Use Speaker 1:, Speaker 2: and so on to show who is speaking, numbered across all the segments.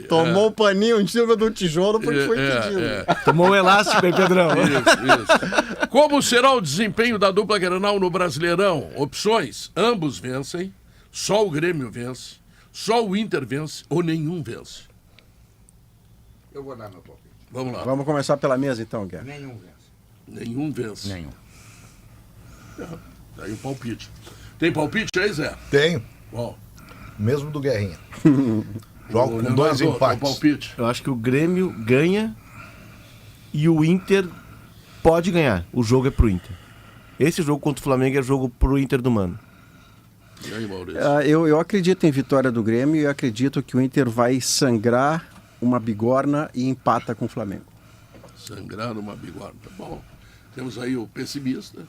Speaker 1: Tomou o paninho em cima do tijolo porque foi pedido.
Speaker 2: Tomou um elástico aí, Pedrão.
Speaker 3: Isso. Como será o desempenho da dupla Grenal no Brasileirão? Opções: ambos vencem, só o Grêmio vence, só o Inter vence ou nenhum vence.
Speaker 4: Eu vou dar meu palpite.
Speaker 3: Vamos lá.
Speaker 1: Vamos começar pela mesa então, Guerra.
Speaker 4: Nenhum vence.
Speaker 3: Nenhum vence.
Speaker 4: Nenhum.
Speaker 3: Daí o palpite. Tem palpite aí, Zé?
Speaker 5: Tenho.
Speaker 3: Bom.
Speaker 5: Mesmo do Guerrinha. Jogo com 2 empates.
Speaker 3: Palpite.
Speaker 2: Eu acho que o Grêmio ganha e o Inter pode ganhar. O jogo é pro Inter. Esse jogo contra o Flamengo é jogo pro Inter do Mano.
Speaker 3: E aí, Maurício?
Speaker 1: Eu acredito em vitória do Grêmio e acredito que o Inter vai sangrar uma bigorna e empata com o Flamengo.
Speaker 3: Sangrar uma bigorna. Bom, temos aí o pessimista.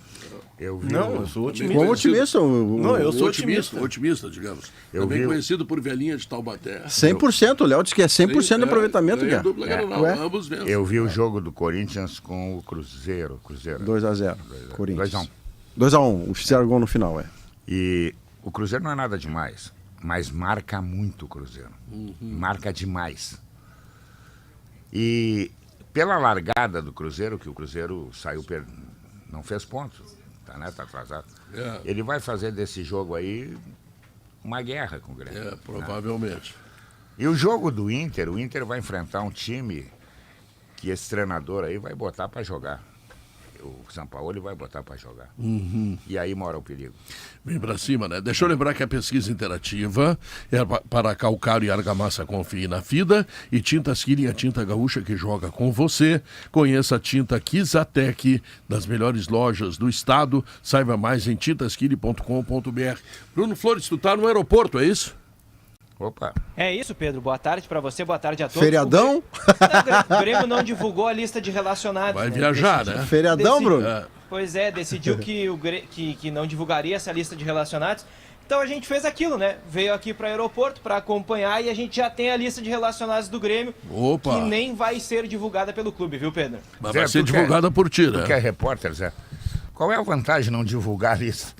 Speaker 2: Eu sou otimista.
Speaker 1: Como otimista?
Speaker 2: Eu sou otimista.
Speaker 3: Otimista, digamos. Também conhecido por velhinha de Taubaté.
Speaker 1: 100%, o Léo disse que é 100% de aproveitamento, Guerra.
Speaker 3: Ambos vencem.
Speaker 4: Eu vi o jogo do Corinthians com o Cruzeiro.
Speaker 1: 2-0, Corinthians.
Speaker 4: 2-1.
Speaker 1: 2-1, o fizeram gol no final,
Speaker 4: E o Cruzeiro não é nada demais, mas marca muito o Cruzeiro. Marca demais. E pela largada do Cruzeiro, que o Cruzeiro saiu, não fez pontos, tá atrasado. Ele vai fazer desse jogo aí uma guerra com o Grêmio.
Speaker 3: Provavelmente.
Speaker 4: E o jogo do Inter, o Inter vai enfrentar um time que esse treinador aí vai botar para jogar. O Sampaoli vai botar para jogar. E aí mora o perigo.
Speaker 3: Vem pra cima, né? Deixa eu lembrar que a pesquisa interativa é para calcário e argamassa Confie na FIDA e Tintas Quili, a tinta gaúcha que joga com você. Conheça a tinta Kizatec das melhores lojas do estado. Saiba mais em tintasquili.com.br. Bruno Flores, tu tá no aeroporto, é isso?
Speaker 4: Opa.
Speaker 6: É isso, Pedro. Boa tarde pra você, boa tarde a todos.
Speaker 1: Feriadão?
Speaker 6: O Grêmio não divulgou a lista de relacionados.
Speaker 3: Vai viajar, né?
Speaker 1: Feriadão, Bruno?
Speaker 6: Pois é, decidiu que não divulgaria essa lista de relacionados. Então a gente fez aquilo, né? Veio aqui para o aeroporto para acompanhar e a gente já tem a lista de relacionados do Grêmio.
Speaker 3: Opa.
Speaker 6: Que nem vai ser divulgada pelo clube, viu, Pedro?
Speaker 3: Mas vai ser divulgada por ti, né?
Speaker 4: Tu que é repórter, Zé? Qual é a vantagem de não divulgar isso?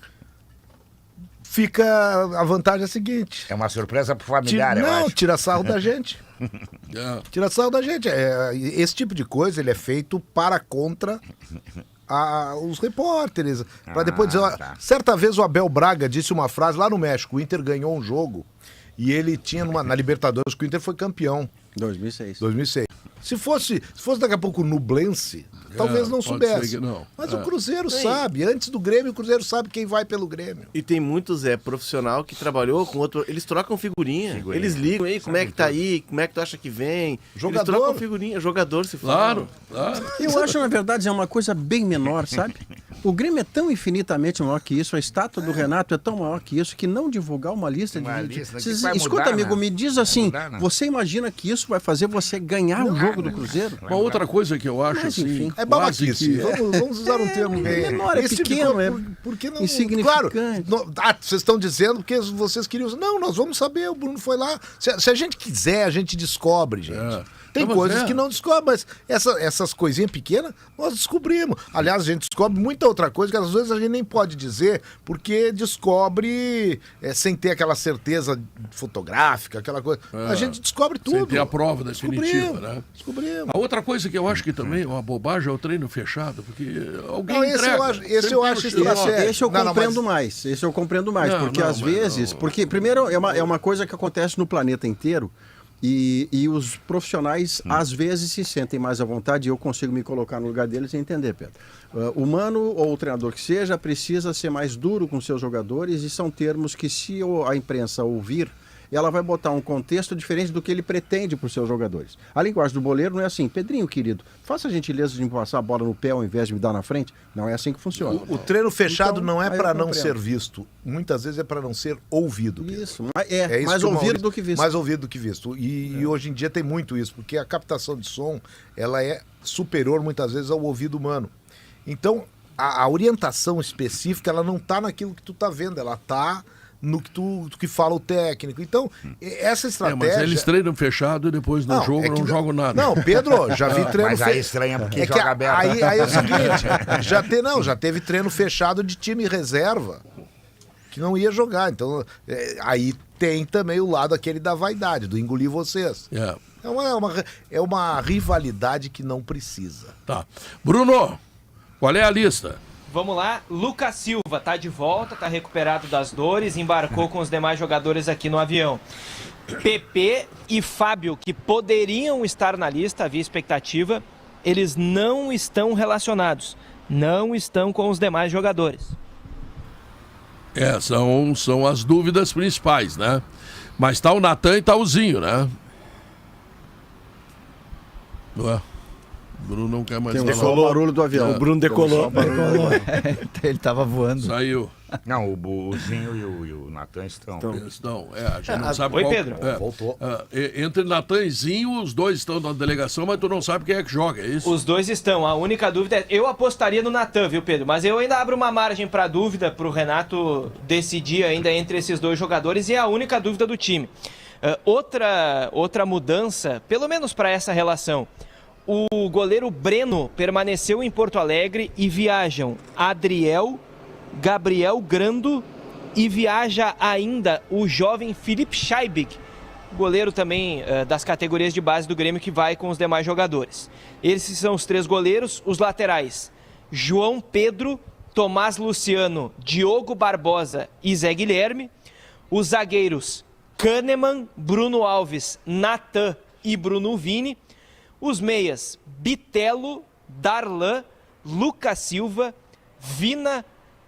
Speaker 5: Fica a vantagem a seguinte.
Speaker 4: É uma surpresa pro familiar, eu acho.
Speaker 5: Tira sarro da gente. Tira sarro da gente. Esse tipo de coisa ele é feito contra os repórteres. Para depois dizer. Certa vez o Abel Braga disse uma frase lá no México. O Inter ganhou um jogo e ele tinha na Libertadores que o Inter foi campeão.
Speaker 1: 2006.
Speaker 5: Se fosse daqui a pouco o Nublense, talvez não soubesse.
Speaker 3: Não.
Speaker 5: Mas o Cruzeiro sabe. Antes do Grêmio, o Cruzeiro sabe quem vai pelo Grêmio.
Speaker 2: E tem muitos profissional que trabalhou com outro. Eles trocam figurinha. Eles ligam aí, como é que tá aí, como é que tu acha que vem.
Speaker 5: Jogador.
Speaker 2: Eles trocam figurinha, jogador se fala.
Speaker 3: Claro.
Speaker 1: Eu acho, na verdade, é uma coisa bem menor, sabe? O Grêmio é tão infinitamente maior que isso, a estátua do Renato é tão maior que isso, que não divulgar uma lista de... Escuta, amigo, me diz assim, você imagina que isso vai fazer você ganhar o jogo do Cruzeiro?
Speaker 3: Uma outra coisa que eu acho,
Speaker 1: Mas, enfim,
Speaker 5: é babaquice. Vamos usar um termo bem...
Speaker 1: menor, é pequeno,
Speaker 5: por que não,
Speaker 1: insignificante.
Speaker 5: Claro, vocês estão dizendo porque vocês queriam... Não, nós vamos saber, o Bruno foi lá. Se a gente quiser, a gente descobre, gente. Tem coisas que não descobre, mas essas coisinhas pequenas nós descobrimos. Aliás, a gente descobre muita outra coisa que às vezes a gente nem pode dizer, porque descobre sem ter aquela certeza fotográfica, aquela coisa. A gente descobre tudo.
Speaker 3: Sem ter a prova definitiva, né?
Speaker 5: Descobrimos.
Speaker 3: A outra coisa que eu acho que também é uma bobagem é o treino fechado, porque alguém
Speaker 5: esse eu acho
Speaker 1: Esse eu compreendo mais. Esse eu compreendo mais, porque às vezes... Porque, primeiro, é uma coisa que acontece no planeta inteiro. E os profissionais, às vezes, se sentem mais à vontade, e eu consigo me colocar no lugar deles e entender, Pedro. O Mano, ou o treinador que seja, precisa ser mais duro com seus jogadores, e são termos que, se a imprensa ouvir, ela vai botar um contexto diferente do que ele pretende para os seus jogadores. A linguagem do boleiro não é assim, Pedrinho, querido, faça a gentileza de me passar a bola no pé ao invés de me dar na frente. Não é assim que funciona.
Speaker 5: O treino fechado então, não é para não ser visto. Muitas vezes é para não ser ouvido. Pedro.
Speaker 1: Isso, mais ouvido do que visto.
Speaker 5: Mais ouvido do que visto. E hoje em dia tem muito isso, porque a captação de som, ela é superior muitas vezes ao ouvido humano. Então, a orientação específica, ela não está naquilo que tu está vendo, ela está no que fala o técnico. Então, essa estratégia...
Speaker 3: mas eles treinam fechado e depois no jogo não jogam nada.
Speaker 5: Não, Pedro, já vi treino...
Speaker 4: Mas aí estranha porque joga aberto.
Speaker 5: Aí é o seguinte, já teve treino fechado de time reserva. que não ia jogar. Então, aí tem também o lado aquele da vaidade, do engolir vocês. É uma rivalidade que não precisa.
Speaker 3: Tá. Bruno, qual é a lista?
Speaker 6: Vamos lá, Lucas Silva tá de volta, tá recuperado das dores, embarcou com os demais jogadores aqui no avião. PP e Fábio, que poderiam estar na lista, havia expectativa, eles não estão relacionados, não estão com os demais jogadores.
Speaker 3: São as dúvidas principais, né? Mas tá o Natan e tá o Zinho, né? Ué. Bruno não quer mais falar.
Speaker 1: Decolou o barulho do avião.
Speaker 2: O Bruno decolou.
Speaker 7: Ele tava voando.
Speaker 3: Saiu.
Speaker 4: Não, o Zinho e o Natan estão.
Speaker 3: A gente não sabe
Speaker 6: Oi,
Speaker 3: qual...
Speaker 6: Pedro.
Speaker 5: Voltou.
Speaker 3: Entre Natan e Zinho, os dois estão na delegação, mas tu não sabe quem é que joga, é isso?
Speaker 6: Os dois estão. A única dúvida é... Eu apostaria no Natan, viu, Pedro? Mas eu ainda abro uma margem para dúvida para o Renato decidir ainda entre esses dois jogadores e é a única dúvida do time. Outra mudança, pelo menos para essa relação. O goleiro Breno permaneceu em Porto Alegre e viajam Adriel, Gabriel Grando e viaja ainda o jovem Felipe Scheibig, goleiro também das categorias de base do Grêmio que vai com os demais jogadores. Esses são os 3 goleiros, os laterais João Pedro, Tomás Luciano, Diogo Barbosa e Zé Guilherme, os zagueiros Kahneman, Bruno Alves, Natan e Bruno Vini, os meias Bitelo, Darlan, Lucas Silva, Vina,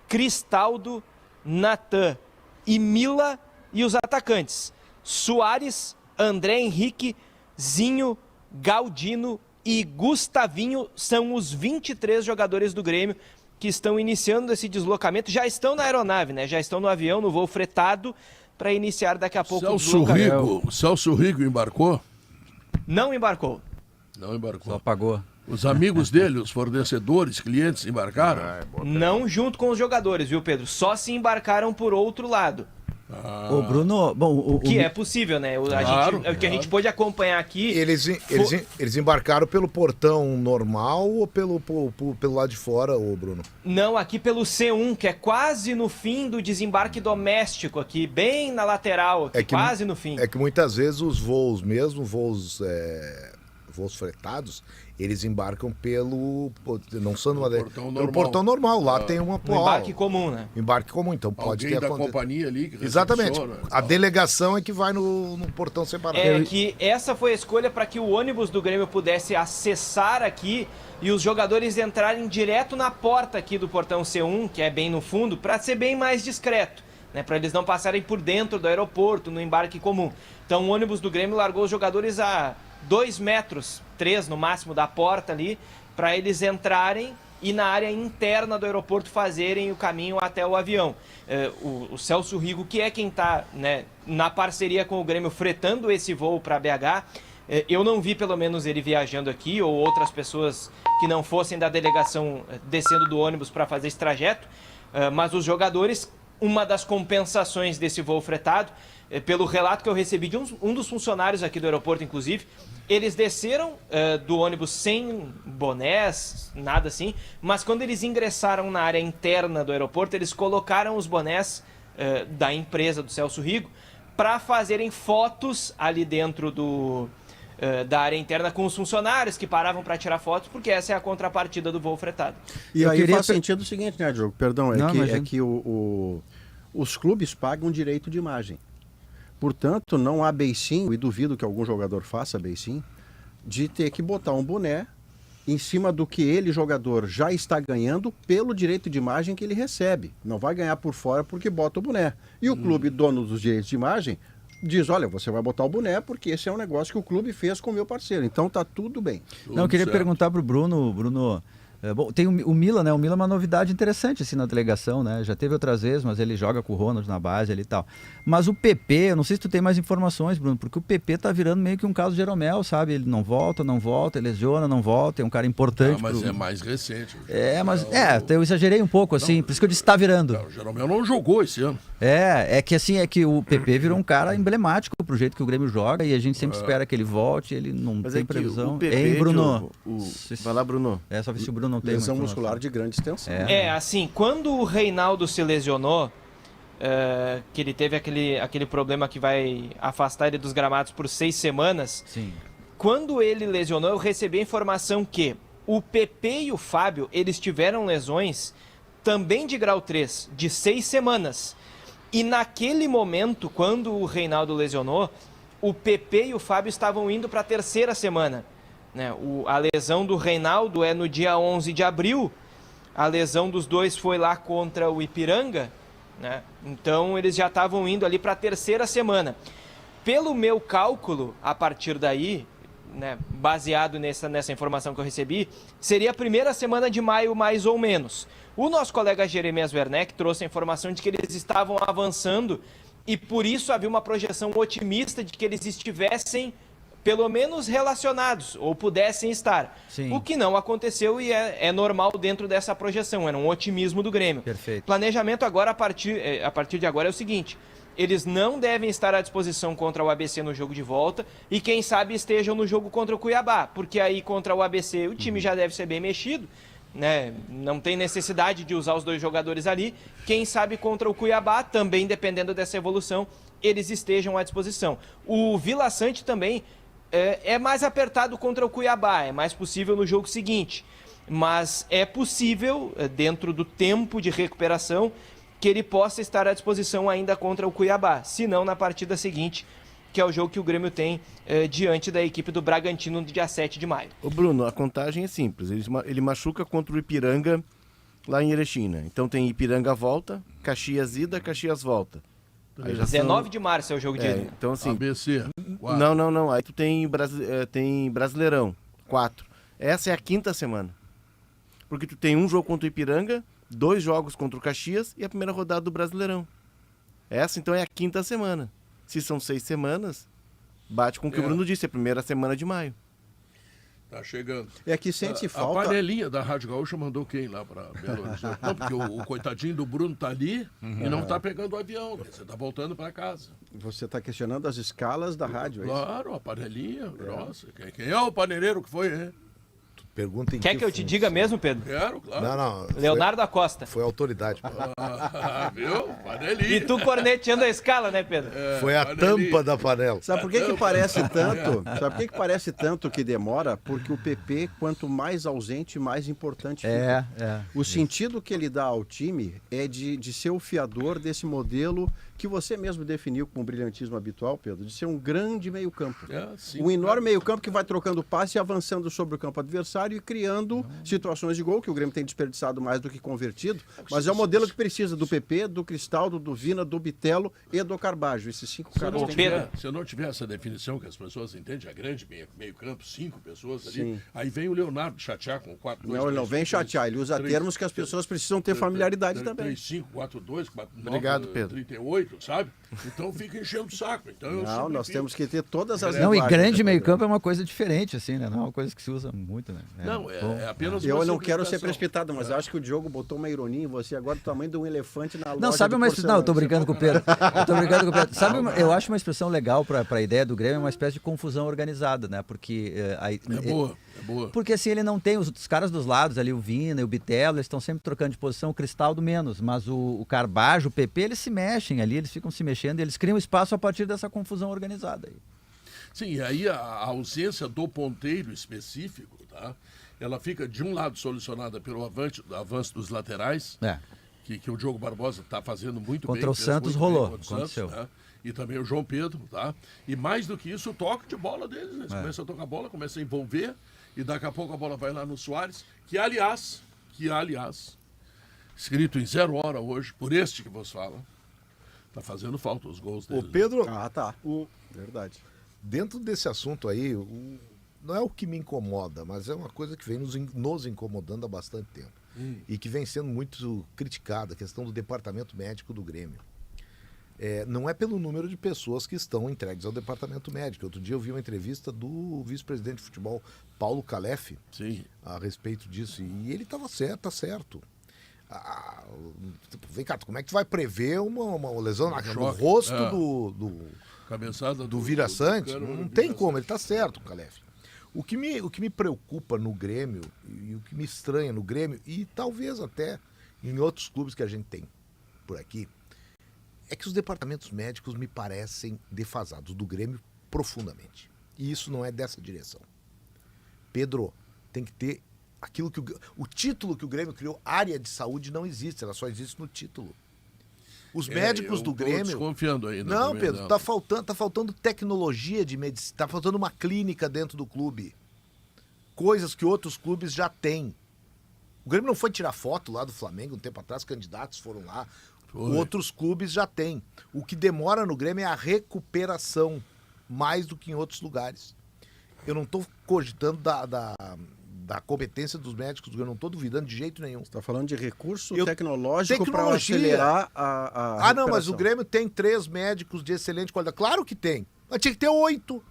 Speaker 6: Cristaldo, Natan e Mila, e os atacantes Soares, André Henrique, Zinho, Galdino e Gustavinho. São os 23 jogadores do Grêmio que estão iniciando esse deslocamento, já estão na aeronave, né? Já estão no avião, no voo fretado, para iniciar daqui a pouco o deslocamento.
Speaker 3: Celso Rigo embarcou?
Speaker 6: Não embarcou.
Speaker 3: Não embarcou.
Speaker 7: Só pagou.
Speaker 3: Os amigos dele, os fornecedores, clientes, embarcaram?
Speaker 6: Não junto com os jogadores, viu, Pedro? Só se embarcaram por outro lado.
Speaker 7: O Bruno, bom,
Speaker 6: Que é possível, né? O que a gente pôde acompanhar aqui...
Speaker 5: Eles embarcaram pelo portão normal ou pelo lado de fora, ô Bruno?
Speaker 6: Não, aqui pelo C1, que é quase no fim do desembarque doméstico aqui, bem na lateral, aqui, quase no fim.
Speaker 5: É que muitas vezes os voos, mesmo voos fretados, eles embarcam pelo portão normal. Lá tem uma
Speaker 6: embarque comum, né?
Speaker 5: Embarque comum, então pode ter
Speaker 3: da companhia ali que
Speaker 5: exatamente. A delegação é que vai no portão separado.
Speaker 6: É que essa foi a escolha para que o ônibus do Grêmio pudesse acessar aqui e os jogadores entrarem direto na porta aqui do portão C1, que é bem no fundo, para ser bem mais discreto, né? Para eles não passarem por dentro do aeroporto, no embarque comum. Então o ônibus do Grêmio largou os jogadores a 2 metros, 3 no máximo da porta ali, para eles entrarem e na área interna do aeroporto fazerem o caminho até o avião. O Celso Rigo, que é quem está, né, na parceria com o Grêmio fretando esse voo para BH, eu não vi pelo menos ele viajando aqui ou outras pessoas que não fossem da delegação descendo do ônibus para fazer esse trajeto, mas os jogadores, uma das compensações desse voo fretado, pelo relato que eu recebi de um dos funcionários aqui do aeroporto, inclusive, eles desceram do ônibus sem bonés, nada assim, mas quando eles ingressaram na área interna do aeroporto, eles colocaram os bonés da empresa do Celso Rigo para fazerem fotos ali dentro da área interna com os funcionários que paravam para tirar fotos, porque essa é a contrapartida do voo fretado.
Speaker 1: E aí faz sentido o seguinte, né, Diogo? Perdão, é que os clubes pagam direito de imagem. Portanto, não há beicinho, e duvido que algum jogador faça beicinho, de ter que botar um boné em cima do que ele, jogador, já está ganhando pelo direito de imagem que ele recebe. Não vai ganhar por fora porque bota o boné. E o clube, dono dos direitos de imagem, diz, olha, você vai botar o boné porque esse é um negócio que o clube fez com o meu parceiro. Então tá tudo bem.
Speaker 7: Eu queria perguntar pro Bruno... Bom, tem o Mila, né? O Mila é uma novidade interessante assim na delegação, né? Já teve outras vezes, mas ele joga com o Ronald na base ali e tal. Mas o PP, eu não sei se tu tem mais informações, Bruno, porque o PP tá virando meio que um caso de Jeromel, sabe? Ele não volta, ele lesiona, não volta, é um cara importante.
Speaker 3: Mas é mais recente.
Speaker 7: Eu exagerei um pouco, assim, por isso que eu disse que tá virando.
Speaker 3: Não, o Jeromel não jogou esse ano.
Speaker 7: É que o PP virou um cara emblemático pro jeito que o Grêmio joga e a gente sempre espera que ele volte, ele não tem previsão.
Speaker 2: O PP,
Speaker 7: hein, Bruno?
Speaker 2: Vai lá, Bruno.
Speaker 7: Só ver se o Bruno não tem
Speaker 1: lesão muscular de grande extensão.
Speaker 6: Assim, quando o Reinaldo se lesionou, que ele teve aquele problema que vai afastar ele dos gramados por 6 semanas.
Speaker 7: Sim.
Speaker 6: Quando ele lesionou, eu recebi a informação que o PP e o Fábio, eles tiveram lesões também de grau 3, de 6 semanas. E naquele momento, quando o Reinaldo lesionou, o PP e o Fábio estavam indo para a 3ª semana. Né? A lesão do Reinaldo é no dia 11 de abril, a lesão dos dois foi lá contra o Ipiranga, né? Então eles já estavam indo ali para a 3ª semana. Pelo meu cálculo, a partir daí, né, baseado nessa informação que eu recebi, seria a 1ª semana de maio, mais ou menos. O nosso colega Jeremias Werneck trouxe a informação de que eles estavam avançando e por isso havia uma projeção otimista de que eles estivessem pelo menos relacionados, ou pudessem estar.
Speaker 7: Sim.
Speaker 6: O que não aconteceu e é normal dentro dessa projeção, era um otimismo do Grêmio.
Speaker 7: Perfeito.
Speaker 6: Planejamento agora, a partir de agora, é o seguinte: eles não devem estar à disposição contra o ABC no jogo de volta e quem sabe estejam no jogo contra o Cuiabá, porque aí contra o ABC o time já deve ser bem mexido, né? Não tem necessidade de usar os 2 jogadores ali. Quem sabe contra o Cuiabá, também dependendo dessa evolução, eles estejam à disposição. O Vila Sante também é mais apertado contra o Cuiabá, é mais possível no jogo seguinte, mas é possível, dentro do tempo de recuperação, que ele possa estar à disposição ainda contra o Cuiabá, se não na partida seguinte, que é o jogo que o Grêmio tem diante da equipe do Bragantino no dia 7 de maio.
Speaker 2: Ô Bruno, a contagem é simples, ele machuca contra o Ipiranga lá em Erechim, né? Então tem Ipiranga volta, Caxias ida, Caxias volta.
Speaker 6: Aí 19 de março é o jogo de ida.
Speaker 2: Então assim...
Speaker 3: ABC. 4.
Speaker 2: Não. Aí tu tem Brasileirão, 4. Essa é a 5ª semana. Porque tu tem um jogo contra o Ipiranga, 2 jogos contra o Caxias e a primeira rodada do Brasileirão. Essa então é a 5ª semana. Se são 6 semanas, bate com o que o Bruno disse, é a 1ª semana de maio.
Speaker 3: Tá chegando.
Speaker 1: É que sente falta...
Speaker 3: A panelinha da Rádio Gaúcha mandou quem lá para Belo Horizonte? Não, porque o coitadinho do Bruno tá ali e não tá pegando o avião. Você tá voltando para casa.
Speaker 1: Você está questionando as escalas da rádio, é isso?
Speaker 3: Claro, a panelinha. Nossa, quem é o paneleiro que foi, hein?
Speaker 5: Pergunta em
Speaker 6: Quer que eu te diga mesmo, Pedro?
Speaker 3: Quero, claro.
Speaker 5: Não.
Speaker 6: Leonardo Acosta.
Speaker 5: Foi autoridade.
Speaker 3: Viu? Panelinha.
Speaker 6: E tu corneteando a escala, né, Pedro?
Speaker 5: Foi a
Speaker 3: panelinha.
Speaker 5: tampa da panela.
Speaker 1: Sabe por que parece tanto? Sabe por que parece tanto que demora? Porque o PP, quanto mais ausente, mais importante fica. O sentido que ele dá ao time é de ser o fiador desse modelo que você mesmo definiu com o brilhantismo habitual, Pedro, de ser um grande meio-campo. Um enorme meio-campo que vai trocando passe e avançando sobre o campo adversário e criando situações de gol, que o Grêmio tem desperdiçado mais do que convertido, mas é o modelo que precisa do PP, do Cristaldo, do Vina, do Bitelo e do Carbajo. Esses 5 caras têm que...
Speaker 3: Se eu não tiver essa definição que as pessoas entendem, a grande meio-campo, 5 pessoas ali, aí vem o Leonardo chatear com 4-2.
Speaker 1: Não, ele não vem chatear, ele usa termos que as pessoas precisam ter familiaridade também.
Speaker 3: 3-5, 4-2, 4-9,
Speaker 2: Obrigado, Pedro.
Speaker 3: 38, sabe? Então fica enchendo o saco. Então
Speaker 1: Não, nós temos que ter todas as
Speaker 7: Não, e
Speaker 1: linguagens.
Speaker 7: grande meio-campo é uma coisa diferente, assim, né? Não é uma coisa que se usa muito, né?
Speaker 3: Não, é apenas uma
Speaker 1: Eu não quero ser
Speaker 3: simplificação.
Speaker 1: precipitado, mas acho que o Diogo botou uma ironia em você agora do tamanho de um elefante na loja.
Speaker 7: Não, sabe
Speaker 1: de
Speaker 7: uma expressão. Não, eu tô
Speaker 1: porcelana.
Speaker 7: brincando com o Pedro. Sabe, eu acho uma expressão legal pra ideia do Grêmio, é uma espécie de confusão organizada, né? Porque.
Speaker 3: É boa.
Speaker 7: Porque assim, ele não tem. Os caras dos lados ali, o Vina e o Bitelo, eles estão sempre trocando de posição, o Cristaldo menos. Mas o Carbajo, o PP, eles se mexem ali, eles ficam se mexendo e eles criam espaço a partir dessa confusão organizada aí.
Speaker 3: Sim, e aí a ausência do ponteiro específico, tá? Ela fica de um lado solucionada pelo avanço dos laterais, que o Diogo Barbosa está fazendo muito bem.
Speaker 7: Contra o Santos rolou, aconteceu.
Speaker 3: Né? E também o João Pedro, tá? E mais do que isso, o toque de bola deles, né? Eles começam a tocar a bola, começam a envolver, e daqui a pouco a bola vai lá no Soares, que aliás, escrito em 0 hora hoje, por este que vos fala, tá fazendo falta os gols dele.
Speaker 5: Ô Pedro,
Speaker 1: Verdade.
Speaker 5: dentro desse assunto aí, não é o que me incomoda, mas é uma coisa que vem nos incomodando há bastante tempo. E que vem sendo muito criticada, a questão do departamento médico do Grêmio. Não é pelo número de pessoas que estão entregues ao departamento médico. Outro dia eu vi uma entrevista do vice-presidente de futebol, Paulo Calef, a respeito disso. E ele estava certo, tá certo. Vem cá, como é que tu vai prever uma lesão no rosto do Vila Sante? Não tem como, ele tá certo, Calef. O que me preocupa no Grêmio, e o que me estranha no Grêmio, e talvez até em outros clubes que a gente tem por aqui, É que os departamentos médicos me parecem defasados do Grêmio profundamente. E isso não é dessa direção. Pedro, tem que ter aquilo que o título que o Grêmio criou, área de saúde, não existe, ela só existe no título. Os médicos do Grêmio...
Speaker 3: Desconfiando ainda.
Speaker 5: Não, Pedro, tá faltando tecnologia de medicina, tá faltando uma clínica dentro do clube. Coisas que outros clubes já têm. O Grêmio não foi tirar foto lá do Flamengo um tempo atrás, candidatos foram lá. Outros clubes já têm. O que demora no Grêmio é a recuperação, mais do que em outros lugares. Eu não estou cogitando da competência dos médicos do Grêmio, não estou duvidando de jeito nenhum.
Speaker 1: Você está falando de recurso tecnológico para acelerar a
Speaker 5: recuperação. Não, mas o Grêmio tem 3 médicos de excelente qualidade. Claro que tem, mas tinha que ter 8.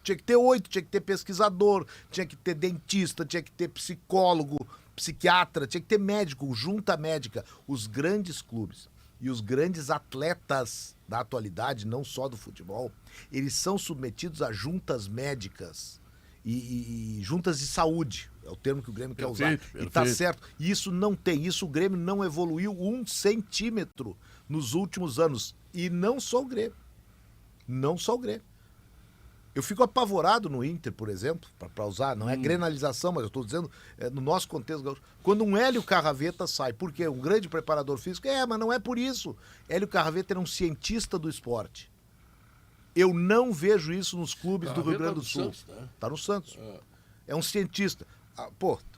Speaker 5: Tinha que ter 8, tinha que ter pesquisador, tinha que ter dentista, tinha que ter psicólogo, psiquiatra, tinha que ter médico, junta médica. Os grandes clubes e os grandes atletas da atualidade, não só do futebol, eles são submetidos a juntas médicas e juntas de saúde. É o termo que o Grêmio quer usar. E tá certo. E isso não tem. Isso o Grêmio não evoluiu 1 centímetro nos últimos anos. E não só o Grêmio. Não só o Grêmio. Eu fico apavorado no Inter, por exemplo, para usar, não é grenalização, mas eu estou dizendo, no nosso contexto gaúcho, quando um Hélio Carraveta sai, porque um grande preparador físico, mas não é por isso. Hélio Carraveta era um cientista do esporte. Eu não vejo isso nos clubes do Rio Grande do Sul. Está no Santos. É um cientista.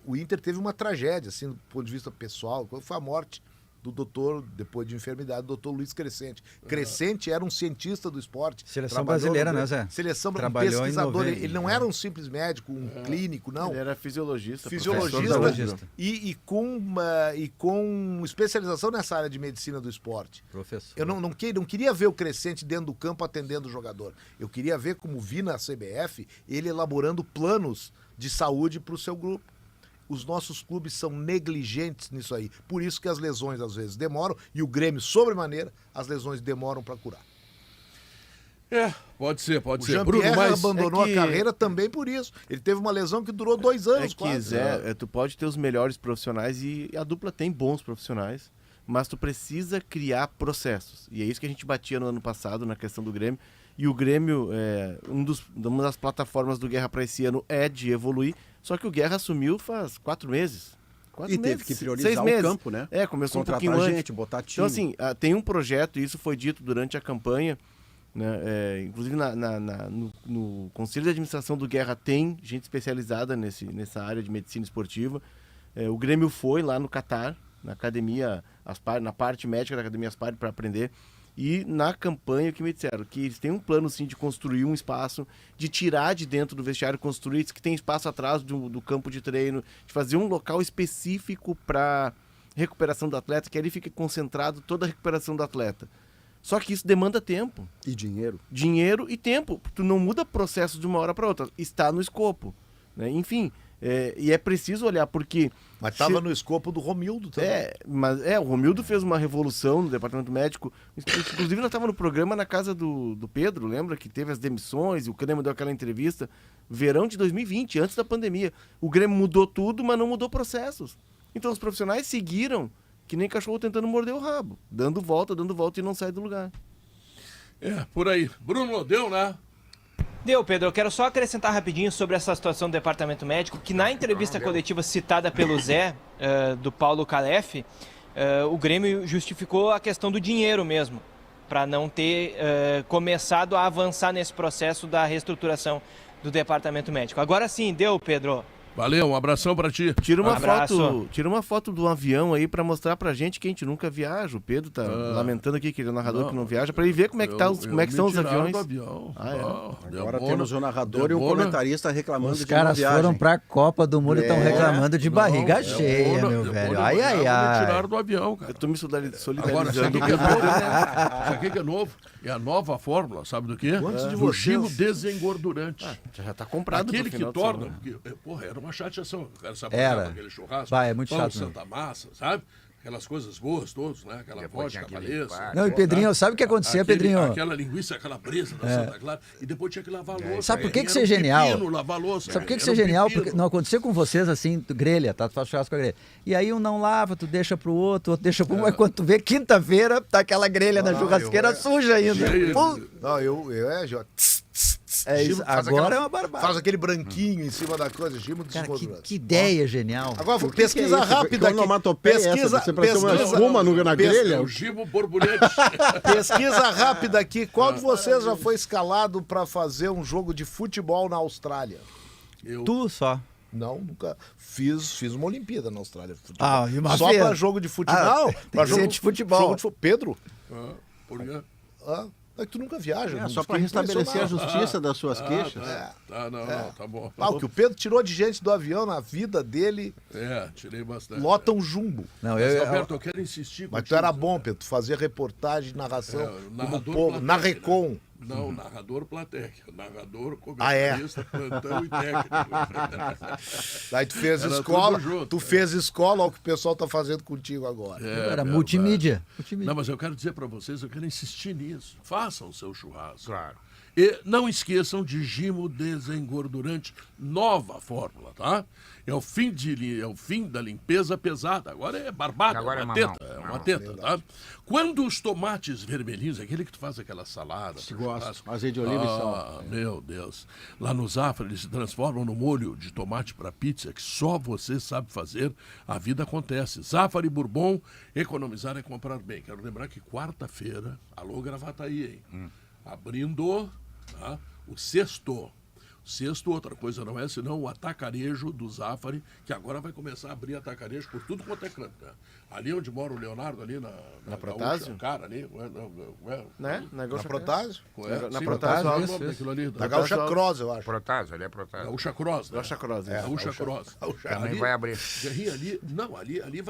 Speaker 5: O Inter teve uma tragédia, assim, do ponto de vista pessoal, quando foi a morte do doutor, depois de enfermidade, do doutor Luiz Crescente. Crescente era um cientista do esporte.
Speaker 7: Seleção brasileira, né, Zé?
Speaker 5: Seleção brasileira, pesquisador. Ele não era um simples médico, um clínico, não.
Speaker 2: Ele era fisiologista.
Speaker 5: E com especialização nessa área de medicina do esporte.
Speaker 7: Professor.
Speaker 5: Eu não queria ver o Crescente dentro do campo atendendo o jogador. Eu queria ver, como vi na CBF, ele elaborando planos de saúde para o seu grupo. Os nossos clubes são negligentes nisso aí. Por isso que as lesões às vezes demoram, e o Grêmio, sobremaneira, as lesões demoram para curar.
Speaker 3: Pode ser.
Speaker 5: O Jean-Pierre abandonou a carreira também por isso. Ele teve uma lesão que durou 2 anos quase.
Speaker 2: Tu pode ter os melhores profissionais, e a dupla tem bons profissionais, mas tu precisa criar processos. E é isso que a gente batia no ano passado na questão do Grêmio. E o Grêmio, uma das plataformas do Guerra para esse ano é de evoluir, só que o Guerra assumiu faz 4 meses.
Speaker 1: Teve que priorizar o campo, né?
Speaker 2: Começou
Speaker 1: contratar
Speaker 2: um pouquinho
Speaker 1: gente,
Speaker 2: antes.
Speaker 1: botar time.
Speaker 2: Então, assim, tem um projeto, e isso foi dito durante a campanha, né? Inclusive no Conselho de Administração do Guerra tem gente especializada nessa área de medicina esportiva. O Grêmio foi lá no Catar, na academia, na parte médica da academia Aspar, para aprender. E na campanha que me disseram que eles têm um plano sim de construir um espaço, de tirar de dentro do vestiário, construir, que tem espaço atrás do campo de treino, de fazer um local específico para recuperação do atleta, que ali fica concentrado toda a recuperação do atleta. Só que isso demanda tempo.
Speaker 1: E dinheiro.
Speaker 2: Dinheiro e tempo. Tu não muda processo de uma hora para outra. Está no escopo, né? Enfim, e é preciso olhar, porque...
Speaker 5: Mas estava no escopo do Romildo também.
Speaker 2: O Romildo fez uma revolução no departamento médico. Inclusive, nós estávamos no programa na casa do Pedro, lembra? Que teve as demissões, e o Grêmio deu aquela entrevista. Verão de 2020, antes da pandemia. O Grêmio mudou tudo, mas não mudou processos. Então, os profissionais seguiram que nem cachorro tentando morder o rabo. Dando volta e não sai do lugar.
Speaker 3: Por aí. Bruno, deu, né?
Speaker 6: Deu, Pedro. Eu quero só acrescentar rapidinho sobre essa situação do departamento médico, que na entrevista coletiva citada pelo Zé, do Paulo Calef, o Grêmio justificou a questão do dinheiro mesmo, para não ter começado a avançar nesse processo da reestruturação do departamento médico. Agora sim, deu, Pedro.
Speaker 3: Valeu, um abração pra ti.
Speaker 2: Tira uma foto do avião aí pra mostrar pra gente que a gente nunca viaja. O Pedro tá lamentando aqui que ele é o narrador que não viaja, pra ele ver como é que são os aviões.
Speaker 3: Do avião.
Speaker 1: Agora temos o narrador e um comentarista reclamando
Speaker 7: de uma viagem. Os caras foram pra Copa do Mundo e estão reclamando de barriga cheia, meu velho. Ai.
Speaker 3: Me tiraram do avião, cara.
Speaker 2: Eu tô me solidarizando.
Speaker 3: Agora, sabe o que é novo? É a nova fórmula, sabe do quê? Do giro desengordurante.
Speaker 2: Já tá comprado.
Speaker 3: Aquele que torna... Porra, era uma chateação. O cara sabe aquele churrasco.
Speaker 7: É muito
Speaker 3: pão,
Speaker 7: chato.
Speaker 3: Santa Massa, sabe? aquelas coisas boas todas, né? Aquela
Speaker 4: Depois
Speaker 3: vodka,
Speaker 4: tinha que
Speaker 3: balesa.
Speaker 4: limpar.
Speaker 7: Não, e Pedrinho, sabe o que acontecia, Pedrinho?
Speaker 3: Aquela linguiça, aquela presa da Santa Clara, e depois tinha que lavar a louça.
Speaker 7: Sabe por que
Speaker 3: Era
Speaker 7: isso é genial?
Speaker 3: Lavar a louça.
Speaker 7: Sabe por que
Speaker 3: Era
Speaker 7: isso é genial? Porque não acontecia com vocês assim, tu grelha, tá? Tu faz churrasco com a grelha. E aí um não lava, tu deixa pro outro, outro deixa pro um, mas quando tu vê quinta-feira, tá aquela grelha na churrasqueira suja ainda.
Speaker 5: Não, Jota.
Speaker 7: É isso. Agora é uma barbada.
Speaker 5: Faz aquele branquinho em cima da coisa, gimo
Speaker 7: Cara,
Speaker 5: desgordurado.
Speaker 7: que ideia genial.
Speaker 5: Agora,
Speaker 1: Que
Speaker 5: pesquisa
Speaker 1: é isso?
Speaker 5: rápida
Speaker 1: Que onomatopeia é essa? Você parece uma espuma na grelha?
Speaker 3: O Gibo borbulhante.
Speaker 5: Pesquisa rápida aqui. Qual de vocês já foi escalado pra fazer um jogo de futebol na Austrália?
Speaker 7: Tu só.
Speaker 5: Não, nunca. Fiz uma Olimpíada na Austrália. Futebol.
Speaker 7: Ah, e uma
Speaker 5: só
Speaker 7: vez?
Speaker 5: pra jogo de futebol? Pra
Speaker 7: ser de futebol.
Speaker 5: Pedro?
Speaker 3: Por quê?
Speaker 5: É que tu nunca viaja.
Speaker 1: É, só para restabelecer a justiça das suas queixas.
Speaker 3: Não, tá bom.
Speaker 5: O que o Pedro tirou de gente do avião na vida dele,
Speaker 3: Tirei bastante.
Speaker 5: lota um jumbo.
Speaker 7: Não,
Speaker 3: Mas, Roberto, eu quero insistir
Speaker 5: Mas
Speaker 3: contigo,
Speaker 5: tu era
Speaker 3: né?
Speaker 5: bom, Pedro. Tu fazia reportagem, narração, como
Speaker 3: narrador
Speaker 5: povo,
Speaker 3: plateia,
Speaker 5: na Recon.
Speaker 3: né? Não, narrador plateia. Narrador,
Speaker 5: é?
Speaker 3: comentarista, plantão e técnico.
Speaker 5: Daí tu fez
Speaker 3: Era
Speaker 5: escola,
Speaker 3: tudo junto,
Speaker 5: tu fez escola, olha o que o pessoal tá fazendo contigo agora.
Speaker 7: Era
Speaker 3: verdade.
Speaker 7: multimídia.
Speaker 3: Não, mas eu quero dizer para vocês, eu quero insistir nisso. Façam o seu churrasco.
Speaker 4: Claro.
Speaker 3: E não esqueçam de Gimo Desengordurante, nova fórmula, tá? É o fim da limpeza pesada. Agora é barbada,
Speaker 4: Agora
Speaker 3: é
Speaker 4: é
Speaker 3: uma
Speaker 4: mamão.
Speaker 3: teta, uma teta, tá? Quando os tomates vermelhinhos, aquele que tu faz aquela salada...
Speaker 1: Se gosta, azeite de oliva e sal.
Speaker 3: Meu Deus. Lá no Zafra eles se transformam no molho de tomate para pizza que só você sabe fazer, a vida acontece. Zafra e Bourbon, economizar é comprar bem. Quero lembrar que quarta-feira, alô Gravataí, hein? Abrindo... Tá? O sexto, outra coisa não é senão o atacarejo do Zafari, que agora vai começar a abrir atacarejo por tudo quanto é canto. Né? Ali onde mora o Leonardo, ali na
Speaker 2: Protásio?
Speaker 3: Cara, ali.
Speaker 2: Né?
Speaker 5: Na Protásio?
Speaker 2: Na Protásio,
Speaker 3: qual é o
Speaker 2: isso,
Speaker 3: nome daquilo ali?
Speaker 5: Da Gaúcha Cross, eu acho.
Speaker 4: Protásio, ali é Protásio.
Speaker 3: Gaúcha Cross. Né?
Speaker 2: Gaúcha Cross, isso.
Speaker 3: Gaúcha Cross.
Speaker 4: Também
Speaker 3: Ali-
Speaker 4: vai abrir.
Speaker 3: Ali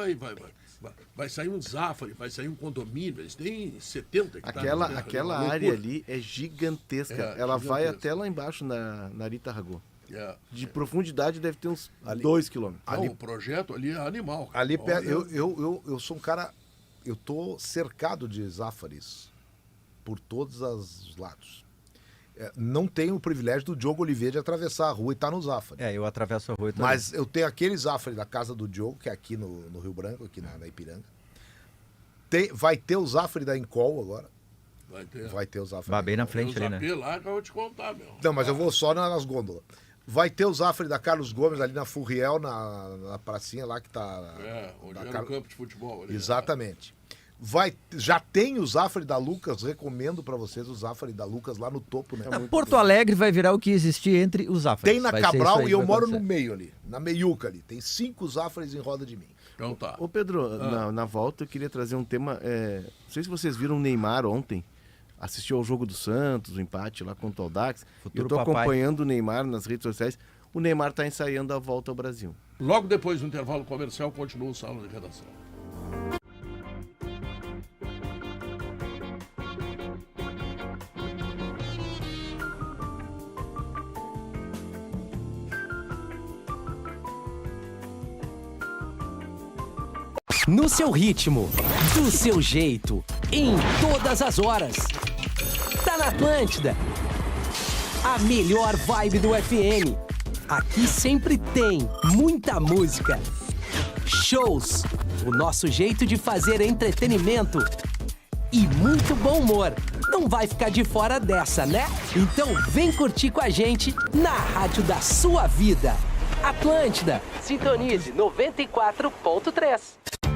Speaker 3: vai sair um Zafari, vai sair um condomínio, eles têm 70 hectares.
Speaker 2: Aquela
Speaker 3: Loucura.
Speaker 2: área ali é gigantesca.
Speaker 3: É,
Speaker 2: Ela vai
Speaker 3: gigantesca.
Speaker 2: até lá embaixo na Rita Ragô.
Speaker 3: É.
Speaker 2: De profundidade deve ter uns 2 quilômetros.
Speaker 3: Não, o projeto ali é animal. cara.
Speaker 5: Ali
Speaker 3: Olha,
Speaker 5: eu sou um cara. Eu tô cercado de Zafares por todos os lados. Não tenho o privilégio do Diogo Oliveira de atravessar a rua e estar no Zafari.
Speaker 7: Eu atravesso a rua também.
Speaker 5: Mas eu tenho aquele Zafari da casa do Diogo, que é aqui no Rio Branco, aqui na Ipiranga. Vai ter o Zafari da Encol agora. Vai ter o Zafari.
Speaker 7: Vai bem na
Speaker 3: Tem
Speaker 7: frente
Speaker 3: os
Speaker 7: ali, né?
Speaker 3: AP lá que eu vou te contar, meu.
Speaker 5: Não, mas eu vou só nas gôndolas. Vai ter o Zafari da Carlos Gomes ali na Furriel, na pracinha lá que tá...
Speaker 3: Onde era
Speaker 5: Car-
Speaker 3: o campo de futebol. Ali,
Speaker 5: Exatamente. Já tem o Zafari da Lucas, recomendo pra vocês o Zafari da Lucas lá no topo, né?
Speaker 7: Porto Alegre vai virar o que existia entre os Zafares.
Speaker 5: Tem na
Speaker 7: Vai ser isso
Speaker 5: Cabral
Speaker 7: aí
Speaker 5: e
Speaker 7: que
Speaker 5: eu
Speaker 7: vai
Speaker 5: moro
Speaker 7: acontecer.
Speaker 5: no meio ali, na meiuca ali. Tem 5 Zafares em roda de mim.
Speaker 3: Então tá.
Speaker 2: Ô Pedro, na volta eu queria trazer um tema. Não sei se vocês viram o Neymar ontem. Assistiu ao jogo do Santos, o empate lá contra o Audax.
Speaker 7: Futuro
Speaker 2: Eu tô
Speaker 7: papai.
Speaker 2: acompanhando o Neymar nas redes sociais. O Neymar tá ensaiando a volta ao Brasil.
Speaker 3: Logo depois do intervalo comercial, continua o Sala de Redação.
Speaker 8: No seu ritmo, do seu jeito, em todas as horas. Tá na Atlântida. A melhor vibe do FM. Aqui sempre tem muita música. Shows. O nosso jeito de fazer entretenimento. E muito bom humor. Não vai ficar de fora dessa, né? Então vem curtir com a gente na rádio da sua vida. Atlântida. Sintonize 94.3.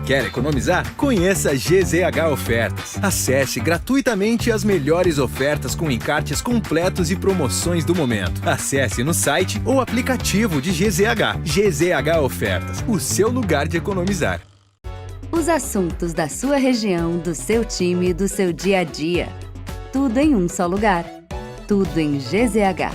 Speaker 9: Quer economizar? Conheça a GZH Ofertas. Acesse gratuitamente as melhores ofertas com encartes completos e promoções do momento. Acesse no site ou aplicativo de GZH. GZH Ofertas, o seu lugar de economizar.
Speaker 10: Os assuntos da sua região, do seu time, do seu dia a dia. Tudo em um só lugar. Tudo em GZH.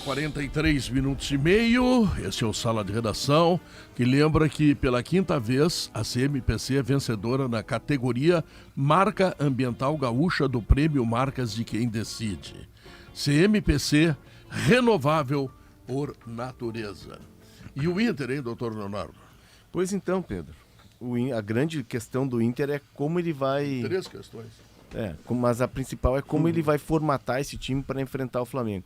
Speaker 3: 43 minutos e meio, esse é o Sala de Redação, que lembra que pela 5ª vez a CMPC é vencedora na categoria Marca Ambiental Gaúcha do Prêmio Marcas de Quem Decide. CMPC, renovável por natureza. E o Inter, hein, doutor Leonardo?
Speaker 2: Pois então, Pedro, a grande questão do Inter é como ele vai...
Speaker 3: 3 questões.
Speaker 2: Mas a principal é como ele vai formatar esse time para enfrentar o Flamengo.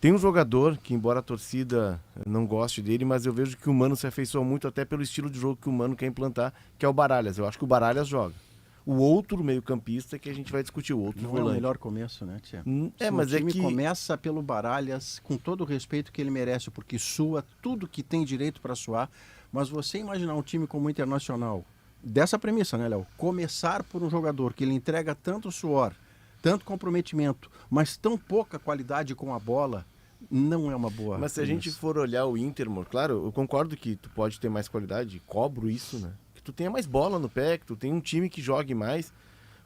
Speaker 2: Tem um jogador que, embora a torcida não goste dele, mas eu vejo que o Mano se afeiçoa muito até pelo estilo de jogo que o Mano quer implantar, que é o Baralhas. Eu acho que o Baralhas joga. O outro meio-campista que a gente vai discutir, o outro volante.
Speaker 1: Não é o melhor começo, né, Tia?
Speaker 2: Mas
Speaker 1: o time
Speaker 2: é que
Speaker 1: começa pelo Baralhas, com todo o respeito que ele merece, porque sua tudo que tem direito para suar. Mas você imaginar um time como o Internacional, dessa premissa, né, Léo? Começar por um jogador que ele entrega tanto suor, tanto comprometimento, mas tão pouca qualidade com a bola, não é uma boa.
Speaker 2: Mas se a gente for olhar o Inter, claro, eu concordo que tu pode ter mais qualidade, cobro isso, né? Que tu tenha mais bola no pé, que tu tenha um time que jogue mais,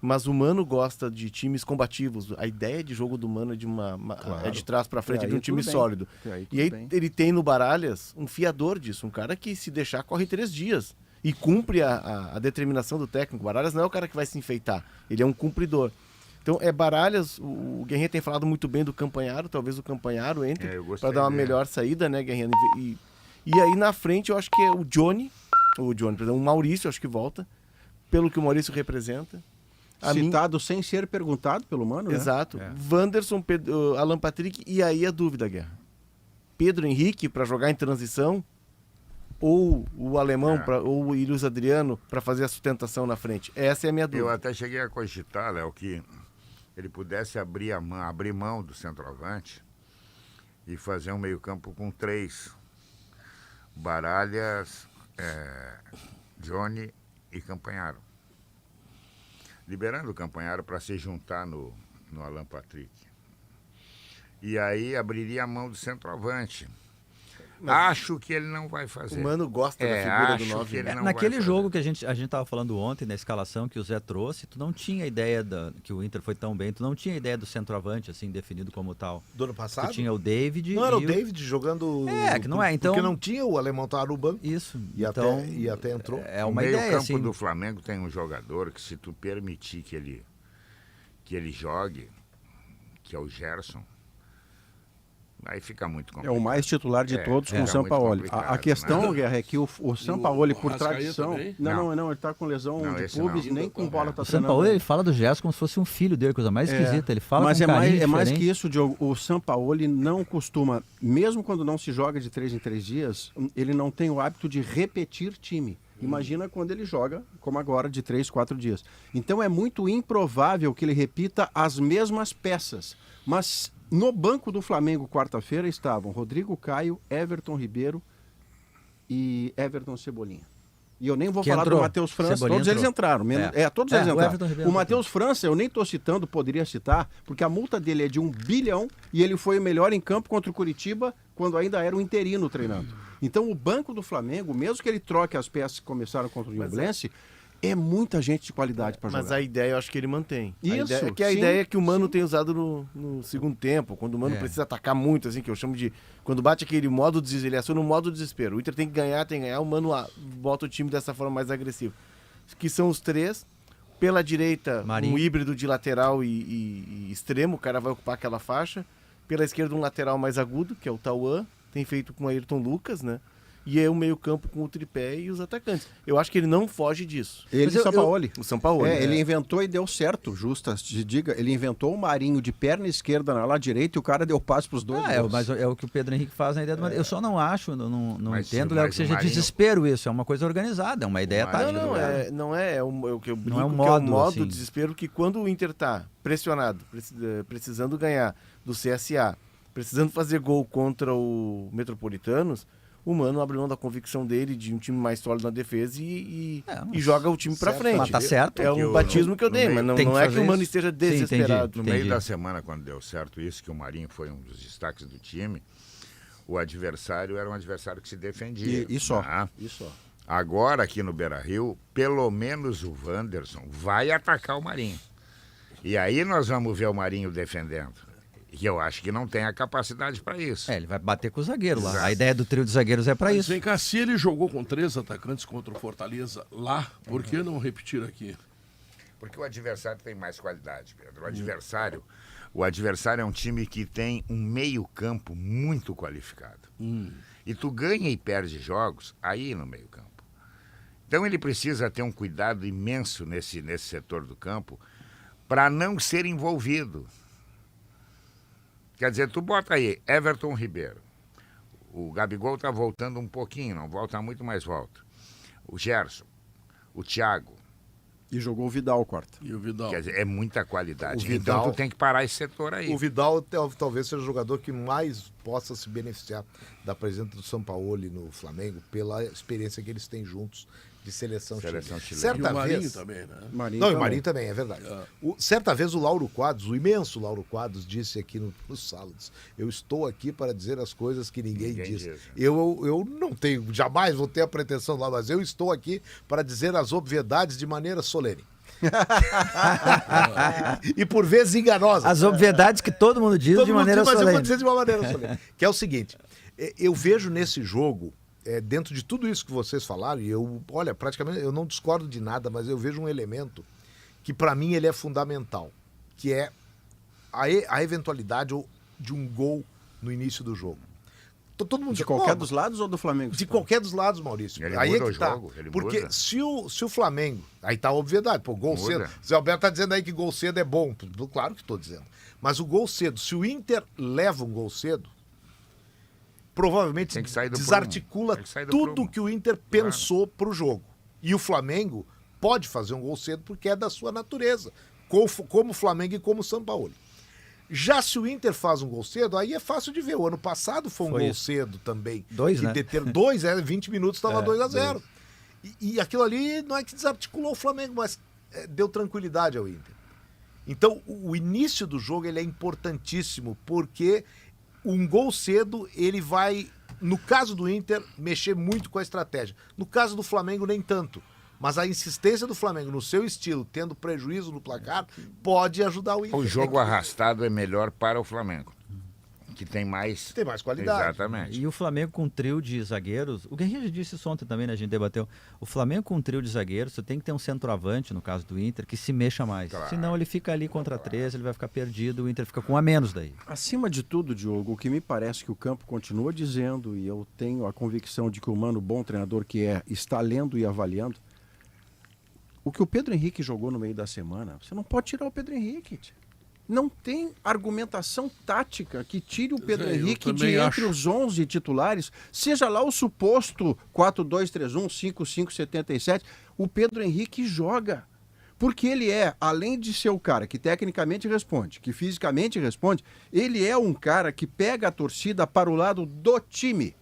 Speaker 2: mas o Mano gosta de times combativos. A ideia de jogo do Mano é é de trás para frente, de um time sólido. E aí ele tem no Baralhas um fiador disso, um cara que se deixar corre 3 dias e cumpre a determinação do técnico. Baralhas não é o cara que vai se enfeitar, ele é um cumpridor. Então, Baralhas, o Guerrinha tem falado muito bem do Campanharo, talvez o Campanharo entre para dar uma melhor saída, né, Guerrinha? E aí na frente eu acho que é o Maurício, acho que volta, pelo que o Maurício representa.
Speaker 1: Citado sem ser perguntado pelo Mano,
Speaker 2: Exato.
Speaker 1: né?
Speaker 2: Wanderson, Alan Patrick, e aí a dúvida, Guerra. Pedro Henrique para jogar em transição, ou o alemão, ou o Luiz Adriano para fazer a sustentação na frente? Essa é a minha dúvida.
Speaker 4: Eu até cheguei a cogitar, Léo, que ele pudesse abrir mão do centroavante e fazer um meio-campo com 3. Baralhas, Johnny e Campanharo. Liberando o Campanharo para se juntar no Alan Patrick. E aí abriria a mão do centroavante. Acho que ele não vai fazer.
Speaker 2: O Mano gosta da figura do 9.
Speaker 7: Naquele jogo que a gente estava falando ontem, na escalação que o Zé trouxe, tu não tinha ideia que o Inter foi tão bem, tu não tinha ideia do centroavante, assim, definido como tal.
Speaker 5: Do ano passado?
Speaker 7: Tu tinha o David.
Speaker 5: Não era o David jogando...
Speaker 7: que não é, então...
Speaker 5: Porque não tinha, o alemão estava no banco.
Speaker 7: Isso.
Speaker 5: E até entrou.
Speaker 7: É uma ideia,
Speaker 4: O meio-campo
Speaker 7: assim...
Speaker 4: do Flamengo tem um jogador que, se tu permitir que ele jogue, que é o Gerson, aí fica muito complicado.
Speaker 1: É o mais titular de todos com o Sampaoli. A questão, Guerra, é que o Sampaoli, por tradição... Não, ele está com lesão de pubis, nem com bola está treinando.
Speaker 7: O Sampaoli, ele fala do Gerson como se fosse um filho dele, coisa mais esquisita. Ele fala
Speaker 1: mas
Speaker 7: com
Speaker 1: é mais que isso, Diogo. O Sampaoli não costuma, mesmo quando não se joga de 3 em 3 dias, ele não tem o hábito de repetir time. Imagina quando ele joga, como agora, de 3, 4 dias. Então é muito improvável que ele repita as mesmas peças. Mas no banco do Flamengo, quarta-feira, estavam Rodrigo Caio, Everton Ribeiro e Everton Cebolinha. E eu nem vou falar do Matheus França,
Speaker 7: Cebolinha
Speaker 1: todos eles entraram. Todos eles entraram. O Matheus França, eu nem estou citando, poderia citar, porque a multa dele é de 1 bilhão e ele foi o melhor em campo contra o Curitiba quando ainda era um interino treinando. Então o banco do Flamengo, mesmo que ele troque as peças que começaram contra o Nublense, é muita gente de qualidade para jogar.
Speaker 2: Mas a ideia eu acho que ele mantém.
Speaker 1: Isso,
Speaker 2: a ideia é que o Mano tem usado no segundo tempo, quando o Mano precisa atacar muito, assim, que eu chamo de... Quando bate aquele modo ele aciona o modo desespero. O Inter tem que ganhar, o Mano bota o time dessa forma mais agressiva. Que são os 3. Pela direita,
Speaker 7: Marinho.
Speaker 2: Um híbrido de lateral e extremo, o cara vai ocupar aquela faixa. Pela esquerda, um lateral mais agudo, que é o Tauan, tem feito com o Ayrton Lucas, né? E é o meio-campo com o tripé e os atacantes. Eu acho que ele não foge disso.
Speaker 1: Ele e o Sampaoli.
Speaker 2: O Sampaoli.
Speaker 1: Ele inventou e deu certo, diga. Ele inventou o Marinho de perna esquerda na lá direita e o cara deu passo para os dois.
Speaker 7: Mas é o que o Pedro Henrique faz na ideia do Marinho. Eu só não acho, não entendo, Léo, que seja desespero isso. É uma coisa organizada, é uma ideia tática.
Speaker 2: Não é o que eu brinco,
Speaker 7: não é um
Speaker 2: modo,
Speaker 7: modo,
Speaker 2: que é o modo
Speaker 7: assim.
Speaker 2: Desespero que quando o Inter tá pressionado, precisando ganhar do CSA, precisando fazer gol contra o Metropolitanos, o Mano abre mão da convicção dele de um time mais sólido na defesa e joga o time pra frente.
Speaker 7: Mas tá certo.
Speaker 2: É um batismo que eu dei, mas não é que o Mano esteja desesperado.
Speaker 4: No meio da semana, quando deu certo isso, que o Marinho foi um dos destaques do time, o adversário era um adversário que se defendia.
Speaker 1: E só.
Speaker 4: Agora, aqui no Beira-Rio, pelo menos o Wanderson vai atacar o Marinho. E aí nós vamos ver o Marinho defendendo. E eu acho que não tem a capacidade para isso.
Speaker 7: Ele vai bater com o zagueiro lá.
Speaker 4: Exato.
Speaker 7: A ideia do trio de zagueiros é para isso.
Speaker 3: Vem cá, se ele jogou com 3 atacantes contra o Fortaleza lá, por que não repetir aqui?
Speaker 4: Porque o adversário tem mais qualidade, Pedro. O adversário é um time que tem um meio-campo muito qualificado. E tu ganha e perde jogos aí no meio-campo. Então ele precisa ter um cuidado imenso nesse setor do campo para não ser envolvido. Quer dizer, tu bota aí Everton Ribeiro. O Gabigol está voltando um pouquinho, não volta muito, mas volta. O Gerson, o Thiago.
Speaker 1: E jogou o Vidal quarta.
Speaker 3: E o Vidal.
Speaker 4: Quer dizer, é muita qualidade.
Speaker 5: O Vidal,
Speaker 4: então tu tem que parar esse setor aí.
Speaker 5: O Vidal talvez seja o jogador que mais possa se beneficiar da presença do Sampaoli no Flamengo pela experiência que eles têm juntos de seleção chilena. Certa
Speaker 3: E o Marinho
Speaker 5: vez,
Speaker 3: também, né?
Speaker 5: Não, e o Marinho também, é verdade. Certa vez o Lauro Quadros, o imenso Lauro Quadros, disse aqui no Salads: eu estou aqui para dizer as coisas que ninguém diz. Eu não tenho, jamais vou ter a pretensão lá, mas eu estou aqui para dizer as obviedades de maneira solene. E por vezes enganosa.
Speaker 7: As obviedades que todo mundo diz de maneira solene.
Speaker 5: Mas eu vou dizer de uma maneira solene. Que é o seguinte, eu vejo nesse jogo, dentro de tudo isso que vocês falaram, e praticamente eu não discordo de nada, mas eu vejo um elemento que para mim ele é fundamental, que é a eventualidade de um gol no início do jogo. Todo mundo
Speaker 1: de qualquer dos lados ou do Flamengo?
Speaker 5: De qualquer dos lados, Maurício.
Speaker 4: Ele
Speaker 5: aí
Speaker 4: muda
Speaker 5: é que tá. Porque se o Flamengo... Aí tá a obviedade, gol cedo. Zé Alberto tá dizendo aí que gol cedo é bom. Claro que estou dizendo. Mas o gol cedo, se o Inter leva um gol cedo, provavelmente desarticula tudo que o Inter pensou pro jogo. E o Flamengo pode fazer um gol cedo porque é da sua natureza. Como o Flamengo e como o Sampaoli. Já se o Inter faz um gol cedo, aí é fácil de ver. O ano passado foi um gol cedo também.
Speaker 7: 2, né?
Speaker 5: 20 minutos estava 2-0. E aquilo ali não é que desarticulou o Flamengo, mas deu tranquilidade ao Inter. Então, o início do jogo ele é importantíssimo, porque um gol cedo, ele vai, no caso do Inter, mexer muito com a estratégia. No caso do Flamengo, nem tanto. Mas a insistência do Flamengo no seu estilo, tendo prejuízo no placar, pode ajudar o Inter.
Speaker 4: O jogo arrastado é melhor para o Flamengo, que tem mais
Speaker 5: qualidade.
Speaker 4: Exatamente.
Speaker 7: E o Flamengo com um trio de zagueiros, o Guerrinha já disse isso ontem também, né? A gente debateu. O Flamengo com um trio de zagueiros, você tem que ter um centroavante, no caso do Inter, que se mexa mais. Claro. Senão ele fica ali contra 3, ele vai ficar perdido, o Inter fica com um a menos daí.
Speaker 1: Acima de tudo, Diogo, o que me parece que o campo continua dizendo, e eu tenho a convicção de que o Mano, bom treinador que está lendo e avaliando, o que o Pedro Henrique jogou no meio da semana, você não pode tirar o Pedro Henrique. Não tem argumentação tática que tire o Pedro Henrique entre os 11 titulares, seja lá o suposto 4-2-3-1, 5-5-77, o Pedro Henrique joga. Porque ele além de ser o cara que tecnicamente responde, que fisicamente responde, ele é um cara que pega a torcida para o lado do time.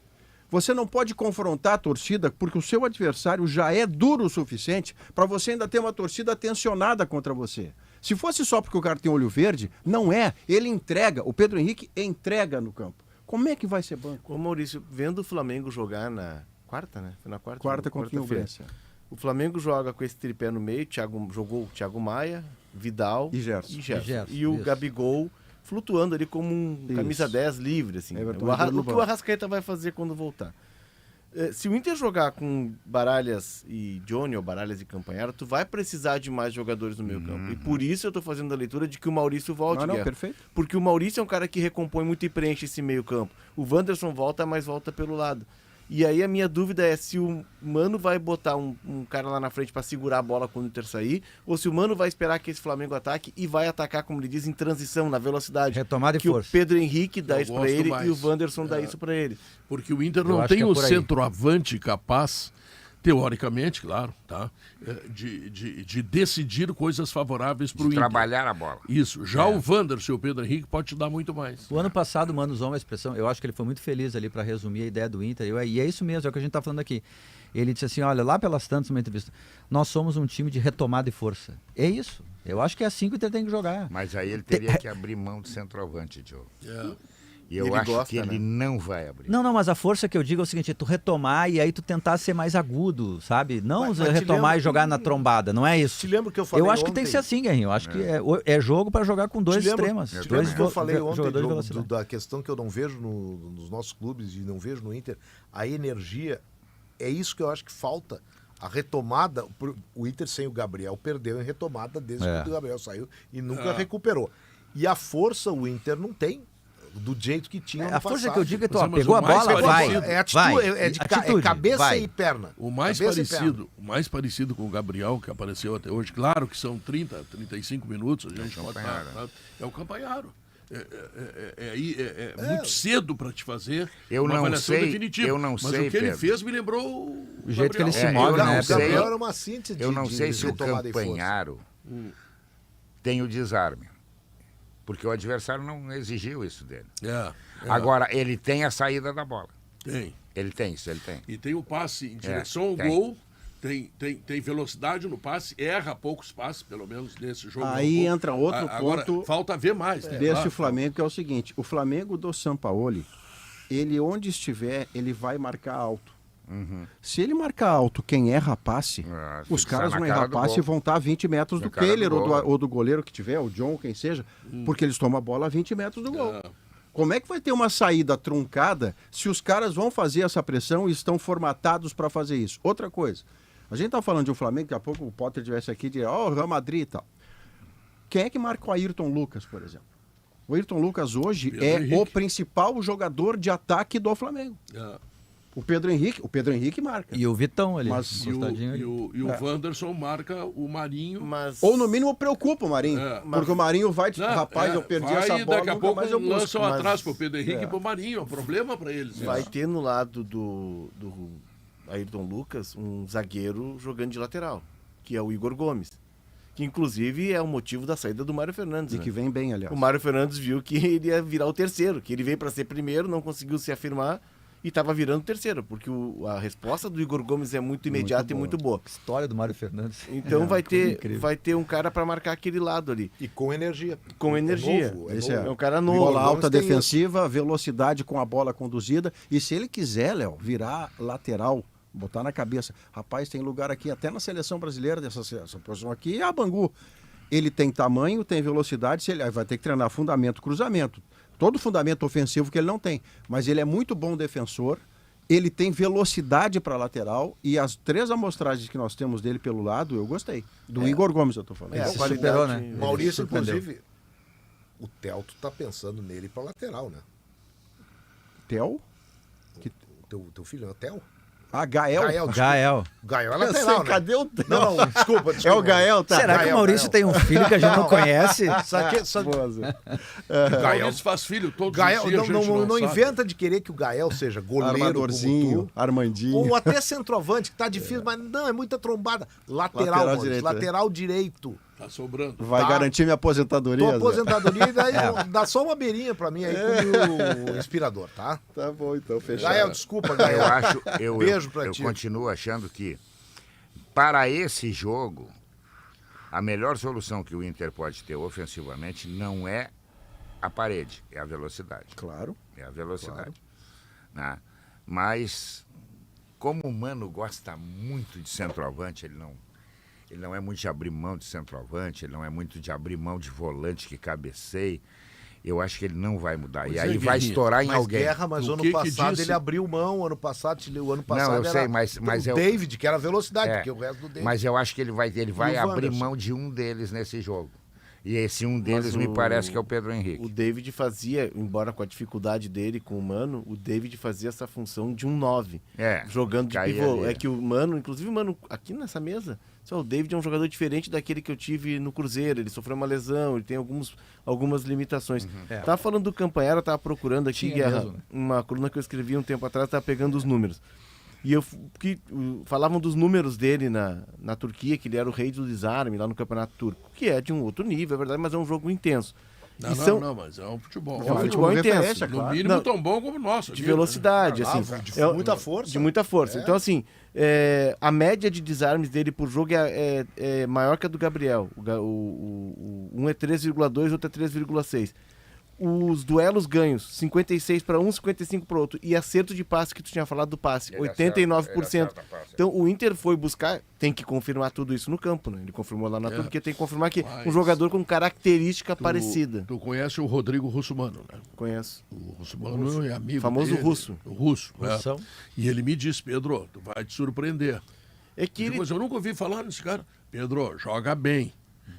Speaker 1: Você não pode confrontar a torcida porque o seu adversário já é duro o suficiente para você ainda ter uma torcida tensionada contra você. Se fosse só porque o cara tem olho verde, não é. Ele entrega, o Pedro Henrique entrega no campo. Como é que vai ser banco?
Speaker 2: Ô Maurício, vendo o Flamengo jogar na quarta, né? Foi na quarta?
Speaker 1: Quarta contra o Fluminense.
Speaker 2: O Flamengo joga com esse tripé no meio, jogou o Thiago Maia, Vidal
Speaker 1: e Gerson.
Speaker 2: E o Gabigol flutuando ali como um camisa 10 livre, assim. O que o Arrascaeta vai fazer quando voltar? Se o Inter jogar com Baralhas e Johnny, ou Baralhas e Campanharo, tu vai precisar de mais jogadores no meio campo. E por isso eu tô fazendo a leitura de que o Maurício volte.
Speaker 1: Perfeito.
Speaker 2: Porque o Maurício é um cara que recompõe muito e preenche esse meio campo. O Wanderson volta, mas volta pelo lado. E aí a minha dúvida é se o Mano vai botar um cara lá na frente para segurar a bola quando o Inter sair, ou se o Mano vai esperar que esse Flamengo ataque e vai atacar, como ele diz, em transição, na velocidade.
Speaker 7: Retomada e
Speaker 2: que
Speaker 7: força.
Speaker 2: O Pedro Henrique dá isso para ele e o Wanderson dá isso para ele.
Speaker 3: Porque o Inter não tem o centroavante capaz, teoricamente, claro, tá? De decidir coisas favoráveis para o Inter.
Speaker 4: Trabalhar a bola.
Speaker 3: Isso. Já o Wanderson e o Pedro Henrique pode te dar muito mais.
Speaker 7: O ano passado o Mano usou uma expressão, eu acho que ele foi muito feliz ali para resumir a ideia do Inter, e é isso mesmo, é o que a gente está falando aqui. Ele disse assim, olha, lá pelas tantas, numa entrevista, nós somos um time de retomada e força. É isso. Eu acho que é assim que o Inter tem que jogar.
Speaker 4: Mas aí ele teria que abrir mão do centroavante, Diogo. E eu acho que ele não vai abrir.
Speaker 7: Não, mas a força que eu digo é o seguinte, tu retomar e aí tu tentar ser mais agudo, sabe? Não retomar e jogar na trombada, não é isso.
Speaker 5: Te lembro que eu falei
Speaker 7: Eu acho
Speaker 5: ontem,
Speaker 7: que tem que ser assim, Guerrinho. Eu acho que é jogo para jogar com dois extremos.
Speaker 5: Te lembro que eu falei ontem
Speaker 7: jogadores
Speaker 5: da questão que eu não vejo nos nossos clubes e não vejo no Inter, a energia, é isso que eu acho que falta. A retomada, o Inter sem o Gabriel perdeu em retomada desde que o Gabriel saiu e nunca recuperou. E a força o Inter não tem. Do jeito que tinha no passado.
Speaker 7: A força que eu digo é tu pegou a bola, vai.
Speaker 5: É atitude, é cabeça
Speaker 7: vai.
Speaker 5: e perna.
Speaker 3: O mais parecido com o Gabriel, que apareceu até hoje, claro que são 30, 35 minutos, a gente pode estar, é o Campanharo. É muito cedo para te fazer uma avaliação definitiva. Mas o que ele fez me lembrou
Speaker 7: o jeito que ele se move, né?
Speaker 5: O Gabriel era uma síntese
Speaker 4: eu não sei se o Campanaro tem o desarme. Porque o adversário não exigiu isso dele. Agora, ele tem a saída da bola.
Speaker 3: Tem.
Speaker 4: Ele tem isso, ele tem.
Speaker 3: E tem o passe em direção ao gol, tem velocidade no passe, erra poucos passes, pelo menos nesse jogo.
Speaker 1: Aí entra outro
Speaker 3: Agora,
Speaker 1: ponto.
Speaker 3: Falta ver mais.
Speaker 1: Desse Flamengo, que é o seguinte, o Flamengo do Sampaoli, ele onde estiver, ele vai marcar alto. Se ele marcar alto quem erra passe, os caras vão errar passe e vão estar a 20 metros do Kehler ou do goleiro que tiver, o John, quem seja, porque eles tomam a bola a 20 metros do gol. Como é que vai ter uma saída truncada se os caras vão fazer essa pressão e estão formatados para fazer isso? Outra coisa, a gente tá falando de um Flamengo, daqui a pouco o Potter estivesse aqui e diria, o Real Madrid e tal. Quem é que marca o Ayrton Lucas, por exemplo? O Ayrton Lucas hoje o principal jogador de ataque do Flamengo. O Pedro Henrique marca.
Speaker 7: E o Vitão ali.
Speaker 3: E o Wanderson marca o Marinho.
Speaker 1: Ou no mínimo preocupa o Marinho. Porque o Marinho vai, rapaz, eu perdi essa bola,
Speaker 3: daqui a pouco
Speaker 1: mas eu
Speaker 3: lançam atrás pro Pedro Henrique e pro Marinho. É um problema para eles.
Speaker 2: Vai ter no lado do Ayrton Lucas um zagueiro jogando de lateral, que é o Igor Gomes. Que inclusive é o motivo da saída do Mário Fernandes.
Speaker 1: E que vem bem, aliás.
Speaker 2: O Mário Fernandes viu que ele ia virar o terceiro, que ele veio para ser primeiro, não conseguiu se afirmar. E estava virando terceiro, porque a resposta do Igor Gomes é muito imediata e muito boa.
Speaker 7: História do Mário Fernandes.
Speaker 2: Então vai ter um cara para marcar aquele lado ali.
Speaker 5: E com energia.
Speaker 2: Com energia.
Speaker 5: É
Speaker 2: um cara novo.
Speaker 1: Bola alta defensiva, velocidade com a bola conduzida. E se ele quiser, Léo, virar lateral, botar na cabeça. Rapaz, tem lugar aqui, até na seleção brasileira, essa posição aqui, é a Bangu. Ele tem tamanho, tem velocidade, ele vai ter que treinar fundamento, cruzamento. Todo o fundamento ofensivo que ele não tem. Mas ele é muito bom defensor, ele tem velocidade para lateral e as 3 amostragens que nós temos dele pelo lado, eu gostei. Do Igor Gomes, eu tô falando.
Speaker 7: Se superou, né?
Speaker 5: Maurício, inclusive, o Telto tá pensando nele para lateral, né?
Speaker 1: Tel?
Speaker 5: Teu filho é o Tel?
Speaker 1: Gael.
Speaker 5: Gael é lateral, né?
Speaker 1: Cadê o Tel?
Speaker 5: Não, desculpa.
Speaker 1: É o Gael, tá?
Speaker 7: Será que o Maurício tem um filho que a gente não conhece?
Speaker 3: Gael faz filho todos os dias,
Speaker 5: não inventa de querer que o Gael seja goleiro,
Speaker 1: armadorzinho, Armandinho.
Speaker 5: Ou até centroavante, que tá difícil, mas não, é muita trombada. Lateral direito.
Speaker 3: Tá sobrando.
Speaker 1: Vai garantir minha aposentadoria?
Speaker 5: Aposentadoria e daí dá só uma beirinha pra mim aí com o inspirador, tá?
Speaker 1: Tá bom, então, fechado.
Speaker 5: Gael, desculpa, Gael.
Speaker 4: Beijo pra ti. Eu continuo achando que, para esse jogo, a melhor solução que o Inter pode ter ofensivamente não é a parede, é a velocidade.
Speaker 1: Claro.
Speaker 4: É a velocidade. Né? Mas, como o Mano gosta muito de centroavante, ele não é muito de abrir mão de centroavante, ele não é muito de abrir mão de volante que cabeceie. Eu acho que ele não vai mudar.
Speaker 3: Pois
Speaker 4: e aí vai estourar em alguém.
Speaker 5: Mas ano passado ele abriu mão, o ano passado
Speaker 4: não, eu sei, mas
Speaker 5: o David, que era velocidade, porque o resto do David...
Speaker 4: Mas eu acho que ele vai abrir mão de um deles nesse jogo. E esse um deles me parece que é o Pedro Henrique.
Speaker 2: O David fazia, embora com a dificuldade dele com o Mano, o David fazia essa função de um 9. Jogando de pivô. É que o Mano, inclusive o Mano, aqui nessa mesa, o David é um jogador diferente daquele que eu tive no Cruzeiro. Ele sofreu uma lesão, ele tem algumas limitações. Tava falando do Campanharo, tava procurando aqui, Guerra, uma coluna que eu escrevi um tempo atrás, tava pegando os números. E falavam dos números dele na Turquia, que ele era o rei do desarme lá no Campeonato Turco, que é de um outro nível, é verdade, mas é um jogo intenso.
Speaker 3: Não, mas é um futebol.
Speaker 2: É um futebol intenso.
Speaker 3: No mínimo tão bom como o nosso.
Speaker 2: De velocidade, assim.
Speaker 5: De muita força.
Speaker 2: De muita força. Então, assim, a média de desarmes dele por jogo é maior que a do Gabriel. Um é 3,2, outro é 3,6. os duelos ganhos, 56 para um, 55 para outro, e acerto de passe que tu tinha falado do passe,
Speaker 4: Ele
Speaker 2: 89%.
Speaker 4: acerta passe.
Speaker 2: Então o Inter foi buscar, tem que confirmar tudo isso no campo, né? Ele confirmou lá na turma, porque tem que confirmar que um jogador com característica parecida.
Speaker 3: Tu conhece o Rodrigo Russomano, né?
Speaker 2: Conheço.
Speaker 3: O Russomano é amigo
Speaker 2: Famoso
Speaker 3: dele.
Speaker 2: russo.
Speaker 3: O russo.
Speaker 7: Russão.
Speaker 3: E ele me disse, Pedro, tu vai te surpreender.
Speaker 2: É que ele...
Speaker 3: Mas eu nunca ouvi falar nesse cara. Pedro, joga bem.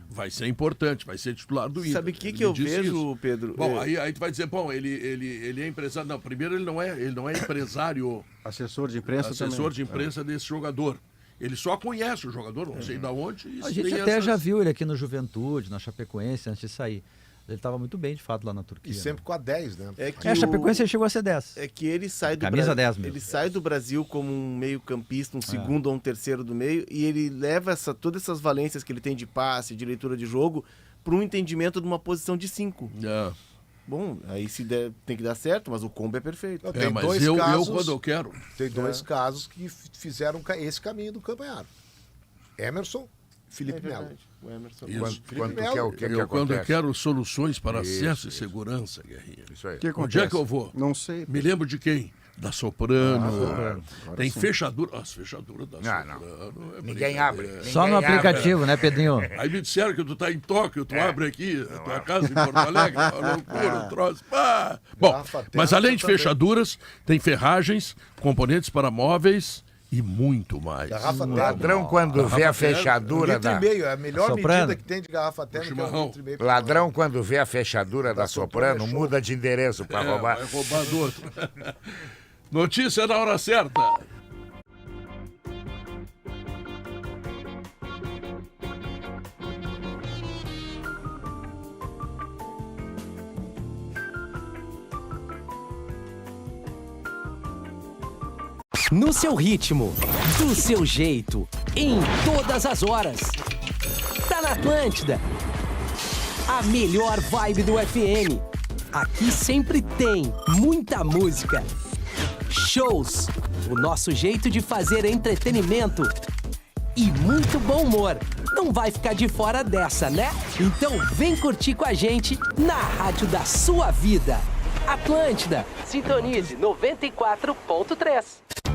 Speaker 3: Vai ser importante, vai ser titular do Inter.
Speaker 2: Sabe o que
Speaker 3: Ele
Speaker 2: que eu
Speaker 3: me disse
Speaker 2: vejo,
Speaker 3: isso.
Speaker 2: Pedro?
Speaker 3: Bom, aí tu vai dizer, bom, ele é empresário. Não, primeiro ele não é empresário,
Speaker 1: Assessor de imprensa também.
Speaker 3: assessor de imprensa desse jogador. Ele só conhece o jogador, não sei de onde.
Speaker 7: A gente até já viu ele aqui no Juventude, na Chapecoense, antes de sair. Ele estava muito bem, de fato, lá na Turquia.
Speaker 5: E sempre com a 10, né?
Speaker 2: É que
Speaker 7: A Chapecoense chegou a ser 10.
Speaker 2: É que ele sai do
Speaker 7: Camisa 10 mesmo.
Speaker 2: Ele sai do Brasil como um meio-campista, um segundo ou um terceiro do meio, e ele leva todas essas valências que ele tem de passe, de leitura de jogo, para um entendimento de uma posição de 5.
Speaker 3: É.
Speaker 2: Bom, aí se der, tem que dar certo, mas o combo é perfeito.
Speaker 5: Tem
Speaker 3: Mas
Speaker 5: dois
Speaker 3: eu
Speaker 5: casos,
Speaker 3: quando eu quero.
Speaker 5: Tem dois casos que fizeram esse caminho do Campanharo. Emerson, Felipe Melo.
Speaker 2: verdade. O Emerson.
Speaker 3: Isso.
Speaker 4: Quando tu quer o que
Speaker 3: Eu quando eu
Speaker 4: acontece?
Speaker 3: quero soluções para acesso
Speaker 4: Isso.
Speaker 3: e segurança, Guerrinha.
Speaker 4: Isso aí.
Speaker 1: O que
Speaker 3: Onde
Speaker 1: acontece?
Speaker 3: é que eu vou?
Speaker 1: Não sei.
Speaker 3: Me lembro de quem? Da Soprano.
Speaker 1: Agora
Speaker 3: Tem
Speaker 1: sim.
Speaker 3: fechadura. As fechaduras da
Speaker 4: Não,
Speaker 3: Soprano. é
Speaker 4: Ninguém abre.
Speaker 3: brincadeira.
Speaker 7: Só no
Speaker 4: Ninguém abre.
Speaker 7: aplicativo, né, Pedrinho?
Speaker 3: Aí me disseram que tu tá em Tóquio, tu abre aqui a tua casa em Porto Alegre, uma loucura, um troço. Pá. Bom,
Speaker 5: Garrafa
Speaker 3: mas
Speaker 5: térmica
Speaker 3: além de
Speaker 5: também.
Speaker 3: fechaduras, tem ferragens, componentes para móveis e muito mais.
Speaker 5: Garrafa
Speaker 4: O
Speaker 5: térmica.
Speaker 4: ladrão, quando vê a fechadura
Speaker 5: Litro e
Speaker 4: da...
Speaker 5: meio, é a melhor
Speaker 7: Soprano.
Speaker 5: medida que tem de garrafa térmica é
Speaker 3: chimarrão.
Speaker 5: um litro e meio.
Speaker 4: Ladrão, quando vê a fechadura da
Speaker 5: Soprano,
Speaker 4: Soprano,
Speaker 5: é show.
Speaker 4: muda de endereço para roubar.
Speaker 3: Vai roubar do outro. Notícia na hora certa.
Speaker 8: No seu ritmo, do seu jeito, em todas as horas. Tá na Atlântida. A melhor vibe do FM. Aqui sempre tem muita música. Shows. O nosso jeito de fazer entretenimento. E muito bom humor. Não vai ficar de fora dessa, né? Então vem curtir com a gente na rádio da sua vida. Atlântida. Sintonize 94.3.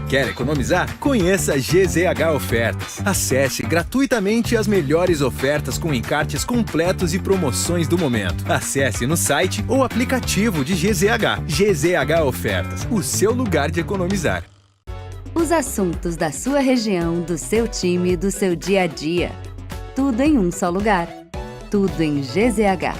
Speaker 9: Quer economizar? Conheça a GZH Ofertas. Acesse gratuitamente as melhores ofertas com encartes completos e promoções do momento. Acesse no site ou aplicativo de GZH. GZH Ofertas, o seu lugar de economizar.
Speaker 10: Os assuntos da sua região, do seu time, do seu dia a dia. Tudo em um só lugar. Tudo em GZH.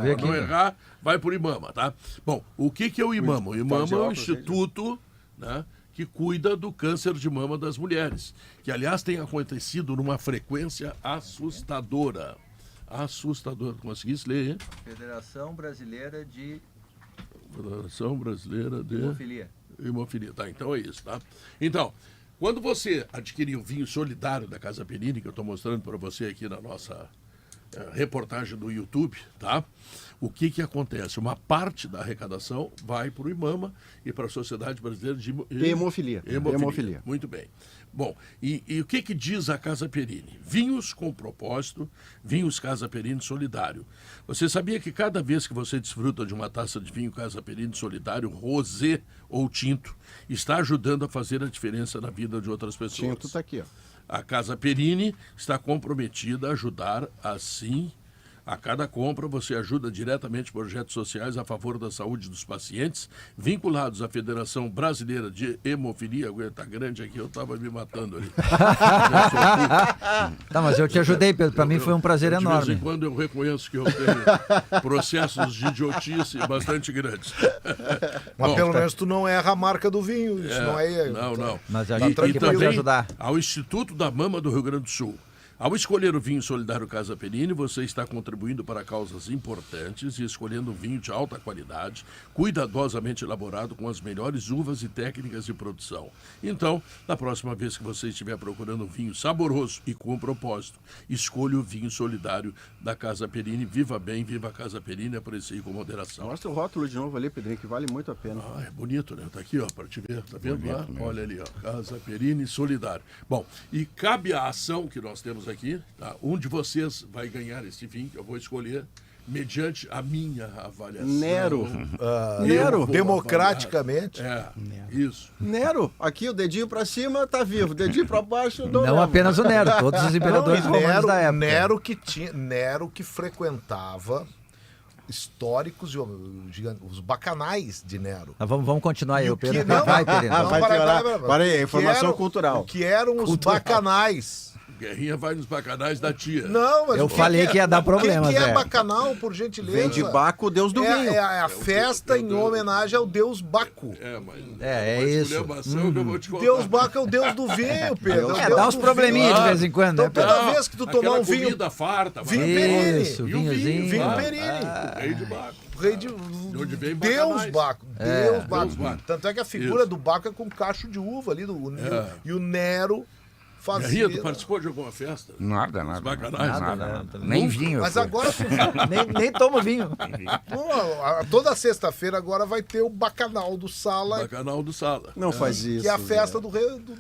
Speaker 7: ver aqui.
Speaker 3: Não errar, vai por IMAMA, tá? Bom, o que é o IMAMA? O IMAMA é um instituto, né, que cuida do câncer de mama das mulheres, que, aliás, tem acontecido numa frequência assustadora. Assustadora. Conseguisse ler, hein?
Speaker 7: Federação Brasileira de
Speaker 3: Hemofilia. Tá, então é isso, tá? Então, quando você adquirir o vinho solidário da Casa Perini, que eu estou mostrando para você aqui na nossa reportagem do YouTube, tá? O que acontece? Uma parte da arrecadação vai para o IMAMA e para a Sociedade Brasileira de
Speaker 1: Hemofilia.
Speaker 3: Muito bem. Bom, e o que diz a Casa Perini? Vinhos com propósito, vinhos Casa Perini solidário. Você sabia que cada vez que você desfruta de uma taça de vinho Casa Perini solidário, rosé ou tinto, está ajudando a fazer a diferença na vida de outras pessoas?
Speaker 1: Tinto está aqui, ó.
Speaker 3: A Casa Perini está comprometida a ajudar assim. A cada compra, você ajuda diretamente projetos sociais a favor da saúde dos pacientes, vinculados à Federação Brasileira de Hemofilia. Está grande aqui, eu estava me matando ali.
Speaker 7: Tá, mas eu te ajudei, Pedro. Para mim foi um prazer enorme.
Speaker 3: De vez em quando eu reconheço que eu tenho processos de idiotice bastante grandes.
Speaker 5: Mas pelo menos tu não erra a marca do vinho. Isso não é...
Speaker 3: Não.
Speaker 7: Mas a gente aqui pode ajudar.
Speaker 3: Ao Instituto da Mama do Rio Grande do Sul. Ao escolher o vinho solidário Casa Perini, você está contribuindo para causas importantes e escolhendo um vinho de alta qualidade, cuidadosamente elaborado com as melhores uvas e técnicas de produção. Então, na próxima vez que você estiver procurando um vinho saboroso e com propósito, escolha o vinho solidário da Casa Perini. Viva bem, viva a Casa Perini, aprecie com moderação.
Speaker 1: Mostra o rótulo de novo ali, Pedrinho, que vale muito a pena.
Speaker 3: É bonito, né? Tá aqui, ó, para te ver. Tá vendo lá? Olha ali, ó, Casa Perini solidário. Bom, e cabe a ação que nós temos aqui, tá? Um de vocês vai ganhar esse vinho que eu vou escolher mediante a minha avaliação.
Speaker 1: Nero.
Speaker 5: Nero. Democraticamente.
Speaker 3: Isso.
Speaker 1: Nero. Aqui o dedinho pra cima tá vivo, dedinho pra baixo
Speaker 7: não apenas o Nero, todos os imperadores romanos da época.
Speaker 5: Nero que frequentava históricos, os bacanais de Nero.
Speaker 7: Vamos continuar aí, Pedro.
Speaker 1: Vai piorar. Para aí, informação cultural.
Speaker 5: O que eram os bacanais?
Speaker 3: Guerrinha vai nos bacanais da tia.
Speaker 5: Não, mas
Speaker 7: eu falei que ia dar problema,
Speaker 5: O que é bacanal, por gentileza?
Speaker 1: Vem de Baco, deus do vinho.
Speaker 5: É a festa em homenagem ao deus Baco.
Speaker 7: É isso.
Speaker 3: Que eu vou te contar.
Speaker 5: Deus Baco é o deus do vinho, Pedro.
Speaker 7: Dá uns probleminhas de vez em quando, né?
Speaker 5: Então toda vez que tu tomar um vinho...
Speaker 3: comida farta.
Speaker 5: Vinho Perini.
Speaker 7: Isso, vinhozinho.
Speaker 5: Vinho Perini.
Speaker 3: O rei de Baco.
Speaker 5: Rei de...
Speaker 3: onde vem
Speaker 5: Deus Baco. Deus Baco.
Speaker 3: Baco.
Speaker 5: Tanto é que a figura do Baco é com cacho de uva ali. E o Nero...
Speaker 3: Guerrinha, tu participou de alguma festa?
Speaker 4: Nada.
Speaker 3: Nada.
Speaker 4: Nem vinho.
Speaker 5: Mas agora...
Speaker 7: nem toma vinho.
Speaker 5: Toda sexta-feira agora vai ter o Bacanal do Sala.
Speaker 3: Bacanal do Sala.
Speaker 1: Não faz isso.
Speaker 5: Que é a festa do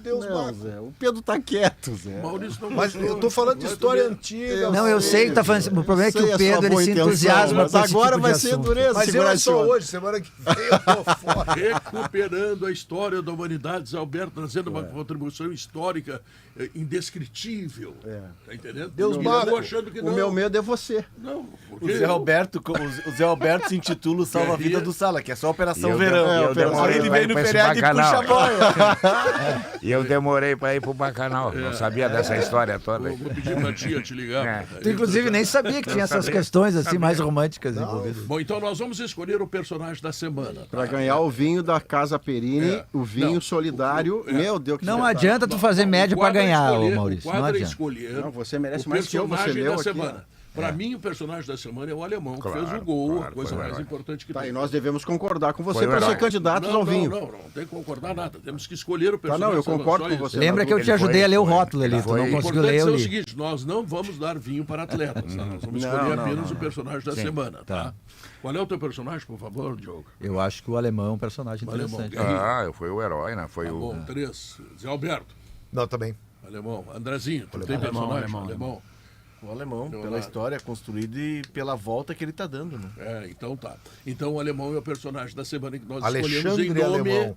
Speaker 5: Deus Baco.
Speaker 1: Zé, o Pedro tá quieto, Zé.
Speaker 3: Maurício não
Speaker 5: Mas eu tô falando de história antiga.
Speaker 7: Não, eu sei que tá falando. O problema é que o Pedro ele se entusiasma.
Speaker 1: Mas agora vai ser dureza.
Speaker 5: Mas eu é só hoje, semana que vem eu tô fora.
Speaker 3: Recuperando a história da humanidade, Zé Alberto, trazendo uma contribuição histórica indescritível. Tá entendendo?
Speaker 5: Deus Baco.
Speaker 3: Achando que não.
Speaker 1: O meu medo é você.
Speaker 3: Não,
Speaker 2: o Zé Alberto se intitula o Salva-Vida do Sala, que é só Operação Verão.
Speaker 4: Ele
Speaker 2: veio no feriado e puxa a bola.
Speaker 4: E eu demorei para ir pro Bacanal. Não sabia dessa história toda.
Speaker 3: Vou pedir pra tia te ligar.
Speaker 7: Tu, inclusive, nem sabia que tinha essas questões assim mais românticas envolvidas.
Speaker 3: Bom, então nós vamos escolher o personagem da semana. Tá?
Speaker 1: Para ganhar o vinho da Casa Perini, o vinho solidário. Meu Deus, que
Speaker 7: não adianta tu fazer média para ganhar, Maurício.
Speaker 3: Não adianta. Não,
Speaker 1: você merece mais que eu, você leu
Speaker 3: da
Speaker 1: aqui.
Speaker 3: Semana. Para mim, o personagem da semana é o alemão, que fez o gol, a coisa mais importante que tem.
Speaker 1: E nós devemos concordar com você para ser candidatos ao vinho.
Speaker 3: Não tem que concordar nada. Temos que escolher o personagem.
Speaker 1: Não, eu concordo com você.
Speaker 7: Lembra que eu te ajudei a ler o rótulo ali, tu não conseguiu ler
Speaker 3: o seguinte, nós não vamos dar vinho para atletas, nós vamos escolher apenas o personagem da semana, tá? Qual é o teu personagem, por favor, Diogo?
Speaker 7: Eu acho que o alemão é um personagem interessante.
Speaker 4: Foi o herói, né? Foi o...
Speaker 3: Bom, 3. Zé Alberto.
Speaker 5: Não, também.
Speaker 3: Alemão. Andrezinho, tu tem personagem? Alemão.
Speaker 2: O alemão, pela história construída e pela volta que ele tá dando, né?
Speaker 3: Então tá. Então o alemão é o personagem da semana que nós
Speaker 5: Alexandre
Speaker 3: escolhemos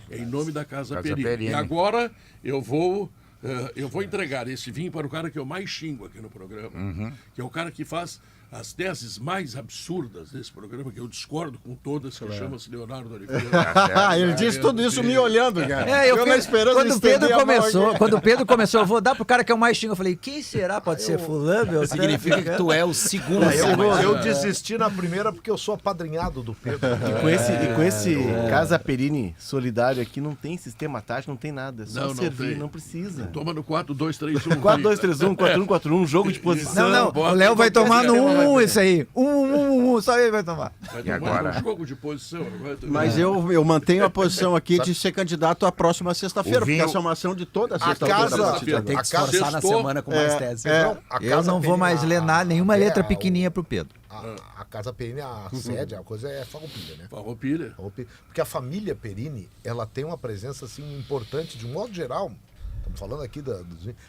Speaker 3: em nome da Casa Perini. E agora eu vou entregar esse vinho para o cara que eu mais xingo aqui no programa, que é o cara que faz as teses mais absurdas desse programa, que eu discordo com todas, que chama-se Leonardo Oliveira.
Speaker 1: Ele disse tudo isso me olhando, cara.
Speaker 7: Eu
Speaker 1: na esperança
Speaker 7: quando
Speaker 1: de
Speaker 7: o Pedro
Speaker 1: estender a mão
Speaker 7: começou,
Speaker 1: aqui.
Speaker 7: quando o Pedro começou, eu vou dar pro cara que é o mais xingo. Eu falei, quem será? Pode ser fulano, Beltrano?
Speaker 11: Significa que tu é o segundo.
Speaker 5: Eu desisti na primeira porque eu sou apadrinhado do Pedro.
Speaker 2: E com esse Casa Perini solidário aqui, não tem sistema tático, não tem nada. É só servir,
Speaker 3: tem.
Speaker 2: não precisa.
Speaker 3: Toma no 4-2-3-1.
Speaker 2: 4-2-3-1, 4-1-4-1, jogo de posição.
Speaker 7: Não, o Léo vai tomar no 1 esse aí. 1, só ele vai tomar.
Speaker 3: Vai
Speaker 4: E
Speaker 3: tomar
Speaker 4: agora?
Speaker 3: um jogo de posição.
Speaker 1: Mas eu mantenho a posição aqui de ser candidato à próxima sexta-feira,
Speaker 4: O Vinho-
Speaker 1: porque essa é uma ação de toda sexta-feira.
Speaker 5: casa-
Speaker 1: a partir de agora.
Speaker 11: Tem que esforçar na semana com mais tese.
Speaker 7: Eu não vou mais ler nenhuma letra pequenininha pro Pedro.
Speaker 5: A Casa Perini, a sede, a coisa é Farroupilha, né?
Speaker 3: Farroupilha.
Speaker 5: Porque a família Perini, ela tem uma presença assim importante, de um modo geral. Estamos falando aqui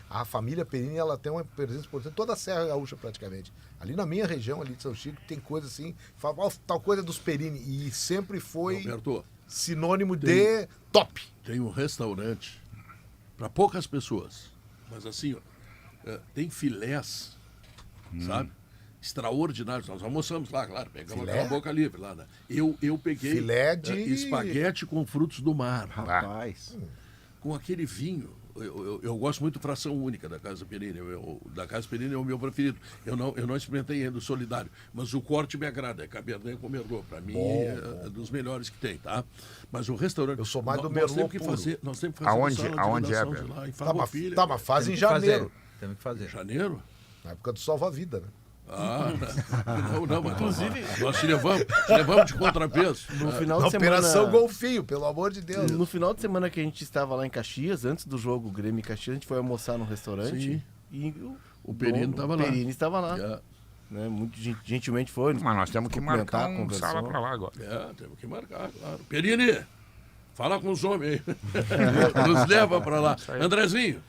Speaker 5: a família Perini, ela tem uma presença importante em toda a Serra Gaúcha praticamente. Ali na minha região, ali de São Chico, tem coisa assim, fala, tal coisa dos Perini, e sempre foi
Speaker 3: Roberto,
Speaker 5: sinônimo de top.
Speaker 3: tem um restaurante para poucas pessoas, mas assim, ó, tem filés, sabe? Extraordinários. Nós almoçamos lá, claro, pegamos
Speaker 5: Filé?
Speaker 3: aquela boca livre lá, né? Eu peguei
Speaker 5: Filé de-
Speaker 3: espaguete com frutos do mar,
Speaker 1: Rapaz.
Speaker 3: com aquele vinho. Eu gosto muito de fração única da Casa Perini. Da Casa Perini é o meu preferido. Eu não experimentei ainda o solidário, mas o corte me agrada. É Cabernet com Merlot. Para mim, é dos melhores que tem, tá? Mas o restaurante...
Speaker 5: Eu sou mais do
Speaker 3: nós
Speaker 5: Merlot
Speaker 3: temos que
Speaker 5: puro.
Speaker 3: fazer, nós temos que fazer
Speaker 4: Aonde-
Speaker 3: uma sala de
Speaker 4: aonde é,
Speaker 3: redação
Speaker 4: Pedro?
Speaker 3: de lá, em
Speaker 5: Tá,
Speaker 3: Farroupilha.
Speaker 5: mas faz em janeiro,
Speaker 7: Temos que fazer.
Speaker 3: Janeiro?
Speaker 5: na época do Salva-Vida, né?
Speaker 3: Não, mas inclusive nós te levamos de contrapeso.
Speaker 2: No final
Speaker 5: Na
Speaker 2: de semana...
Speaker 5: Operação Golfinho, pelo amor de Deus.
Speaker 2: No final de semana que a gente estava lá em Caxias, antes do jogo Grêmio e Caxias, a gente foi almoçar num restaurante.
Speaker 3: Sim.
Speaker 2: E
Speaker 3: O Perini estava lá.
Speaker 2: O Perini estava lá.
Speaker 3: É,
Speaker 2: Né? Muito gentilmente foi.
Speaker 4: Mas nós temos que
Speaker 2: cumprimentar,
Speaker 4: marcar uma
Speaker 2: conversou.
Speaker 4: sala para lá agora.
Speaker 3: temos que marcar, claro. Perini, fala com os homens aí. Nos leva para lá. Andrezinho.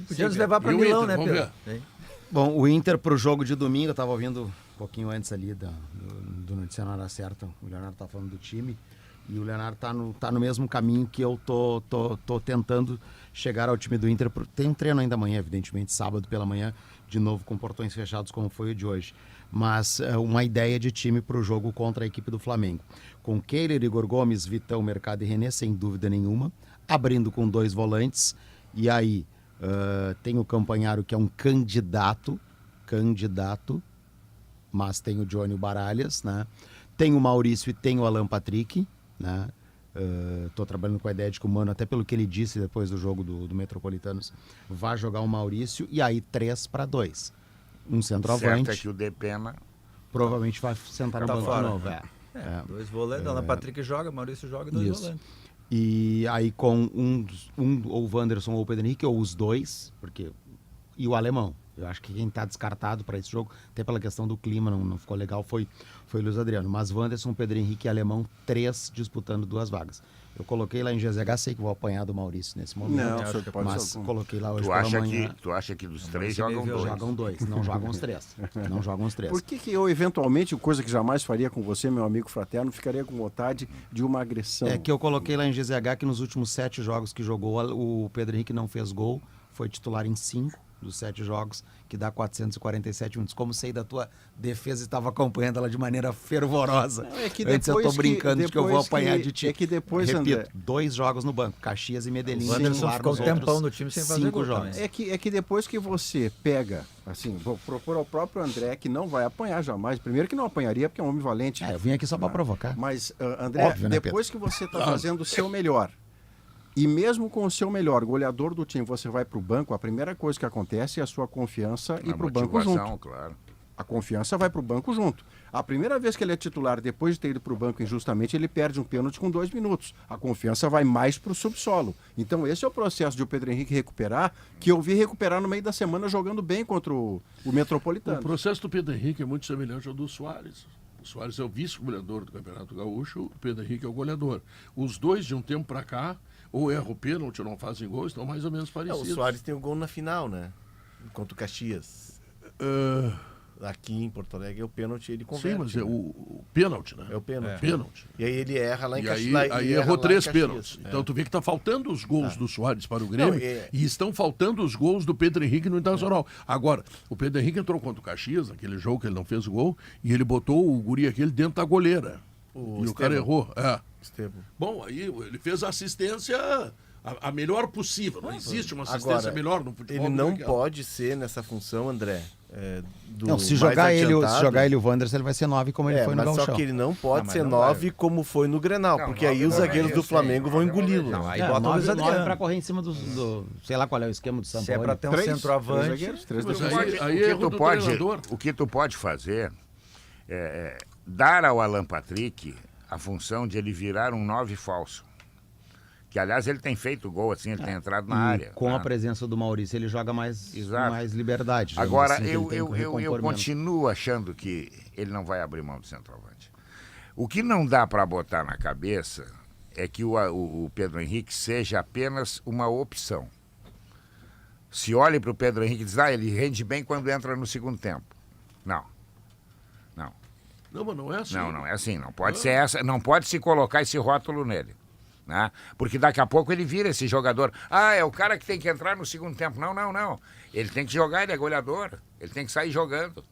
Speaker 7: Podia nos levar pra
Speaker 3: E o
Speaker 7: Milão,
Speaker 3: Inter,
Speaker 7: né,
Speaker 3: vamos
Speaker 7: Pedro?
Speaker 11: Bom, o Inter pro jogo de domingo, eu tava ouvindo um pouquinho antes ali do Noticiário Hora Certa, o Leonardo tá falando do time, e o Leonardo tá no mesmo caminho que eu tô tentando chegar ao time do Inter. Tem um treino ainda amanhã, evidentemente, sábado pela manhã, de novo com portões fechados, como foi o de hoje. Mas uma ideia de time pro jogo contra a equipe do Flamengo. Com Kehler, Igor Gomes, Vitão, Mercado e René, sem dúvida nenhuma, abrindo com 2 volantes, e aí... tem o Campanharo, que é um candidato, mas tem o Johnny Baralhas, né? Tem o Maurício e tem o Alan Patrick, né? Tô trabalhando com a ideia de que o Mano, até pelo que ele disse depois do jogo do Metropolitanos, vai jogar o Maurício, e aí 3-2. Um centroavante.
Speaker 4: Certo é que o Depena...
Speaker 11: Provavelmente vai sentar no banco de novo.
Speaker 7: 2 volantes, Alan Patrick joga, Maurício joga e 2
Speaker 11: Isso.
Speaker 7: volantes.
Speaker 11: E aí com um ou o Wanderson ou o Pedro Henrique, ou os dois, e o alemão. Eu acho que quem está descartado para esse jogo, até pela questão do clima, não ficou legal, foi o Luiz Adriano. Mas Wanderson, Pedro Henrique e alemão, 3 disputando 2 vagas. Eu coloquei lá em GZH, sei que vou apanhar do Maurício nesse momento.
Speaker 1: Não, senhor, pode
Speaker 11: mas
Speaker 1: ser.
Speaker 11: coloquei lá hoje
Speaker 4: Tu
Speaker 11: pela
Speaker 4: acha,
Speaker 11: manhã.
Speaker 4: tu acha que dos 3 jogam 2?
Speaker 11: Jogam 2, não jogam os 3. Não jogam os 3.
Speaker 1: Por que eu, eventualmente, coisa que jamais faria com você, meu amigo fraterno, ficaria com vontade de uma agressão?
Speaker 11: É que eu coloquei lá em GZH que nos últimos 7 jogos que jogou, o Pedro Henrique não fez gol, foi titular em 5 dos 7 jogos, que dá 447 minutos. Como sei da tua defesa e estava acompanhando ela de maneira fervorosa.
Speaker 1: Não, é que
Speaker 11: Antes eu tô
Speaker 1: depois
Speaker 11: brincando de que eu vou
Speaker 1: depois
Speaker 11: apanhar
Speaker 1: que-
Speaker 11: de ti.
Speaker 1: é que depois,
Speaker 11: repito,
Speaker 1: André-
Speaker 11: 2 jogos no banco, Caxias e Medellín.
Speaker 7: O Wanderson
Speaker 11: titular
Speaker 7: ficou
Speaker 11: nos
Speaker 7: um tempão
Speaker 11: outros
Speaker 7: no time sem fazer
Speaker 11: 5
Speaker 7: gol
Speaker 11: jogos.
Speaker 7: também.
Speaker 1: É que depois que você pega, assim, vou propor ao próprio André, que não vai apanhar jamais. Primeiro que não apanharia, porque é um homem valente.
Speaker 11: Eu vim aqui só para provocar.
Speaker 1: Mas, André,
Speaker 11: Óbvio, né,
Speaker 1: depois que você está fazendo o seu melhor, e mesmo com o seu melhor goleador do time, você vai para o banco, a primeira coisa que acontece é a sua confiança ir para o banco junto.
Speaker 4: Claro.
Speaker 1: A confiança vai para o banco junto. A primeira vez que ele é titular, depois de ter ido para o banco injustamente, ele perde um pênalti com 2 minutos. A confiança vai mais para o subsolo. Então esse é o processo de o Pedro Henrique recuperar, que eu vi recuperar no meio da semana jogando bem contra o Metropolitano.
Speaker 3: O processo do Pedro Henrique é muito semelhante ao do Soares. O Soares é o vice-goleador do Campeonato Gaúcho, o Pedro Henrique é o goleador. Os dois, de um tempo para cá, ou erram o pênalti ou não fazem gol, estão mais ou menos parecidos.
Speaker 2: O Soares tem o gol na final, né? Contra o Caxias. aqui em Porto Alegre é o pênalti, ele converte.
Speaker 3: Sim, mas é o pênalti, né?
Speaker 2: É o pênalti.
Speaker 3: Pênalti.
Speaker 2: E aí ele erra lá em
Speaker 3: Caxias.
Speaker 2: Caxias.
Speaker 3: Aí errou 3 pênaltis. Então tu vê que tá faltando os gols do Soares para o Grêmio e estão faltando os gols do Pedro Henrique no Internacional. Agora, o Pedro Henrique entrou contra o Caxias, aquele jogo que ele não fez o gol, e ele botou o guri aquele dentro da goleira. E o cara errou. Bom, aí ele fez a assistência a melhor possível. Não existe uma assistência
Speaker 2: agora,
Speaker 3: melhor no futebol.
Speaker 2: Ele não pode ser nessa função, André.
Speaker 11: Não, se jogar ele e o Wanderson, ele vai ser 9 como ele foi no Gauchão.
Speaker 2: Só que ele não pode ser 9 como foi no Grenal, porque aí os zagueiros do Flamengo vão engoli-lo.
Speaker 11: Não, aí bota o Luiz Adriano pra correr em cima do sei lá qual é o esquema do São Paulo.
Speaker 7: Se é pra ter um centroavante...
Speaker 4: O que tu pode fazer é dar ao Alan Patrick a função de ele virar um 9 falso. Que, aliás, ele tem feito gol, assim, ele tem entrado na área.
Speaker 11: Com a presença do Maurício, ele joga mais liberdade.
Speaker 4: Agora,
Speaker 11: assim,
Speaker 4: eu continuo achando que ele não vai abrir mão do centroavante. O que não dá para botar na cabeça é que o Pedro Henrique seja apenas uma opção. Se olhe para o Pedro Henrique e diz, ele rende bem quando entra no segundo tempo. Não, mas não é assim. Não é assim. Não pode ser essa, não pode se colocar esse rótulo nele. Né? Porque daqui a pouco ele vira esse jogador. É o cara que tem que entrar no segundo tempo. Não. Ele tem que jogar, ele é goleador. Ele tem que sair jogando.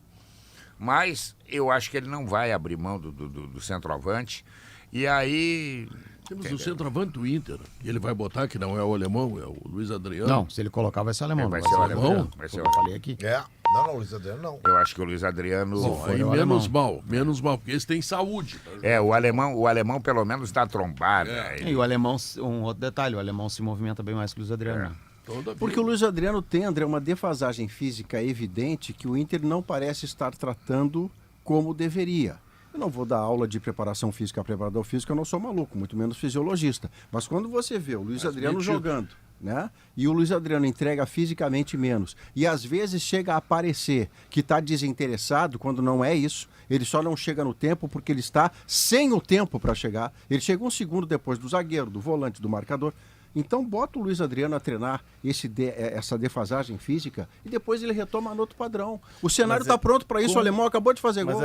Speaker 4: Mas eu acho que ele não vai abrir mão do centroavante. E aí...
Speaker 3: Temos o centroavante do Inter. E ele vai botar que não é o alemão, é o Luiz Adriano.
Speaker 11: Não, se ele colocar vai ser o alemão.
Speaker 4: Vai ser o alemão.
Speaker 11: Eu falei aqui.
Speaker 5: Não, Luiz Adriano não.
Speaker 4: Eu acho que o Luiz Adriano...
Speaker 3: Aí menos mal, porque eles têm saúde.
Speaker 4: O alemão pelo menos dá trombada.
Speaker 11: E o alemão, um outro detalhe, o alemão se movimenta bem mais que o Luiz Adriano.
Speaker 1: Porque o Luiz Adriano tem, André, uma defasagem física evidente que o Inter não parece estar tratando como deveria. Eu não vou dar aula de preparação física a preparador físico, eu não sou maluco, muito menos fisiologista. Mas quando você vê o Luiz Adriano jogando, né? E o Luiz Adriano entrega fisicamente menos, e às vezes chega a parecer que está desinteressado, quando não é isso, ele só não chega no tempo porque ele está sem o tempo para chegar. Ele chega um segundo depois do zagueiro, do volante, do marcador. Então bota o Luiz Adriano a treinar essa defasagem física e depois ele retoma no outro padrão. O cenário está pronto para isso, o alemão acabou de fazer gol.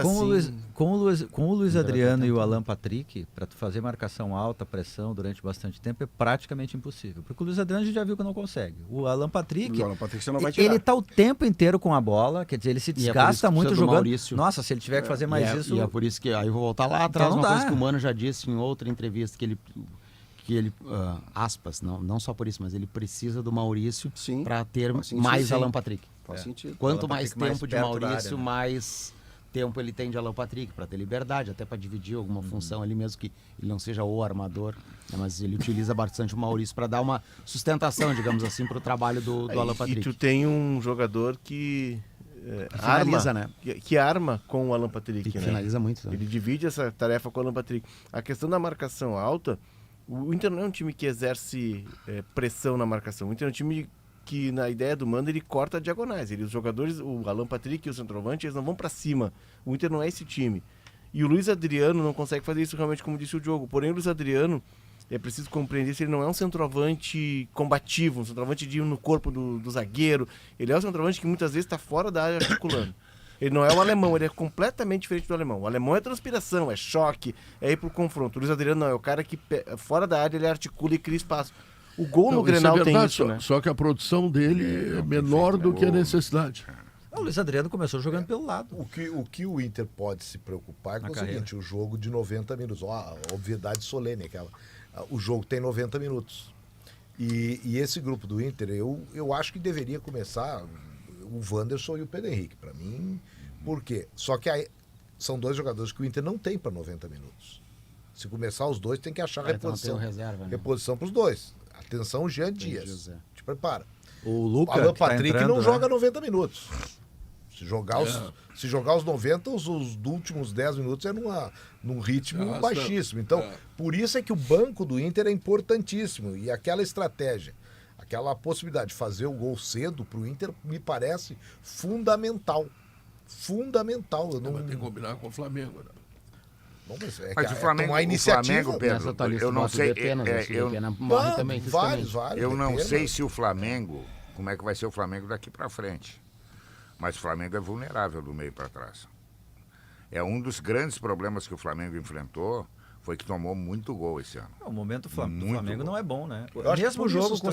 Speaker 7: Com o Luiz Adriano e o Alan Patrick, para tu fazer marcação alta, pressão durante bastante tempo é praticamente impossível. Porque o Luiz Adriano a gente já viu que não consegue. O Alan Patrick você não vai tirar. Ele está o tempo inteiro com a bola, quer dizer, ele se desgasta muito jogando.
Speaker 11: Maurício.
Speaker 7: Nossa, se ele tiver que fazer mais isso...
Speaker 11: E é por isso que, aí eu vou voltar lá atrás, uma coisa que o Mano já disse em outra entrevista, que ele aspas, não só por isso, mas ele precisa do Maurício para ter mais Alan Patrick.
Speaker 1: Faz sentido.
Speaker 11: Quanto mais tempo de Maurício, mais tempo ele tem de Alan Patrick, para ter liberdade, até para dividir alguma função ali, mesmo que ele não seja o armador, né, mas ele utiliza bastante o Maurício para dar uma sustentação, digamos assim, para o trabalho do Alan Patrick.
Speaker 2: E tu tem um jogador que
Speaker 11: finaliza,
Speaker 2: né? Que arma com o Alan Patrick, né?
Speaker 11: Finaliza muito. Né?
Speaker 2: Ele divide essa tarefa com o Alan Patrick. A questão da marcação alta, o Inter não é um time que exerce pressão na marcação. O Inter é um time que, na ideia do Mano, ele corta diagonais. Os jogadores, o Alan Patrick e o centroavante, eles não vão para cima. O Inter não é esse time. E o Luiz Adriano não consegue fazer isso realmente, como disse o Diogo. Porém, o Luiz Adriano, é preciso compreender se ele não é um centroavante combativo, um centroavante de ir no corpo do zagueiro. Ele é um centroavante que muitas vezes está fora da área articulando. Ele não é o alemão, ele é completamente diferente do alemão. O alemão é transpiração, é choque, é ir pro confronto. O Luiz Adriano não, é o cara que fora da área ele articula e cria espaço. O gol no Grenal tem isso, né?
Speaker 3: Só que a produção dele é menor do que a necessidade.
Speaker 7: O Luiz Adriano começou jogando pelo lado.
Speaker 5: O que o Inter pode se preocupar é com o seguinte, o jogo de 90 minutos. A obviedade solene, aquela. O jogo tem 90 minutos. E esse grupo do Inter, eu acho que deveria começar o Wanderson e o Pedro Henrique, para mim. Por quê? Só que aí são dois jogadores que o Inter não tem para 90 minutos. Se começar os dois, tem que achar reposição.
Speaker 11: Reserva, né?
Speaker 5: Reposição para os dois. Atenção, Jean Dias. Te prepara.
Speaker 7: O Lucas
Speaker 5: Alan Patrick não joga 90 minutos. Se jogar os 90, os últimos 10 minutos é num ritmo baixíssimo. Então, por isso é que o banco do Inter é importantíssimo. E aquela estratégia, aquela possibilidade de fazer o gol cedo para o Inter, me parece fundamental. Fundamental.
Speaker 3: Tem que combinar com o Flamengo, né?
Speaker 4: Bom, mas o Flamengo, a iniciativa,
Speaker 11: Pedro, eu não sei.
Speaker 4: Eu não sei se o Flamengo, como é que vai ser o Flamengo daqui para frente. Mas o Flamengo é vulnerável do meio para trás. É um dos grandes problemas que o Flamengo enfrentou, foi que tomou muito gol esse ano.
Speaker 7: O momento do Flamengo não é bom, né?
Speaker 5: Mesmo jogo com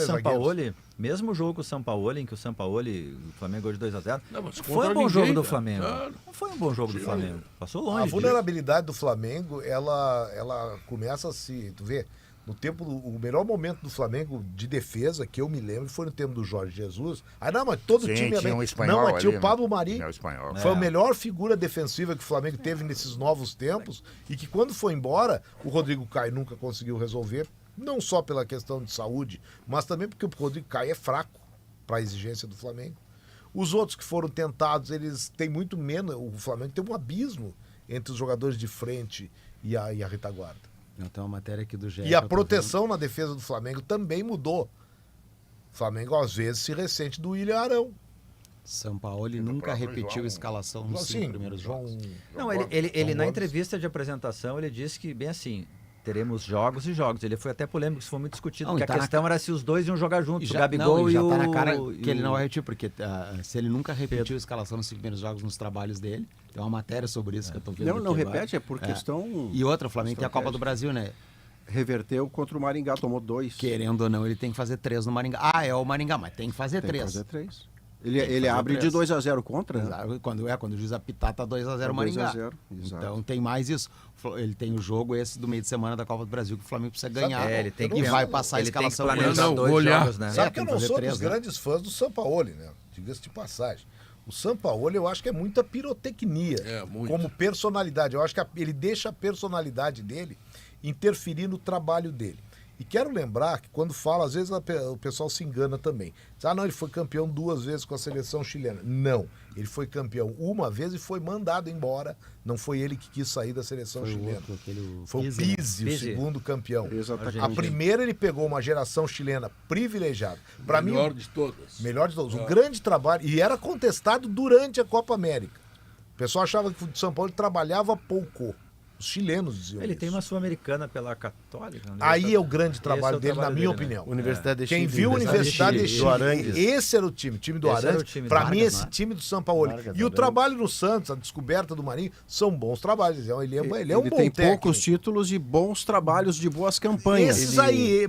Speaker 5: o Sampaoli,
Speaker 7: em que o Sampaoli, o Flamengo ganhou de 2-0,
Speaker 3: foi
Speaker 7: um bom jogo do Flamengo. Não foi um bom jogo do Flamengo. Passou longe.
Speaker 5: A vulnerabilidade do Flamengo, ela começa a tu vê, no tempo, o melhor momento do Flamengo de defesa, que eu me lembro, foi no tempo do Jorge Jesus. Mas todo o time...
Speaker 4: Tinha um espanhol
Speaker 5: tinha
Speaker 4: ali,
Speaker 5: o Pablo Mari. Foi a melhor figura defensiva que o Flamengo teve nesses novos tempos e que quando foi embora, o Rodrigo Caio nunca conseguiu resolver, não só pela questão de saúde, mas também porque o Rodrigo Caio é fraco para a exigência do Flamengo. Os outros que foram tentados, eles têm muito menos... O Flamengo tem um abismo entre os jogadores de frente e a retaguarda.
Speaker 11: Tem uma matéria aqui do GE.
Speaker 5: E a proteção na defesa do Flamengo também mudou. O Flamengo, às vezes, se ressente do William Arão.
Speaker 11: Sampaoli nunca repetiu a escalação nos 5 primeiros jogos.
Speaker 7: Não, ele na entrevista de apresentação, ele disse que, bem assim, teremos jogos e jogos. Ele foi até polêmico, isso foi muito discutido, porque a questão era se os dois iam jogar juntos, o Gabigol e o...
Speaker 11: Já tá na cara que ele não vai repetir, porque se ele nunca repetiu a escalação nos 5 primeiros jogos nos trabalhos dele, tem uma matéria sobre isso que eu tô vendo.
Speaker 1: Não repete, é por questão...
Speaker 11: E outra, o Flamengo tem a Copa do Brasil, né?
Speaker 1: Reverteu contra o Maringá, tomou 2.
Speaker 11: Querendo ou não, ele tem que fazer 3 no Maringá. É o Maringá, mas tem que fazer 3.
Speaker 1: Ele abre 3. De 2-0 contra?
Speaker 11: Exato. Quando o juiz apitar, tá 2-0 o Maringá.
Speaker 1: 2-0,
Speaker 11: então tem mais isso. Ele tem o jogo esse do meio de semana da Copa do Brasil que o Flamengo precisa ganhar.
Speaker 7: Ele tem que
Speaker 11: vai passar a escalação.
Speaker 7: Ele tem que planejar 2 jogos, né?
Speaker 5: Sabe que eu não sou dos grandes fãs do Sampaoli, né? Diga-se de passagem. O Sampaoli, eu acho que é muita pirotecnia como personalidade. Eu acho que ele deixa a personalidade dele interferir no trabalho dele. E quero lembrar que quando fala, às vezes o pessoal se engana também. Diz, não, ele foi campeão 2 vezes com a seleção chilena. Não, ele foi campeão uma vez e foi mandado embora. Não foi ele que quis sair da seleção chilena. Foi o Pizzi, o segundo campeão. A primeira ele pegou uma geração chilena privilegiada.
Speaker 3: Melhor de todas.
Speaker 5: Melhor de todas. Um grande trabalho. E era contestado durante a Copa América. O pessoal achava que o São Paulo trabalhava pouco. Os chilenos diziam
Speaker 7: Ele tem uma Sul-Americana pela Católica.
Speaker 5: Aí é o grande trabalho dele, na minha opinião.
Speaker 2: Universidade de Chile.
Speaker 5: Quem viu a Universidade de Chile, esse era o time do Arangues. Para mim, esse time do São Paulo. E o trabalho no Santos, a descoberta do Marinho, são bons trabalhos. Ele é um bom técnico.
Speaker 1: Ele tem poucos títulos e bons trabalhos de boas campanhas.
Speaker 5: Esses aí,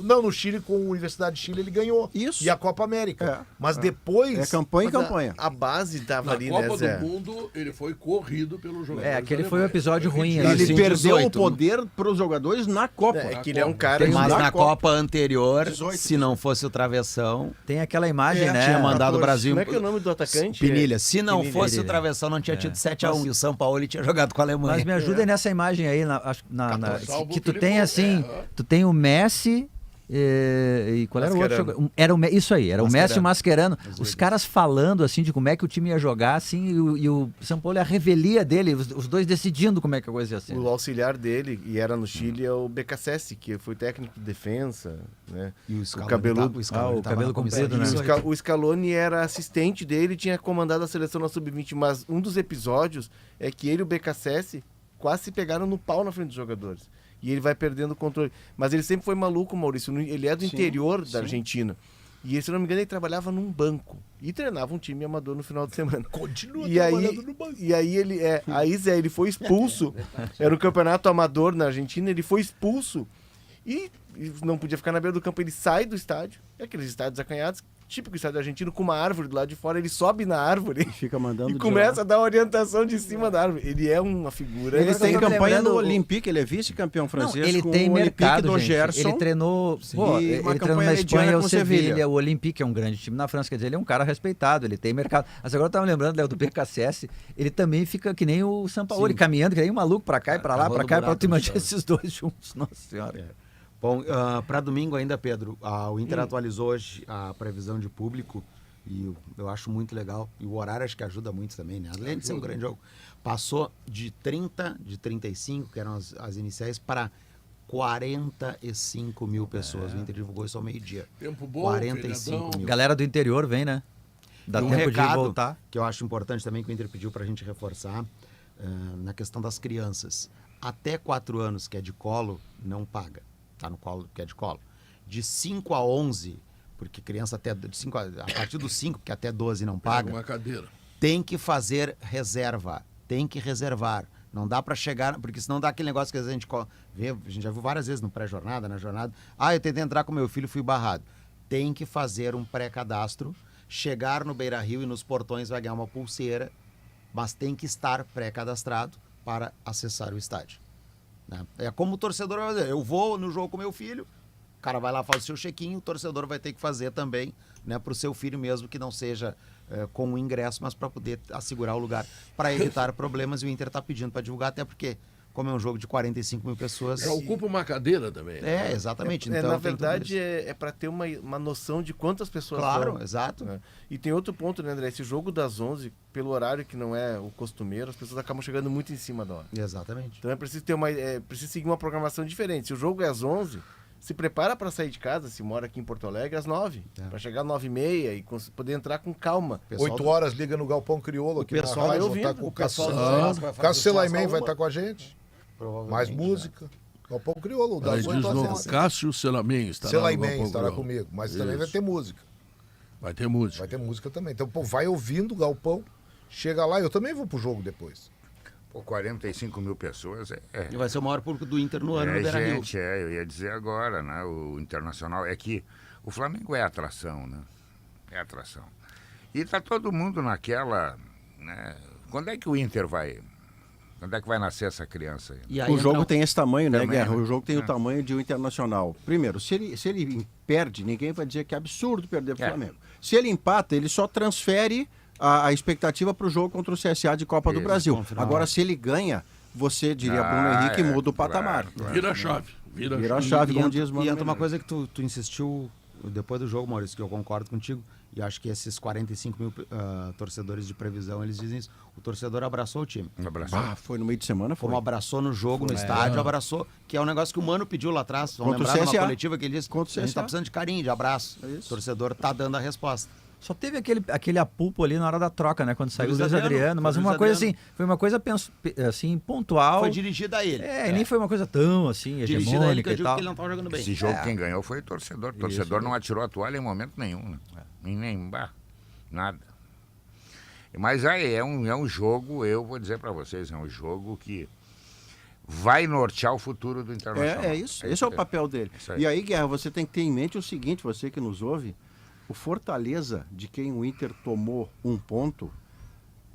Speaker 5: não, no Chile, com a Universidade de Chile, ele ganhou.
Speaker 1: Isso.
Speaker 5: E a Copa América. Mas depois...
Speaker 1: É campanha e campanha.
Speaker 2: A base estava ali,
Speaker 3: né,
Speaker 2: Zé?
Speaker 3: Na Copa do Mundo, ele foi corrido pelos jogadores.
Speaker 7: Aquele foi um episódio ruim.
Speaker 1: Ele perdeu o poder para os jogadores na Copa.
Speaker 2: Que ele é um cara...
Speaker 11: Mas na Copa anterior, 18, se não fosse o travessão...
Speaker 7: Tem aquela imagem, né?
Speaker 11: Tinha mandado o Brasil...
Speaker 2: Como é que é o nome do atacante?
Speaker 11: Pinilha. Se não fosse o travessão, não tinha tido 7-1. E o São Paulo tinha jogado com a Alemanha.
Speaker 7: Mas me ajudem nessa imagem aí, que tu tem assim... Tu tem o Messi... E qual era o outro jogador? Isso aí, era o Messi e o Mascherano. Os caras falando assim de como é que o time ia jogar, assim, e o São Paulo, a revelia dele, os dois decidindo como é que a coisa ia ser.
Speaker 2: O auxiliar dele, e era no Chile, é o BKSS, que foi técnico de defesa, né?
Speaker 11: E o
Speaker 2: cabeludo.
Speaker 7: O cabelo comprido, né?
Speaker 2: O Scaloni era assistente dele, tinha comandado a seleção na Sub-20, mas um dos episódios é que ele e o BKSS quase se pegaram no pau na frente dos jogadores. E ele vai perdendo o controle. Mas ele sempre foi maluco, Maurício. Ele é do interior da Argentina. E, se não me engano, ele trabalhava num banco. E treinava um time amador no final de semana.
Speaker 5: Continua trabalhando no banco.
Speaker 2: E aí ele... Aí, Zé, ele foi expulso. Era um campeonato amador na Argentina. Ele foi expulso. E não podia ficar na beira do campo. Ele sai do estádio. Aqueles estádios acanhados. Típico estádio argentino, com uma árvore do lado de fora, ele sobe na árvore
Speaker 1: e fica mandando
Speaker 2: e começa a dar orientação de cima da árvore. Ele é uma figura.
Speaker 1: Ele tem campanha no Olympique, ele é vice-campeão francês.
Speaker 7: Não, ele tem mercado, do Gerson. Ele treinou, ele treinou na Espanha, o Sevilha. O Olympique é um grande time na França, quer dizer, ele é um cara respeitado, ele tem mercado. Mas agora eu tava lembrando, Léo, do BKSS, ele também fica que nem o Sampaoli, caminhando, que nem um maluco pra cá e pra lá, pra cá e pra lá. Tu imagina esses dois juntos, nossa senhora.
Speaker 11: Bom, para domingo ainda, Pedro, o Inter atualizou hoje a previsão de público e eu acho muito legal. E o horário acho que ajuda muito também, né? Além de ser um grande jogo. Passou de 35, que eram as iniciais, para 45 mil pessoas. O Inter divulgou isso ao meio-dia.
Speaker 3: Tempo bom,
Speaker 11: 45 mil.
Speaker 7: Galera do interior vem, né? Dá tempo
Speaker 11: recado
Speaker 7: de voltar.
Speaker 11: Que eu acho importante também, que o Inter pediu para a gente reforçar, na questão das crianças. Até 4 anos, que é de colo, não paga. Tá no colo, que é de colo. De 5 a 11, porque criança a partir dos 5, porque até 12 não paga.
Speaker 3: Uma cadeira.
Speaker 11: tem que fazer reserva, tem que reservar. Não dá para chegar, porque senão dá aquele negócio que às vezes a gente vê, a gente já viu várias vezes no pré-jornada, na jornada. Eu tentei entrar com meu filho, fui barrado. Tem que fazer um pré-cadastro, chegar no Beira-Rio e nos portões vai ganhar uma pulseira, mas tem que estar pré-cadastrado para acessar o estádio. Né? É como o torcedor vai fazer. Eu vou no jogo com meu filho, o cara vai lá, faz o seu check-in, o torcedor vai ter que fazer também, né, para o seu filho mesmo, que não seja com o ingresso, mas para poder assegurar o lugar, para evitar problemas. E o Inter está pedindo para divulgar, até porque, como é um jogo de 45 mil pessoas...
Speaker 3: Ocupa uma cadeira também.
Speaker 11: Né? exatamente. Então,
Speaker 2: na verdade, é para ter uma noção de quantas pessoas
Speaker 11: Claro, exato.
Speaker 2: Né? E tem outro ponto, né, André? Esse jogo das 11, pelo horário que não é o costumeiro, as pessoas acabam chegando muito em cima da hora.
Speaker 11: Exatamente.
Speaker 2: Então é preciso preciso seguir uma programação diferente. Se o jogo é às 11... se prepara para sair de casa, se mora aqui em Porto Alegre, às 9. Para chegar às 9h30 e poder entrar com calma.
Speaker 5: 8 horas liga no Galpão Crioulo aqui na rádio. Vou estar com o Cássio Selaimen vai estar com a gente. Mais música. Galpão Crioulo.
Speaker 3: Das 8 às 10. Cássio Selaimen
Speaker 5: estará comigo. Mas também vai ter música.
Speaker 3: Vai ter música.
Speaker 5: Vai ter música também. Então, pô, vai ouvindo o Galpão. Chega lá, eu também vou pro jogo depois.
Speaker 4: Pô, 45 mil pessoas
Speaker 11: E vai ser o maior público do Inter no ano no Beira-Rio.
Speaker 4: Gente, eu ia dizer agora, né? O Internacional é que o Flamengo é atração, né? É atração. E tá todo mundo naquela, né? Quando é que o Inter vai... Quando é que vai nascer essa criança aí?
Speaker 1: O jogo tem esse tamanho, né, Guerra? O jogo tem o tamanho de um Internacional. Primeiro, se ele perde, ninguém vai dizer que é absurdo perder pro Flamengo. Se ele empata, ele só transfere a expectativa para o jogo contra o CSA de Copa do Brasil. Agora, se ele ganha, você diria, Bruno Henrique, muda o patamar.
Speaker 3: Claro. Vira a chave.
Speaker 1: Vira a chave, como diz, mano.
Speaker 11: E entra uma coisa que tu insistiu depois do jogo, Maurício, que eu concordo contigo, e acho que esses 45 mil torcedores de previsão, eles dizem isso. O torcedor abraçou o time.
Speaker 1: Foi no meio de semana, foi.
Speaker 11: Como abraçou no jogo, no estádio, abraçou, que é um negócio que o Mano pediu lá atrás. Vamos lembrar numa coletiva que ele disse, a gente tá precisando de carinho, de abraço. O torcedor tá dando a resposta.
Speaker 7: Só teve aquele apulpo ali na hora da troca, né? Quando saiu o Luiz Adriano. Mas uma coisa assim, foi uma coisa assim, pontual.
Speaker 11: Foi dirigida a ele.
Speaker 7: E nem foi uma coisa tão assim,
Speaker 11: dirigida a ele, que eu
Speaker 7: e
Speaker 11: digo
Speaker 7: tal.
Speaker 11: que ele não tava jogando bem.
Speaker 4: Esse jogo quem ganhou foi o torcedor. O torcedor não atirou a toalha em momento nenhum. Né? Nada. Mas aí é um jogo, eu vou dizer para vocês, é um jogo que vai nortear o futuro do Internacional.
Speaker 1: É isso. Esse é o papel dele. E aí, Guerra, você tem que ter em mente o seguinte, você que nos ouve, o Fortaleza, de quem o Inter tomou 1 ponto,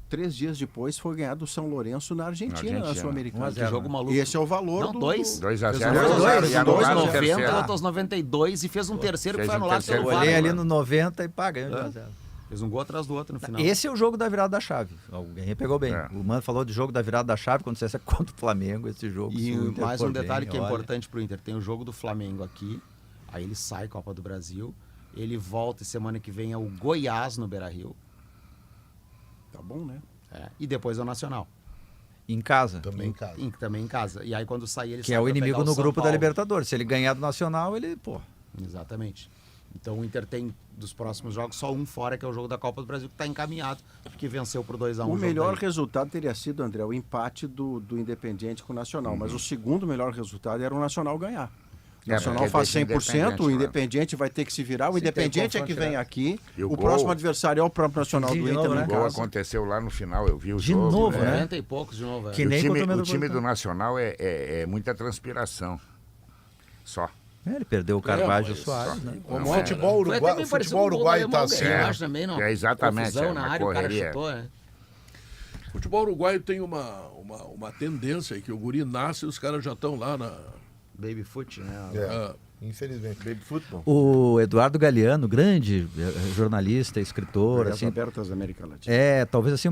Speaker 1: 3 dias depois foi ganhar do São Lourenço na Argentina, na Sul-Americana.
Speaker 11: Que jogo maluco.
Speaker 1: E esse é o valor
Speaker 11: do... 2-0.
Speaker 4: 2-0.
Speaker 11: 90 aos 92 e fez um terceiro que foi anulado pelo
Speaker 7: VAR. Olhei ali no 90 e ganhou 2-0.
Speaker 11: Fez um gol atrás do outro no final.
Speaker 7: Esse é o jogo da virada da chave. Alguém pegou bem. O Mano falou de jogo da virada da chave quando você é contra o Flamengo, esse jogo.
Speaker 11: E mais um detalhe que é importante pro Inter. Tem o jogo do Flamengo aqui, aí ele sai Copa do Brasil, ele volta e semana que vem é o Goiás no Beira-Rio.
Speaker 1: Tá bom, né?
Speaker 11: E depois é o Nacional.
Speaker 7: Em casa.
Speaker 5: Também em casa.
Speaker 11: Também em casa. E aí quando sair ele
Speaker 7: que é o inimigo no grupo da Libertadores. Se ele ganhar do Nacional, ele,
Speaker 11: Exatamente. Então o Inter tem dos próximos jogos só um fora, que é o jogo da Copa do Brasil, que está encaminhado, porque venceu por 2-1.
Speaker 1: O melhor resultado teria sido, André, o empate do Independiente com o Nacional. Mas o segundo melhor resultado era o Nacional ganhar. O Nacional faz 100%, o Independiente vai ter que se virar. O Independiente é que vem aqui. O próximo adversário é o próprio Nacional do Inter, né?
Speaker 4: O gol aconteceu lá no final, eu vi o
Speaker 7: jogo. De novo, né?
Speaker 11: 90 e poucos de novo.
Speaker 7: Que nem
Speaker 4: o time do Nacional é muita transpiração. Só.
Speaker 7: Ele perdeu o Carvalho e o Soares, né?
Speaker 5: O futebol uruguaio está assim.
Speaker 4: Exatamente.
Speaker 11: Na área, o cara chutou, né?
Speaker 3: O futebol uruguaio tem uma tendência que o guri nasce e os caras já estão lá na...
Speaker 11: Baby foot, né?
Speaker 5: Infelizmente.
Speaker 11: Baby football.
Speaker 7: O Eduardo Galeano, grande jornalista, escritor.
Speaker 1: Assim, abertas da América Latina.
Speaker 7: Talvez assim,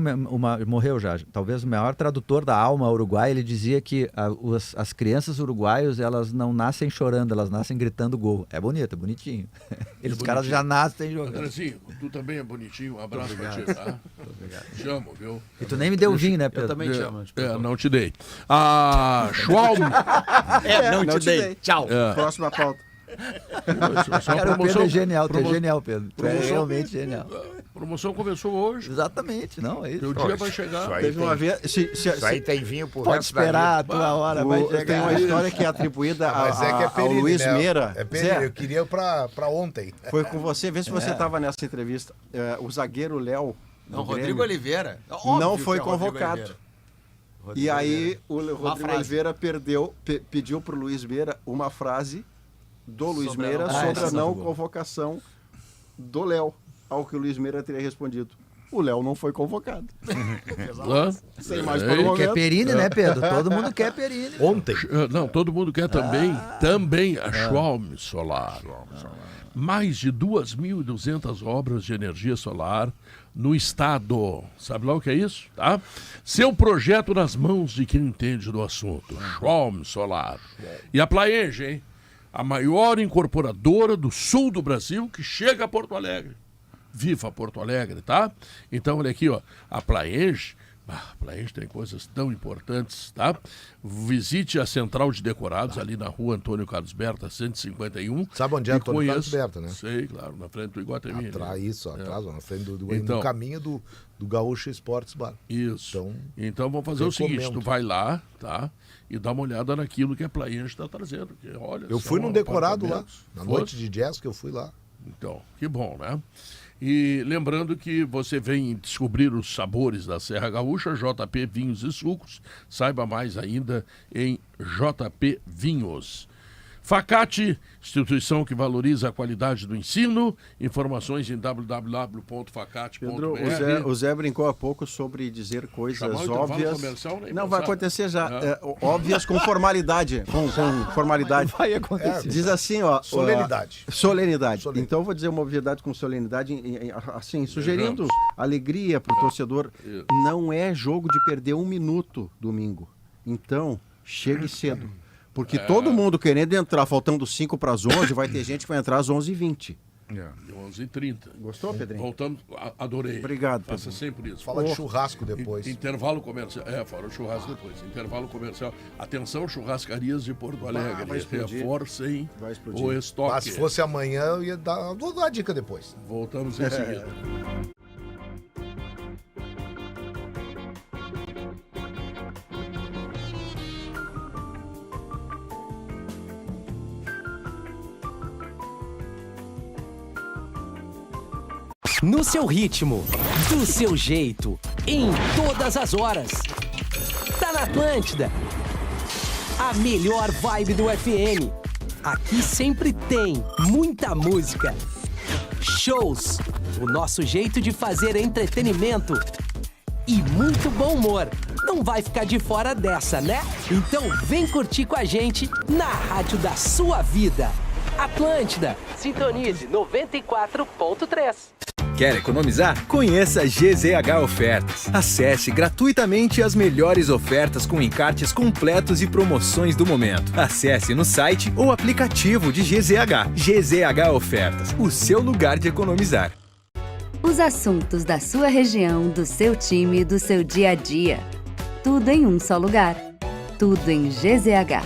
Speaker 7: morreu já. Talvez o maior tradutor da alma uruguaia, ele dizia que as crianças uruguaias, elas não nascem chorando, elas nascem gritando gol. É bonito, é bonitinho. Os caras já nascem jogando.
Speaker 3: Andrezinho, tu também é bonitinho. Um abraço pra ti, tá? Te amo, viu?
Speaker 7: E tu nem me deu vinho, né, Pedro?
Speaker 11: Eu também te amo.
Speaker 3: Não te dei. Schwalm.
Speaker 11: Não te dei. Tchau.
Speaker 1: Próxima pauta.
Speaker 7: Cara, o Pedro é genial, tu é genial, Pedro. Tu é realmente genial.
Speaker 3: A promoção começou hoje.
Speaker 7: Exatamente, não, é isso.
Speaker 3: O dia vai chegar.
Speaker 4: Isso aí tem vinho por
Speaker 7: pode esperar a tua hora, vai chegar.
Speaker 1: Tem uma história que é atribuída ao Luiz Meira.
Speaker 5: É Pereira, eu queria pra ontem.
Speaker 1: Foi com você, vê se você estava nessa entrevista. O zagueiro Léo do
Speaker 11: Rodrigo
Speaker 1: Grêmio,
Speaker 11: Oliveira.
Speaker 1: não foi
Speaker 11: que é Rodrigo
Speaker 1: convocado.
Speaker 11: Oliveira.
Speaker 1: E
Speaker 11: Rodrigo
Speaker 1: aí
Speaker 11: Oliveira.
Speaker 1: o Rodrigo
Speaker 11: frase.
Speaker 1: Oliveira pediu pro Luiz Meira uma frase do Luiz
Speaker 11: Sobre a
Speaker 1: Meira
Speaker 11: não-
Speaker 1: sobre a
Speaker 7: essa
Speaker 1: não
Speaker 7: foi boa.
Speaker 1: convocação do Léo, ao que o Luiz Meira teria respondido. O Léo não foi convocado. Sem mais por um
Speaker 7: Quer
Speaker 1: momento.
Speaker 7: Perini, né, Pedro? Todo mundo quer Perini.
Speaker 5: Ontem.
Speaker 3: Não, todo mundo quer também a Schwalm Solar. Mais de 2.200 obras de energia solar no estado. Sabe lá o que é isso? Tá? Seu projeto nas mãos de quem entende do assunto. Schwalm Solar. E a Plaenge, hein? A maior incorporadora do sul do Brasil que chega a Porto Alegre. Viva Porto Alegre, tá? Então, olha aqui, ó. A Plaenge tem coisas tão importantes, tá? Visite a Central de Decorados, ali na rua Antônio Carlos Berta, 151.
Speaker 5: Sabe onde é
Speaker 3: E
Speaker 5: Antônio Carlos
Speaker 3: conheça-
Speaker 5: Berta, né?
Speaker 3: Sei, claro, na frente do Iguatemi.
Speaker 5: Atrás, isso, atrás, na frente do
Speaker 3: Então.
Speaker 5: no caminho do Gaúcho Esportes Bar.
Speaker 3: Isso. Então vamos fazer o seguinte, tu vai lá, tá? E dá uma olhada naquilo que a Plaenge está trazendo. Que, olha,
Speaker 5: Eu fui
Speaker 3: são
Speaker 5: num decorado lá,
Speaker 3: apartamentos.
Speaker 5: na
Speaker 3: Foi?
Speaker 5: noite de jazz que eu fui lá.
Speaker 3: Então, que bom, né? E lembrando que você vem descobrir os sabores da Serra Gaúcha, JP Vinhos e Sucos. Saiba mais ainda em JP Vinhos. Facate, instituição que valoriza a qualidade do ensino. Informações em www.facate.br.
Speaker 1: Pedro, o Zé brincou há pouco sobre dizer coisas
Speaker 3: Chamar o intervalo
Speaker 1: óbvias.
Speaker 3: comercial, nem
Speaker 1: Não, vai
Speaker 3: pensar.
Speaker 1: acontecer já. Óbvias com formalidade. Com formalidade.
Speaker 7: Vai acontecer.
Speaker 1: Diz assim, ó.
Speaker 5: Solenidade.
Speaker 1: Solenidade. Então eu vou dizer uma obviedade com solenidade, assim, sugerindo alegria pro torcedor. Não é jogo de perder um minuto domingo. Então, chegue cedo. Porque todo mundo querendo entrar, faltando 5 para as 11, vai ter gente que vai entrar às 11h20.
Speaker 3: 11h30.
Speaker 1: Gostou, Pedrinho?
Speaker 3: Voltamos, adorei.
Speaker 1: Obrigado,
Speaker 3: Faça
Speaker 1: Pedro.
Speaker 3: sempre isso.
Speaker 5: Fala de churrasco depois.
Speaker 3: Intervalo comercial. Fala de churrasco depois. Intervalo comercial. Atenção, churrascarias de Porto Alegre.
Speaker 1: vai explodir.
Speaker 3: Reforcem
Speaker 1: Vai explodir.
Speaker 3: o estoque.
Speaker 5: Mas se fosse amanhã, eu ia dar. Vou dar a dica depois.
Speaker 3: Voltamos em seguida.
Speaker 8: No seu ritmo, do seu jeito, em todas as horas. Tá na Atlântida. A melhor vibe do FM. Aqui sempre tem muita música. Shows, o nosso jeito de fazer entretenimento. E muito bom humor. Não vai ficar de fora dessa, né? Então vem curtir com a gente na rádio da sua vida. Atlântida. Sintonize 94.3.
Speaker 9: Quer economizar? Conheça a GZH Ofertas. Acesse gratuitamente as melhores ofertas com encartes completos e promoções do momento. Acesse no site ou aplicativo de GZH. GZH Ofertas, o seu lugar de economizar.
Speaker 10: Os assuntos da sua região, do seu time, do seu dia a dia. Tudo em um só lugar. Tudo em GZH.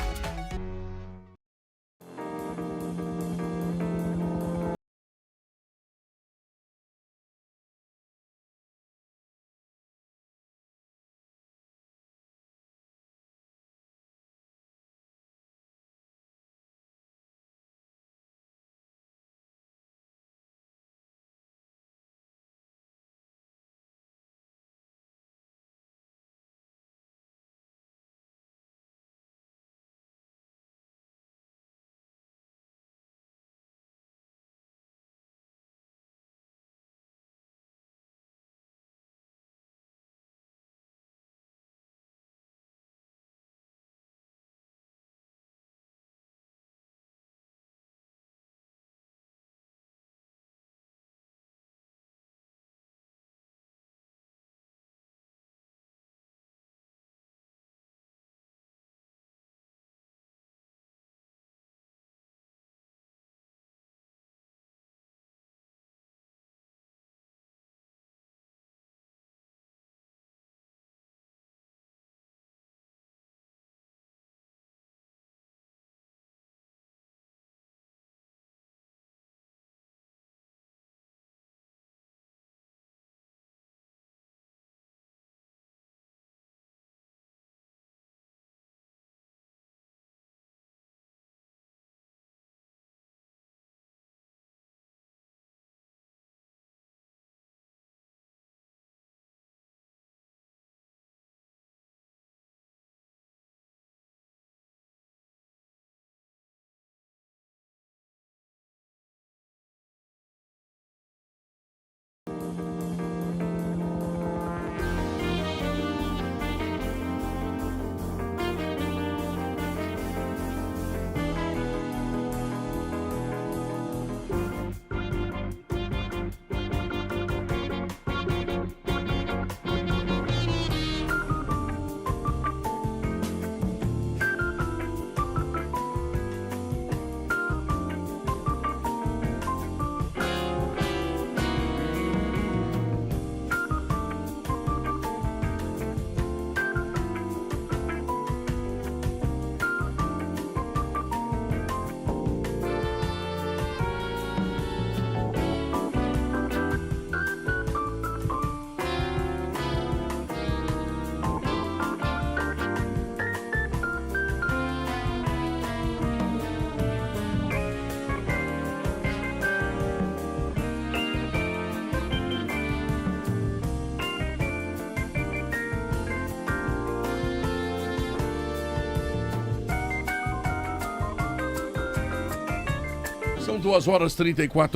Speaker 3: São 2h34.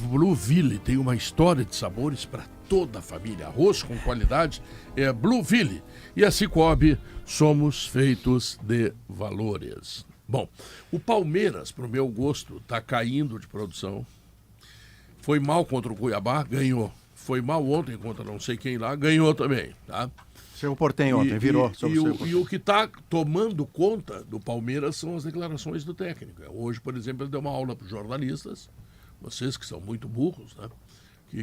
Speaker 3: O Blueville tem uma história de sabores para toda a família. Arroz com qualidade é Blueville. E a Cicobi, somos feitos de valores. Bom, o Palmeiras, pro meu gosto, está caindo de produção. Foi mal contra o Cuiabá, ganhou. Foi mal ontem contra não sei quem lá, ganhou também, tá?
Speaker 1: Seu Portem ontem, virou.
Speaker 3: E o que está tomando conta do Palmeiras são as declarações do técnico. Hoje, por exemplo, ele deu uma aula para os jornalistas, vocês que são muito burros, né?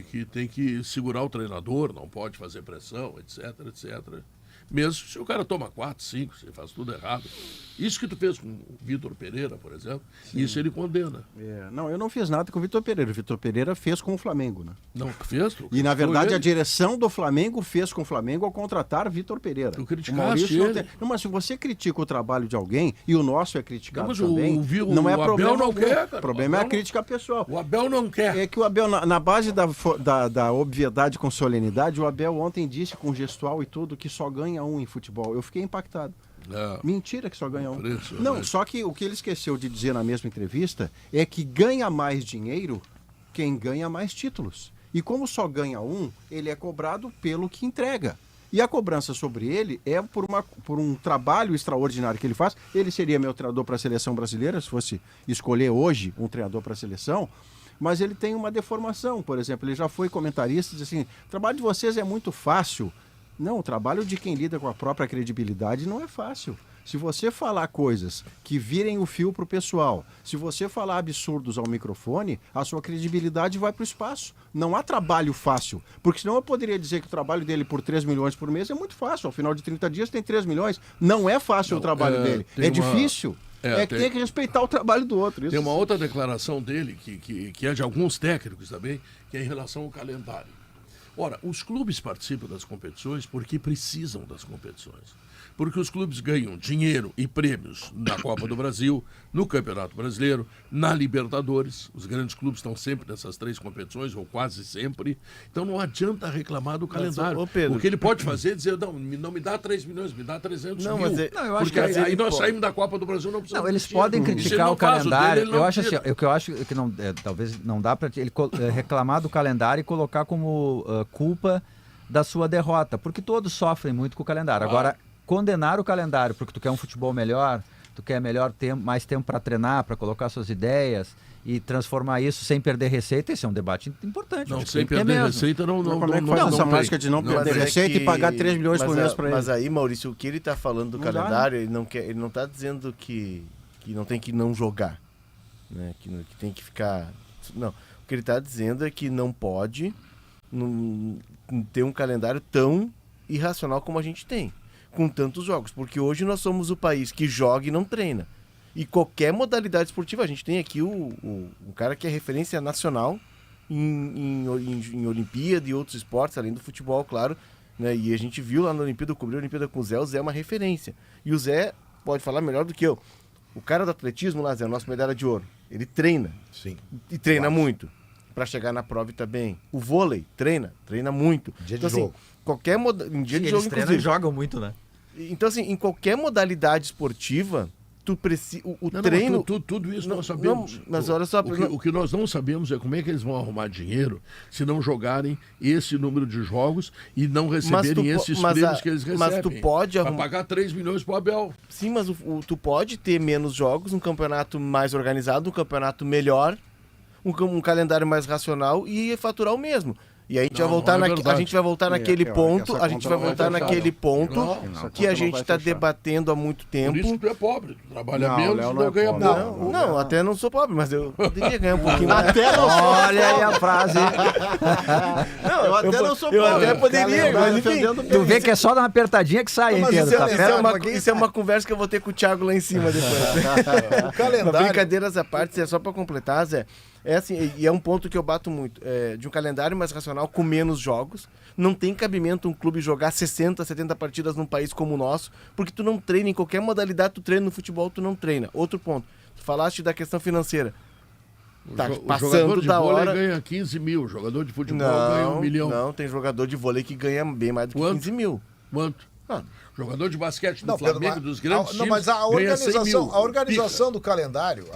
Speaker 3: Que tem que segurar o treinador, não pode fazer pressão, etc, etc. Mesmo se o cara toma 4, 5, se faz tudo errado. Isso que tu fez com o Vitor Pereira, por exemplo, isso ele condena.
Speaker 1: Não, eu não fiz nada com o Vitor Pereira. O Vitor Pereira fez com o Flamengo, né?
Speaker 3: Não, fez?
Speaker 1: E, na verdade, a direção do Flamengo fez com o Flamengo ao contratar Vitor Pereira.
Speaker 3: Tu criticaste ele.
Speaker 1: Não, mas se você critica o trabalho de alguém, e o nosso é criticado
Speaker 3: mas
Speaker 1: também, não é
Speaker 3: o
Speaker 1: problema
Speaker 3: Abel não quer, cara.
Speaker 1: O problema é a crítica pessoal.
Speaker 3: O Abel não quer.
Speaker 1: É que o Abel, na base da obviedade com solenidade, o Abel ontem disse com gestual e tudo que só ganha um em futebol. Eu fiquei impactado. Mentira que só ganha um. Não, só que o que ele esqueceu de dizer na mesma entrevista é que ganha mais dinheiro quem ganha mais títulos. E como só ganha um, ele é cobrado pelo que entrega. E a cobrança sobre ele é por um trabalho extraordinário que ele faz. Ele seria meu treinador para a seleção brasileira, se fosse escolher hoje um treinador para a seleção. Mas ele tem uma deformação, por exemplo. Ele já foi comentarista e disse assim, o trabalho de vocês é muito fácil. Não, o trabalho de quem lida com a própria credibilidade não é fácil. Se você falar coisas que virem o fio para o pessoal, se você falar absurdos ao microfone, a sua credibilidade vai para o espaço. Não há trabalho fácil, porque senão eu poderia dizer que o trabalho dele por 3 milhões por mês é muito fácil. Ao final de 30 dias tem 3 milhões. Não é fácil o trabalho dele. É difícil. Tem que respeitar o trabalho do outro. Isso.
Speaker 3: Tem uma outra declaração dele, que é de alguns técnicos também, que é em relação ao calendário. Ora, os clubes participam das competições porque precisam das competições. Porque os clubes ganham dinheiro e prêmios na Copa do Brasil, no Campeonato Brasileiro, na Libertadores. Os grandes clubes estão sempre nessas 3 competições, ou quase sempre. Então não adianta reclamar do calendário.
Speaker 2: Pedro,
Speaker 3: o que ele pode fazer é dizer, não me dá 3 milhões, me dá 300 mil.
Speaker 7: Eu acho
Speaker 3: porque aí nós saímos da Copa do Brasil, não precisamos.
Speaker 7: Não, eles podem criticar o calendário. Eu acho assim, o que eu acho que não, talvez não dá para ele reclamar do calendário e colocar como culpa da sua derrota, porque todos sofrem muito com o calendário. Agora, condenar o calendário porque tu quer um futebol melhor, tu quer mais tempo para treinar, para colocar suas ideias e transformar isso sem perder receita, esse é um debate importante.
Speaker 3: Não, sem perder receita não.
Speaker 1: Como é que faz essa mágica de não perder receita e pagar 3 milhões por mês para ele?
Speaker 2: Mas aí, Maurício, o que ele está falando do calendário, ele não está dizendo que não tem que não jogar, né? Que tem que ficar... Não, o que ele está dizendo é que não pode ter um calendário tão irracional como a gente tem, com tantos jogos, porque hoje nós somos o país que joga e não treina. E qualquer modalidade esportiva, a gente tem aqui o cara que é referência nacional em Olimpíada e outros esportes, além do futebol, claro, né? E a gente viu lá na Olimpíada, cobriu a Olimpíada com o Zé é uma referência. E o Zé pode falar melhor do que eu. O cara do atletismo lá, Zé, nosso medalha de ouro, ele treina.
Speaker 5: Sim.
Speaker 2: E treina muito. Para chegar na prova e tá bem. O vôlei treina muito.
Speaker 5: Dia de jogo.
Speaker 2: Qualquer em dia de jogo,
Speaker 7: inclusive. Eles jogam muito, né?
Speaker 2: Então, assim, em qualquer modalidade esportiva, tu precisa. O treino.
Speaker 3: Tudo isso nós sabemos.
Speaker 2: Mas olha só.
Speaker 3: O que nós não sabemos é como é que eles vão arrumar dinheiro se não jogarem esse número de jogos e não receberem esses prêmios que eles recebem.
Speaker 2: Mas tu pode
Speaker 3: arrumar. Pagar 3 milhões pro Abel.
Speaker 2: Sim, mas tu pode ter menos jogos, um campeonato mais organizado, um campeonato melhor, um calendário mais racional e faturar o mesmo. E a gente vai voltar naquele ponto, que a gente está debatendo há muito tempo.
Speaker 3: Por isso que tu é pobre, tu trabalha menos e não ganha pouco.
Speaker 2: Não, até não sou pobre, mas eu poderia ganhar um pouquinho mais.
Speaker 7: Olha aí a frase.
Speaker 2: Não, eu até não sou pobre. Eu até poderia, mas enfim.
Speaker 7: Tu vê que é só dar uma apertadinha que sai, hein, Pedro?
Speaker 2: Isso é uma conversa que eu vou ter com o Thiago lá em cima depois.
Speaker 5: O calendário...
Speaker 2: Brincadeiras à parte, é só para completar, Zé. É assim, e é um ponto que eu bato muito, de um calendário mais racional com menos jogos. Não tem cabimento um clube jogar 60, 70 partidas num país como o nosso, porque tu não treina em qualquer modalidade, tu treina no futebol, tu não treina. Outro ponto, tu falaste da questão financeira.
Speaker 3: O jogador de vôlei ganha 15 mil, o jogador de futebol ganha 1 milhão.
Speaker 2: Não, tem jogador de vôlei que ganha bem mais do que 15 mil.
Speaker 3: Quanto? Jogador de basquete do
Speaker 5: Não, Pedro,
Speaker 3: Flamengo, dos grandes
Speaker 5: não, mas a
Speaker 3: ganha 100 mil.
Speaker 5: organização do calendário,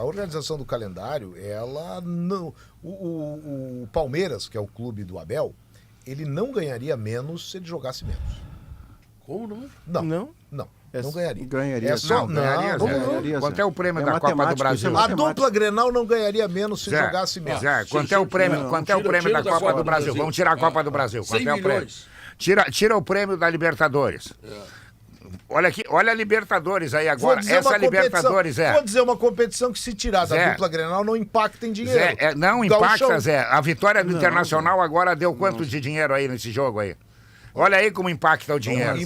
Speaker 5: ela não, o Palmeiras, que é o clube do Abel, ele não ganharia menos se ele jogasse menos.
Speaker 3: Como não?
Speaker 5: Não ganharia.
Speaker 1: Ganharia.
Speaker 5: É só,
Speaker 4: ganharia. Quanto é o prêmio da Copa do Brasil?
Speaker 5: A dupla Grenal não ganharia menos se jogasse menos.
Speaker 4: Zé, quanto é o prêmio da Copa do Brasil? Vamos tirar a Copa do Brasil. Quanto é o prêmio? Tira o prêmio da Libertadores. Olha a Libertadores aí agora. Essa Libertadores
Speaker 5: Vou dizer uma competição que, se tirar da dupla Grenal, não impacta em dinheiro.
Speaker 4: Não impacta, Zé. A vitória do Internacional agora deu quanto de dinheiro aí nesse jogo aí? Olha aí como impacta o dinheiro.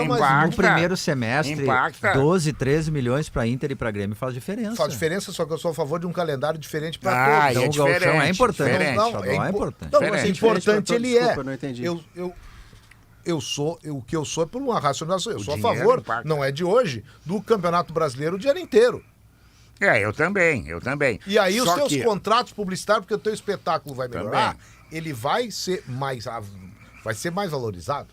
Speaker 7: Mas no primeiro semestre, 12, 13 milhões para Inter e para Grêmio faz diferença.
Speaker 5: Faz diferença, só que eu sou a favor de um calendário diferente para todos.
Speaker 7: Então o gauchão é importante.
Speaker 5: É importante. Não, mas importante ele é. Eu não entendi. O que eu sou é por uma racionalização. Eu sou a favor, não é de hoje, do Campeonato Brasileiro o dia inteiro.
Speaker 4: Eu também.
Speaker 5: E aí os teus contratos publicitários, porque o teu espetáculo vai melhorar, ele vai ser mais valorizado.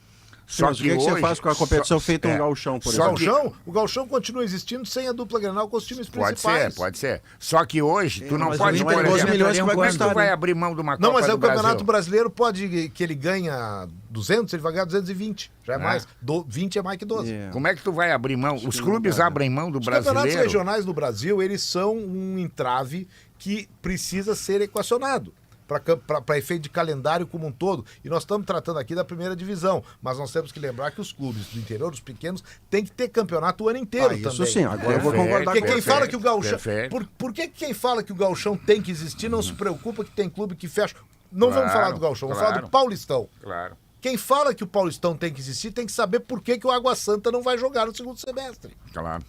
Speaker 1: Só que o que você faz com a competição feita um gauchão, por exemplo?
Speaker 5: O gauchão continua existindo sem a dupla Grenal com os times principais.
Speaker 4: Pode ser. Só que hoje tu não pode...
Speaker 1: Não é 12 milhões que vai custar.
Speaker 4: Tu vai abrir mão de uma Copa
Speaker 5: do Brasil. Não, mas
Speaker 4: o
Speaker 5: Campeonato Brasileiro pode, que ele ganha 200, ele vai ganhar 220. Já é mais. 20 é mais que 12.
Speaker 4: Como é que tu vai abrir mão? Os clubes abrem mão do brasileiro?
Speaker 5: Os campeonatos regionais do Brasil, eles são um entrave que precisa ser equacionado. Para efeito de calendário como um todo. E nós estamos tratando aqui da primeira divisão, mas nós temos que lembrar que os clubes do interior, os pequenos, têm que ter campeonato o ano inteiro também.
Speaker 1: Isso sim, agora eu vou concordar
Speaker 5: com quem fala que o gauchão... Por que quem fala que o gauchão tem que existir não se preocupa que tem clube que fecha... Não vamos falar do gauchão, vamos falar do Paulistão.
Speaker 4: Claro.
Speaker 5: Quem fala que o Paulistão tem que existir tem que saber por que o Água Santa não vai jogar no segundo semestre.
Speaker 4: Claro.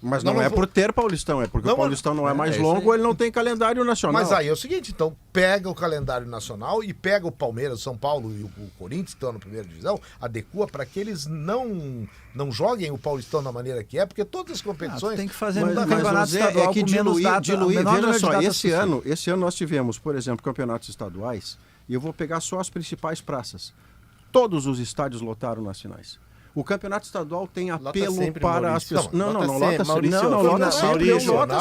Speaker 1: Mas não é por ter Paulistão, é porque o Paulistão não é mais longo, ele não tem calendário nacional.
Speaker 5: Mas aí é o seguinte, então pega o calendário nacional e pega o Palmeiras, o São Paulo e o Corinthians, que estão na primeira divisão, adequa para que eles não joguem o Paulistão da maneira que é, porque todas as competições...
Speaker 7: Tem que fazer um campeonato estadual
Speaker 1: que diluir. Veja só, esse ano nós tivemos, por exemplo, campeonatos estaduais, e eu vou pegar só as principais praças. Todos os estádios lotaram nas finais. O campeonato estadual tem apelo para as pessoas. Não, lota sempre.
Speaker 2: Lota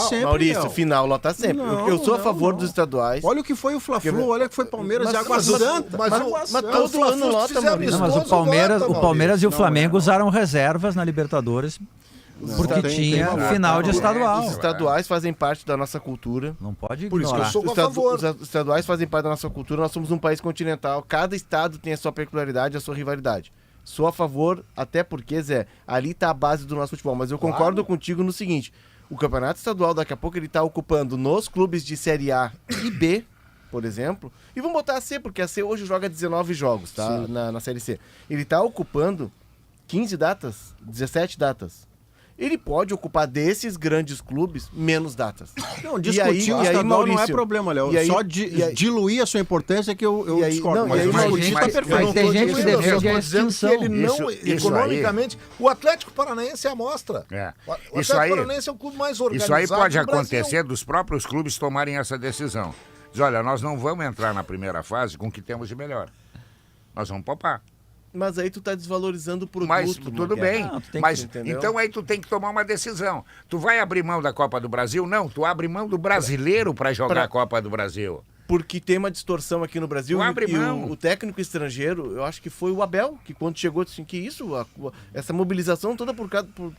Speaker 2: sempre. Maurício, final, lota sempre. Eu sou a favor dos estaduais.
Speaker 1: Olha o que foi o Fla-Flu, olha o que foi Palmeiras e Água Santa.
Speaker 2: Mas todo ano lota, Maurício.
Speaker 7: Mas o Palmeiras e o Flamengo usaram reservas na Libertadores porque tinha final de estadual.
Speaker 2: Os estaduais fazem parte da nossa cultura.
Speaker 7: Não pode ignorar.
Speaker 5: Por isso que eu sou a favor.
Speaker 2: Os estaduais fazem parte da nossa cultura. Nós somos um país continental. Cada estado tem a sua peculiaridade, a sua rivalidade. Sou a favor, até porque, Zé, ali tá a base do nosso futebol. Mas eu concordo contigo no seguinte: o campeonato estadual, daqui a pouco, ele tá ocupando nos clubes de Série A e B, por exemplo. E vamos botar a C, porque a C hoje joga 19 jogos, tá? Na Série C. Ele tá ocupando 15 datas, 17 datas. Ele pode ocupar desses grandes clubes menos datas.
Speaker 1: Não, discutir o estadual não é problema, Léo. Só diluir a sua importância que eu discordo.
Speaker 7: Mas tem gente que defende a extinção.
Speaker 5: Ele não, economicamente, o Atlético Paranaense é a amostra. O Atlético Paranaense é o clube mais organizado.
Speaker 4: Isso aí pode acontecer dos próprios clubes tomarem essa decisão. Diz, olha, nós não vamos entrar na primeira fase com o que temos de melhor. Nós vamos poupar.
Speaker 2: Mas aí tu tá desvalorizando o produto.
Speaker 4: Mas tudo bem. Mas então aí tu tem que tomar uma decisão. Tu vai abrir mão da Copa do Brasil? Não, tu abre mão do brasileiro para jogar a Copa do Brasil.
Speaker 2: Porque tem uma distorção aqui no Brasil. O técnico estrangeiro, eu acho que foi o Abel, que quando chegou disse que isso, essa mobilização toda por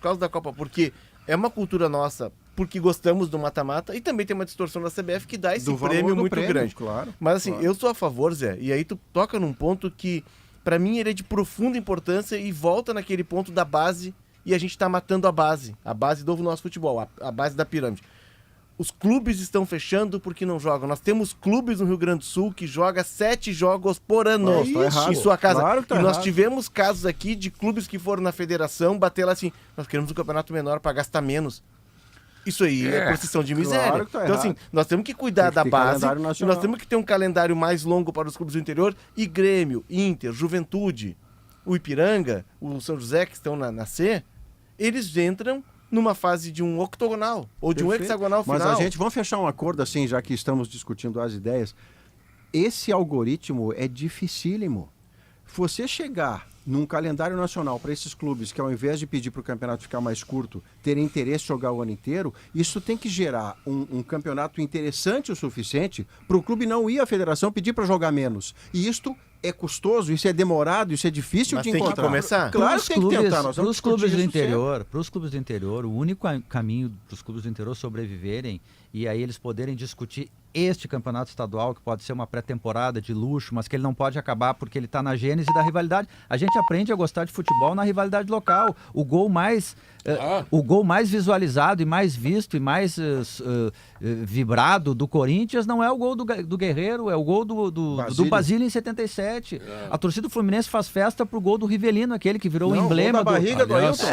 Speaker 2: causa da Copa, porque é uma cultura nossa, porque gostamos do mata-mata, e também tem uma distorção da CBF que dá esse prêmio muito grande.
Speaker 1: Claro,
Speaker 2: mas assim, eu sou a favor, Zé, e aí tu toca num ponto que para mim ele é de profunda importância e volta naquele ponto da base, e a gente está matando a base do nosso futebol, a base da pirâmide. Os clubes estão fechando porque não jogam. Nós temos clubes no Rio Grande do Sul que joga 7 jogos por ano em sua casa.
Speaker 1: Claro que tá
Speaker 2: nós tivemos casos aqui de clubes que foram na federação bater lá assim, nós queremos um campeonato menor para gastar menos. Isso aí é procissão de miséria.
Speaker 1: Claro que tá
Speaker 2: então, assim, nós temos que cuidar da base, nós
Speaker 1: nacional.
Speaker 2: temos que ter um calendário mais longo para os clubes do interior, e Grêmio, Inter, Juventude, o Ipiranga, o São José, que estão na C, eles entram numa fase de um octogonal, ou de um hexagonal final.
Speaker 1: Mas vamos fechar um acordo assim, já que estamos discutindo as ideias. Esse algoritmo é dificílimo. Você chegar num calendário nacional para esses clubes que, ao invés de pedir para o campeonato ficar mais curto, terem interesse em jogar o ano inteiro, isso tem que gerar um campeonato interessante o suficiente para o clube não ir à federação pedir para jogar menos. E isto é custoso, isso é demorado, isso é difícil
Speaker 2: Mas
Speaker 1: de
Speaker 2: tem
Speaker 1: encontrar.
Speaker 2: que começar.
Speaker 1: Claro que tem que tentar. Nós vamos
Speaker 7: Para os clubes
Speaker 1: discutir
Speaker 7: do interior, o único caminho para os clubes do interior sobreviverem e aí eles poderem discutir este campeonato estadual, que pode ser uma pré-temporada de luxo, mas que ele não pode acabar porque ele está na gênese da rivalidade. A gente aprende a gostar de futebol na rivalidade local. O gol mais visualizado e mais visto e mais vibrado do Corinthians não é o gol do Guerreiro, é o gol do Basílio em 77. A torcida do Fluminense faz festa pro gol do Rivelino, aquele que virou o emblema
Speaker 1: da barriga do Ailton.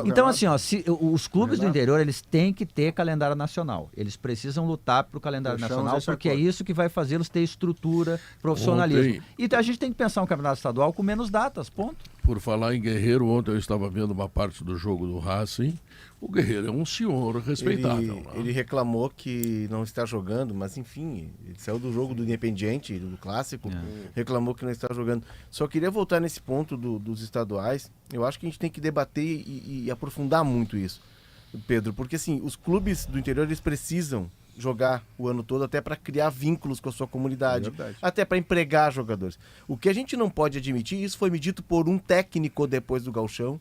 Speaker 7: Então, assim, ó, os clubes do interior, eles têm que ter calendário nacional. Eles precisam lutar pro calendário nacional, porque é isso que vai fazê-los ter estrutura, profissionalismo. E a gente tem que pensar um campeonato estadual com menos datas, ponto.
Speaker 3: Por falar em Guerreiro, ontem eu estava vendo uma parte do jogo do Racing. O Guerreiro é um senhor respeitável.
Speaker 2: Ele reclamou que não está jogando, mas enfim, ele saiu do jogo do Independiente, do Clássico, reclamou que não está jogando. Só queria voltar nesse ponto dos estaduais. Eu acho que a gente tem que debater e aprofundar muito isso, Pedro, porque assim, os clubes do interior, eles precisam jogar o ano todo até para criar vínculos com a sua comunidade, até para empregar jogadores. O que a gente não pode admitir, isso foi me dito por um técnico depois do Gauchão,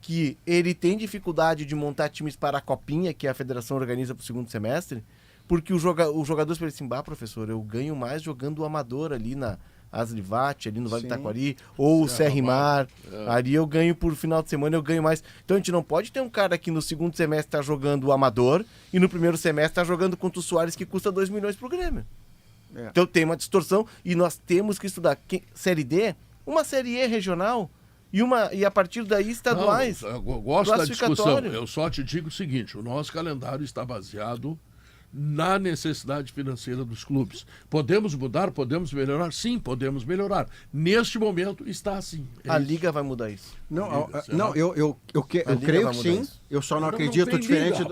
Speaker 2: que ele tem dificuldade de montar times para a Copinha, que a federação organiza para o segundo semestre, porque os jogadores falam assim, professor, eu ganho mais jogando o amador ali na Aslivate, ali no Vale do Taquari, ou o Serrimar, ali eu ganho por final de semana, eu ganho mais. Então a gente não pode ter um cara que no segundo semestre está jogando o amador e no primeiro semestre está jogando contra o Soares, que custa 2 milhões pro Grêmio. Então tem uma distorção e nós temos que estudar Série D, uma Série E regional e a partir daí estaduais.
Speaker 3: Não, eu gosto da discussão. Eu só te digo o seguinte, o nosso calendário está baseado na necessidade financeira dos clubes. Podemos mudar? Podemos melhorar? Sim, podemos melhorar. Neste momento está assim.
Speaker 2: A Liga vai mudar isso.
Speaker 1: Eu creio que sim.
Speaker 2: Isso.
Speaker 1: Eu só não acredito diferente.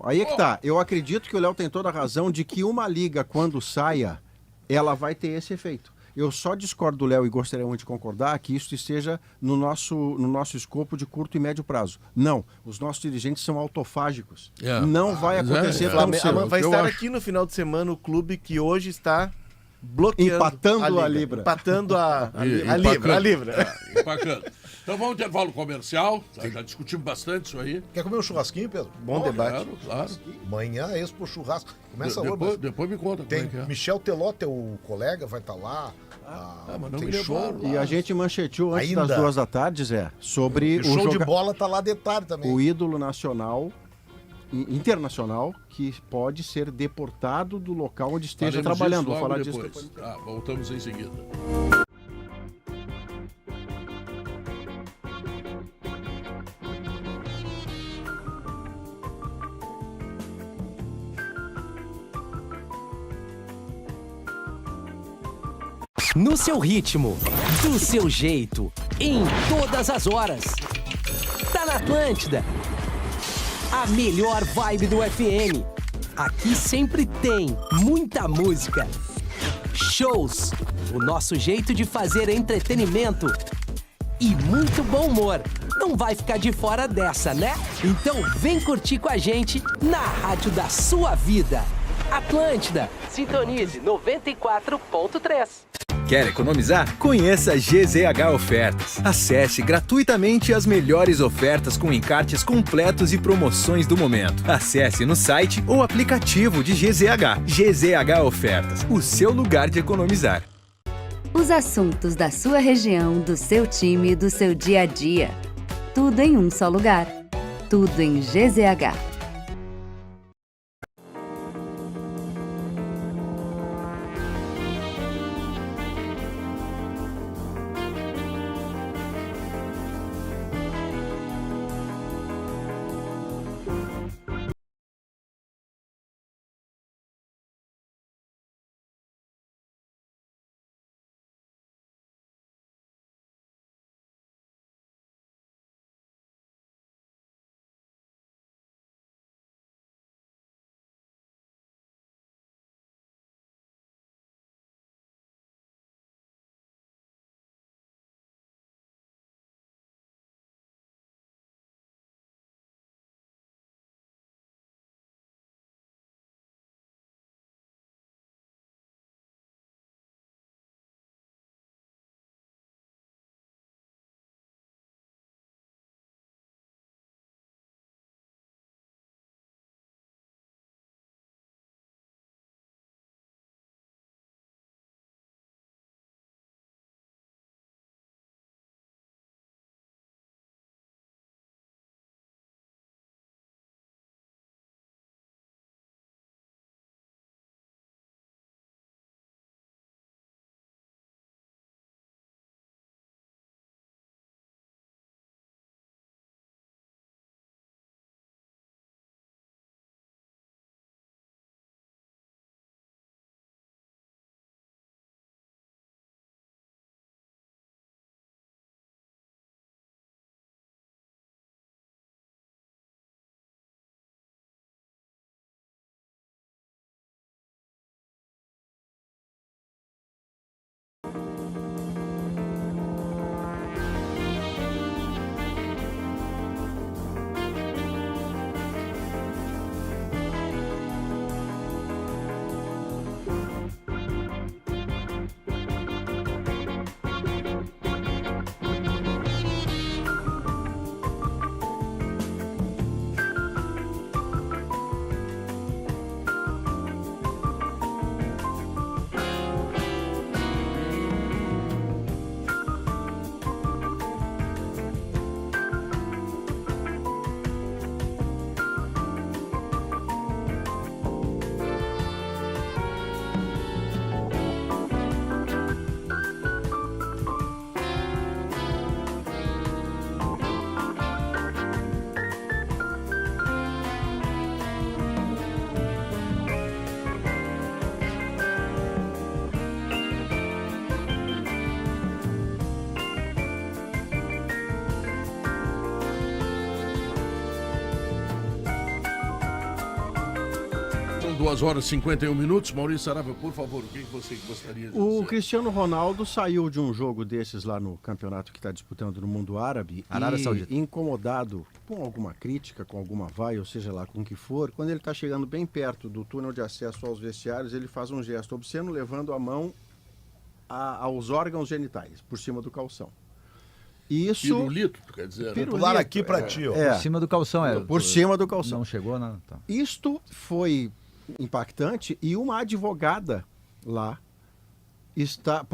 Speaker 1: Aí é que tá. Eu acredito que o Léo tem toda a razão de que uma liga, quando saia, ela vai ter esse efeito. Eu só discordo do Léo e gostaria muito de concordar que isso esteja no nosso escopo de curto e médio prazo. Não, os nossos dirigentes são autofágicos. Não vai acontecer tão cedo.
Speaker 2: Vai estar aqui no final de semana o clube que hoje está bloqueando
Speaker 1: empatando a Libra.
Speaker 2: Empatando a Libra.
Speaker 3: Empacando. Então vamos ao intervalo comercial. Já discutimos bastante isso aí.
Speaker 5: Quer comer um churrasquinho, Pedro?
Speaker 2: Bom debate.
Speaker 3: Claro.
Speaker 5: Amanhã é Expo Churrasco. Começa hoje.
Speaker 3: Depois me conta.
Speaker 5: Tem Michel Teló, teu colega, vai estar lá.
Speaker 3: Mas não
Speaker 5: tem
Speaker 3: me
Speaker 5: show
Speaker 3: levaram.
Speaker 1: E a gente mancheteou antes das 2h, Zé, sobre
Speaker 5: o show de bola tá lá de tarde também.
Speaker 1: O ídolo nacional, internacional, que pode ser deportado do local onde esteja trabalhando. Vou falar disso depois.
Speaker 3: Voltamos em seguida.
Speaker 8: No seu ritmo, do seu jeito, em todas as horas. Tá na Atlântida. A melhor vibe do FM. Aqui sempre tem muita música. Shows. O nosso jeito de fazer entretenimento. E muito bom humor. Não vai ficar de fora dessa, né? Então vem curtir com a gente na rádio da sua vida. Atlântida. Sintonize 94.3.
Speaker 9: Quer economizar? Conheça a GZH Ofertas. Acesse gratuitamente as melhores ofertas com encartes completos e promoções do momento. Acesse no site ou aplicativo de GZH. GZH Ofertas, o seu lugar de economizar.
Speaker 10: Os assuntos da sua região, do seu time, do seu dia a dia. Tudo em um só lugar. Tudo em GZH.
Speaker 3: São 2h51. Maurício Saraiva, por favor, o que você gostaria de dizer?
Speaker 1: O Cristiano Ronaldo saiu de um jogo desses lá no campeonato que está disputando no mundo árabe
Speaker 7: Arábia
Speaker 1: e
Speaker 7: Saudita.
Speaker 1: incomodado com alguma crítica, com alguma vai, ou seja lá com o que for, quando ele está chegando bem perto do túnel de acesso aos vestiários, ele faz um gesto obsceno levando a mão aos órgãos genitais, por cima do calção. Isso...
Speaker 3: Pirulito, tu quer dizer?
Speaker 5: Vou pular aqui pra ti, ó.
Speaker 7: Por cima do calção,
Speaker 1: Por cima do calção.
Speaker 7: Não chegou, não. Tá.
Speaker 1: Isto foi impactante e uma advogada lá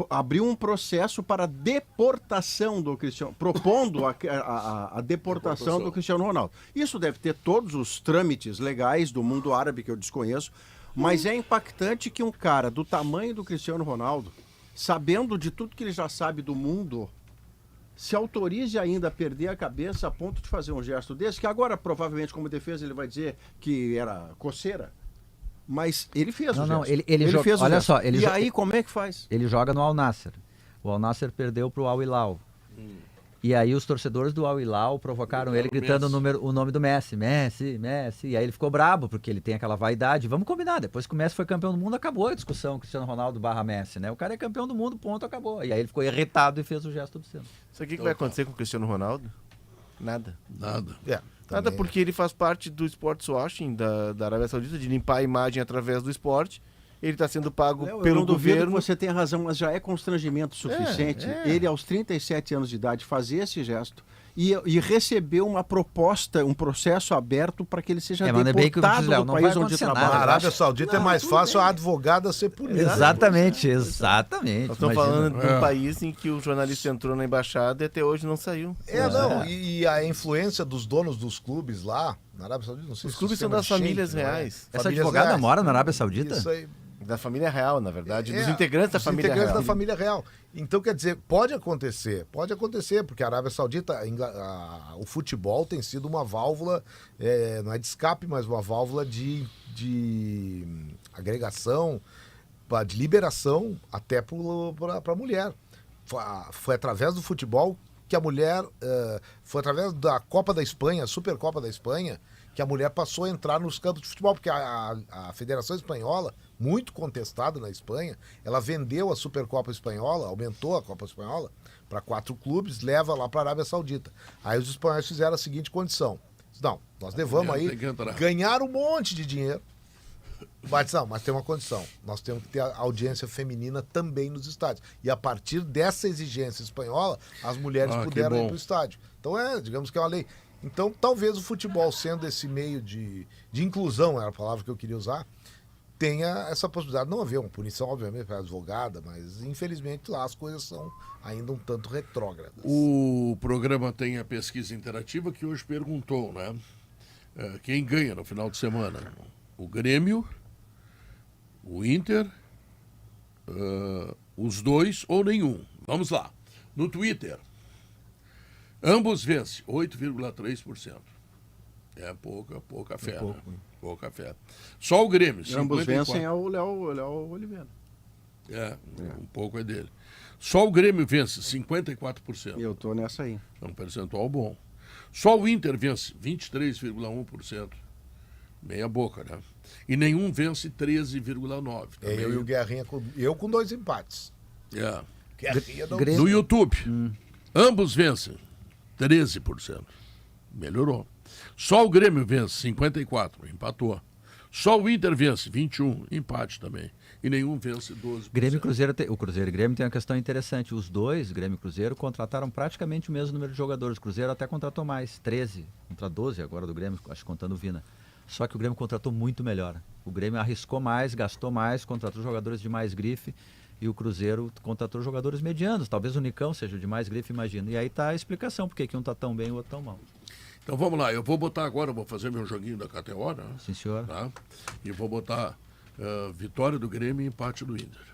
Speaker 1: abriu um processo para deportação do Cristiano, propondo a deportação do Cristiano Ronaldo. Isso deve ter todos os trâmites legais do mundo árabe que eu desconheço, mas é impactante que um cara do tamanho do Cristiano Ronaldo, sabendo de tudo que ele já sabe do mundo, se autorize ainda a perder a cabeça a ponto de fazer um gesto desse, que agora, provavelmente, como defesa, ele vai dizer que era coceira. Mas ele fez o gesto.
Speaker 7: Ele
Speaker 1: fez o
Speaker 7: olha
Speaker 1: gesto.
Speaker 7: só,
Speaker 1: E aí, como é que faz?
Speaker 7: Ele joga no Al Nassr. O Al Nassr perdeu pro Al Hilal. E aí os torcedores do Al Hilal provocaram ele gritando o nome do Messi. Messi. E aí ele ficou brabo, porque ele tem aquela vaidade. Vamos combinar, depois que o Messi foi campeão do mundo, acabou a discussão Cristiano Ronaldo / Messi, né? O cara é campeão do mundo, ponto, acabou. E aí ele ficou irritado e fez o gesto obsceno.
Speaker 2: Sabe o que vai acontecer com o Cristiano Ronaldo? Nada.
Speaker 3: Nada.
Speaker 2: Nada, porque ele faz parte do sports washing da Arábia Saudita, de limpar a imagem através do esporte. Ele está sendo pago pelo governo.
Speaker 1: Você tem razão, mas já é constrangimento suficiente ele, aos 37 anos de idade, fazer esse gesto e receber uma proposta, um processo aberto para que ele seja deportado do país onde trabalha.
Speaker 5: Na Arábia Saudita é mais fácil a advogada ser punida.
Speaker 7: Exatamente.
Speaker 2: Nós estamos falando de um país em que o jornalista entrou na embaixada e até hoje não saiu.
Speaker 5: E a influência dos donos dos clubes lá, na Arábia Saudita, não sei
Speaker 2: Os clubes são das famílias reais.
Speaker 7: Essa advogada mora na Arábia Saudita?
Speaker 5: Isso aí.
Speaker 2: Da família real, na verdade. Dos integrantes da família real.
Speaker 5: Dos integrantes da família real. Então, quer dizer, pode acontecer, porque a Arábia Saudita, o futebol tem sido uma válvula, não é de escape, mas uma válvula de agregação, de liberação até para a mulher. Foi através do futebol que a mulher, foi através da Copa da Espanha, a Supercopa da Espanha, que a mulher passou a entrar nos campos de futebol, porque a Federação Espanhola, muito contestada na Espanha, ela vendeu a Supercopa Espanhola, aumentou a Copa Espanhola para 4 clubes, leva lá para a Arábia Saudita. Aí os espanhóis fizeram a seguinte condição: não, nós levamos aí ganhar um monte de dinheiro, mas tem uma condição: nós temos que ter a audiência feminina também nos estádios. E a partir dessa exigência espanhola, as mulheres puderam ir para o estádio. Então digamos que é uma lei. Então, talvez o futebol, sendo esse meio de inclusão, era a palavra que eu queria usar, tenha essa possibilidade. Não haver uma punição, obviamente, para a advogada, mas infelizmente lá as coisas são ainda um tanto retrógradas.
Speaker 3: O programa tem a pesquisa interativa que hoje perguntou, né? Quem ganha no final de semana? O Grêmio, o Inter, os dois ou nenhum. Vamos lá. No Twitter. Ambos vencem, 8,3%. É pouca fé. Né? Pouca fé. Só o Grêmio, 54%.
Speaker 1: Ambos vencem é o Léo Oliveira.
Speaker 3: Um pouco é dele. Só o Grêmio vence, 54%.
Speaker 1: Eu tô nessa aí.
Speaker 3: É um percentual bom. Só o Inter vence, 23,1%. Meia boca, né? E nenhum vence, 13,9%.
Speaker 5: Eu e o Guerrinha, eu com 2 empates. Guerrinha
Speaker 3: no YouTube, ambos vencem. 13%. Melhorou. Só o Grêmio vence, 54%, empatou. Só o Inter vence, 21%, empate também. E nenhum vence, 12%.
Speaker 7: Grêmio e Cruzeiro, o Cruzeiro e Grêmio tem uma questão interessante. Os dois, Grêmio e Cruzeiro, contrataram praticamente o mesmo número de jogadores. O Cruzeiro até contratou mais, 13 contra 12 agora do Grêmio, acho que contando o Vina. Só que o Grêmio contratou muito melhor. O Grêmio arriscou mais, gastou mais, contratou jogadores de mais grife. E o Cruzeiro contratou jogadores medianos. Talvez o Nicão seja de mais grife, imagino. E aí tá a explicação porque que um tá tão bem e o outro tão mal.
Speaker 3: Então vamos lá, eu vou botar agora, vou fazer meu joguinho da KTO, né?
Speaker 7: Sim, senhor.
Speaker 3: Tá? E vou botar vitória do Grêmio e empate do Inter.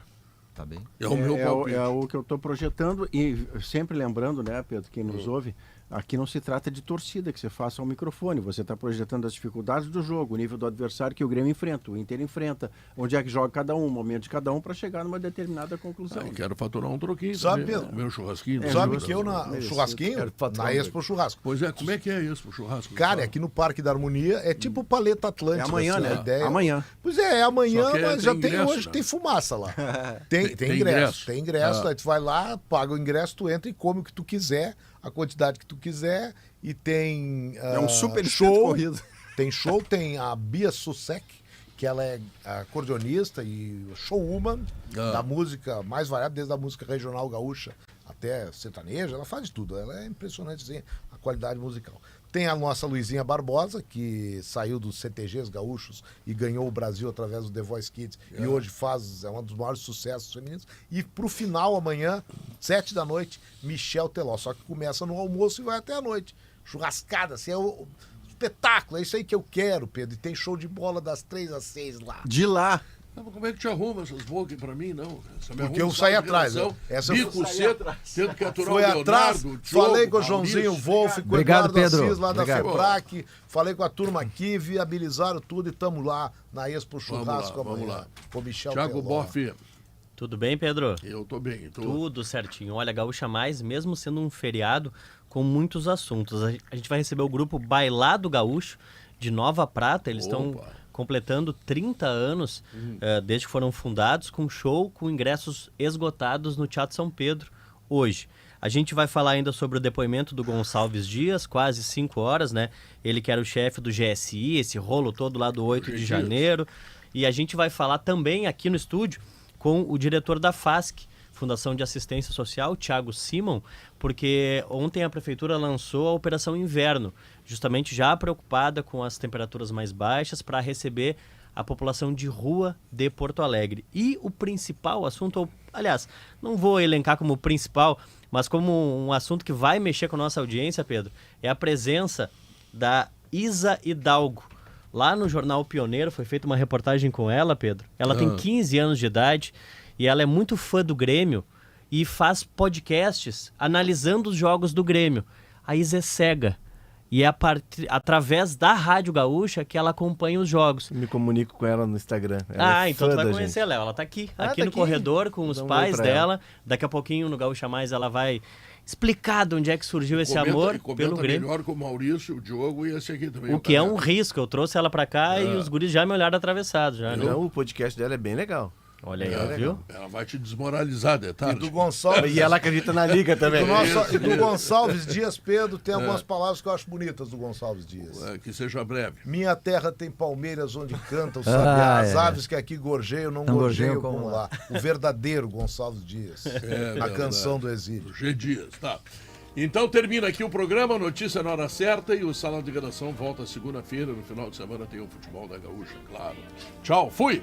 Speaker 7: Tá bem.
Speaker 1: É o meu palpite. É o que eu estou projetando e sempre lembrando, né, Pedro, quem nos ouve, Aqui não se trata de torcida que você faça ao microfone, você está projetando as dificuldades do jogo, o nível do adversário que o Grêmio enfrenta, o Inter enfrenta, onde é que joga cada um, o momento de cada um para chegar numa determinada conclusão.
Speaker 3: Eu quero faturar um troquinho.
Speaker 5: Sabe,
Speaker 3: também,
Speaker 5: Pedro?
Speaker 3: Meu churrasquinho.
Speaker 5: Sabe que eu no churrasquinho, na Expo Churrasco.
Speaker 3: Pois é, como é que é Expo Churrasco?
Speaker 5: Cara, aqui no Parque da Harmonia é tipo Paleta Atlântica.
Speaker 1: É amanhã,
Speaker 5: assim,
Speaker 1: né?
Speaker 5: A ideia.
Speaker 1: Amanhã.
Speaker 5: Pois é amanhã,
Speaker 3: Só que
Speaker 5: mas já tem
Speaker 3: ingresso,
Speaker 5: hoje,
Speaker 3: né?
Speaker 5: tem fumaça lá. Tem
Speaker 3: Tem
Speaker 5: ingresso. Tem
Speaker 3: ingresso.
Speaker 5: ingresso, aí tu vai lá, paga o ingresso, tu entra e come o que tu quiser, a quantidade que tu quiser, e tem
Speaker 1: É um super
Speaker 5: show.
Speaker 1: corrido.
Speaker 5: Tem show, tem a Bia Susek, que ela é acordeonista e showwoman da música mais variada, desde a música regional gaúcha até sertaneja, ela faz de tudo, ela é impressionante assim, a qualidade musical. Tem a nossa Luizinha Barbosa, que saiu dos CTGs gaúchos e ganhou o Brasil através do The Voice Kids e hoje é um dos maiores sucessos femininos. E pro final, amanhã, 7 da noite, Michel Teló, só que começa no almoço e vai até a noite. Churrascada, assim, é o espetáculo, é isso aí que eu quero, Pedro. E tem show de bola das 3 às 6 lá.
Speaker 1: De lá.
Speaker 3: Não, mas como é que te arruma essas bocas pra mim, não?
Speaker 5: Porque eu saí atrás.
Speaker 3: Bico cedo, tendo que aturar
Speaker 5: Foi
Speaker 3: o Leonardo,
Speaker 5: atrás,
Speaker 3: o Diogo,
Speaker 5: falei com o
Speaker 3: Maurício.
Speaker 5: Joãozinho Wolf, com o
Speaker 7: Obrigado,
Speaker 5: Eduardo
Speaker 7: Pedro.
Speaker 5: Assis lá da
Speaker 7: Obrigado.
Speaker 5: FEBRAC, falei com a turma aqui, viabilizaram tudo e estamos lá na Expo Churrasco
Speaker 3: Vamos
Speaker 5: amanhã.
Speaker 3: lá.
Speaker 5: Com o Michel
Speaker 3: Thiago
Speaker 5: Teló.
Speaker 3: Boff,
Speaker 12: Tudo bem, Pedro?
Speaker 3: eu tô bem.
Speaker 12: Tudo certinho. Olha, Gaúcha Mais, mesmo sendo um feriado, com muitos assuntos. A gente vai receber o grupo Bailado Gaúcho, de Nova Prata. Eles estão completando 30 anos desde que foram fundados, com show com ingressos esgotados no Teatro São Pedro hoje. A gente vai falar ainda sobre o depoimento do Gonçalves Dias, quase 5 horas, né? Ele que era o chefe do GSI, esse rolo todo lá do 8 de janeiro. E a gente vai falar também aqui no estúdio com o diretor da FASC, Fundação de Assistência Social, Thiago Simon, porque ontem a Prefeitura lançou a Operação Inverno, justamente já preocupada com as temperaturas mais baixas para receber a população de rua de Porto Alegre. E o principal assunto, aliás, não vou elencar como principal, mas como um assunto que vai mexer com a nossa audiência, Pedro, é a presença da Isa Hidalgo. Lá no Jornal Pioneiro foi feita uma reportagem com ela, Pedro. Ela tem 15 anos de idade e ela é muito fã do Grêmio e faz podcasts analisando os jogos do Grêmio. A Isa é cega e é através da Rádio Gaúcha que ela acompanha os jogos.
Speaker 2: Me comunico com ela no Instagram. Ela
Speaker 12: Então
Speaker 2: fã
Speaker 12: tu vai
Speaker 2: da
Speaker 12: conhecer
Speaker 2: gente.
Speaker 12: ela. Ela tá aqui
Speaker 2: tá
Speaker 12: no
Speaker 2: aqui.
Speaker 12: corredor com os
Speaker 2: Dá um oi
Speaker 12: pais
Speaker 2: pra
Speaker 12: dela. Daqui a pouquinho no Gaúcha Mais ela vai explicar de onde é que surgiu esse amor pelo Grêmio.
Speaker 3: Melhor com o Maurício, o Diogo e esse aqui também.
Speaker 12: O que é um risco. Eu trouxe ela pra cá e os guris já me olharam atravessado. Já, né?
Speaker 2: Não, o podcast dela é bem legal.
Speaker 12: Olha aí, viu?
Speaker 3: Ela vai te desmoralizar,
Speaker 5: E
Speaker 3: detalhe.
Speaker 5: do Gonçalves.
Speaker 2: E ela acredita na liga também.
Speaker 5: E do Gonçalves Dias, Pedro, tem algumas palavras que eu acho bonitas do Gonçalves Dias.
Speaker 3: Que seja breve.
Speaker 5: Minha terra tem palmeiras onde cantam sabiá. As aves que aqui gorjeiam não gorjeiam como lá. O verdadeiro Gonçalves Dias. Na canção do exílio.
Speaker 3: G. Dias, tá. Então termina aqui o programa, notícia na hora certa, e o Sala de Redação volta segunda-feira. No final de semana tem o Futebol da Gaúcha, claro. Tchau, fui!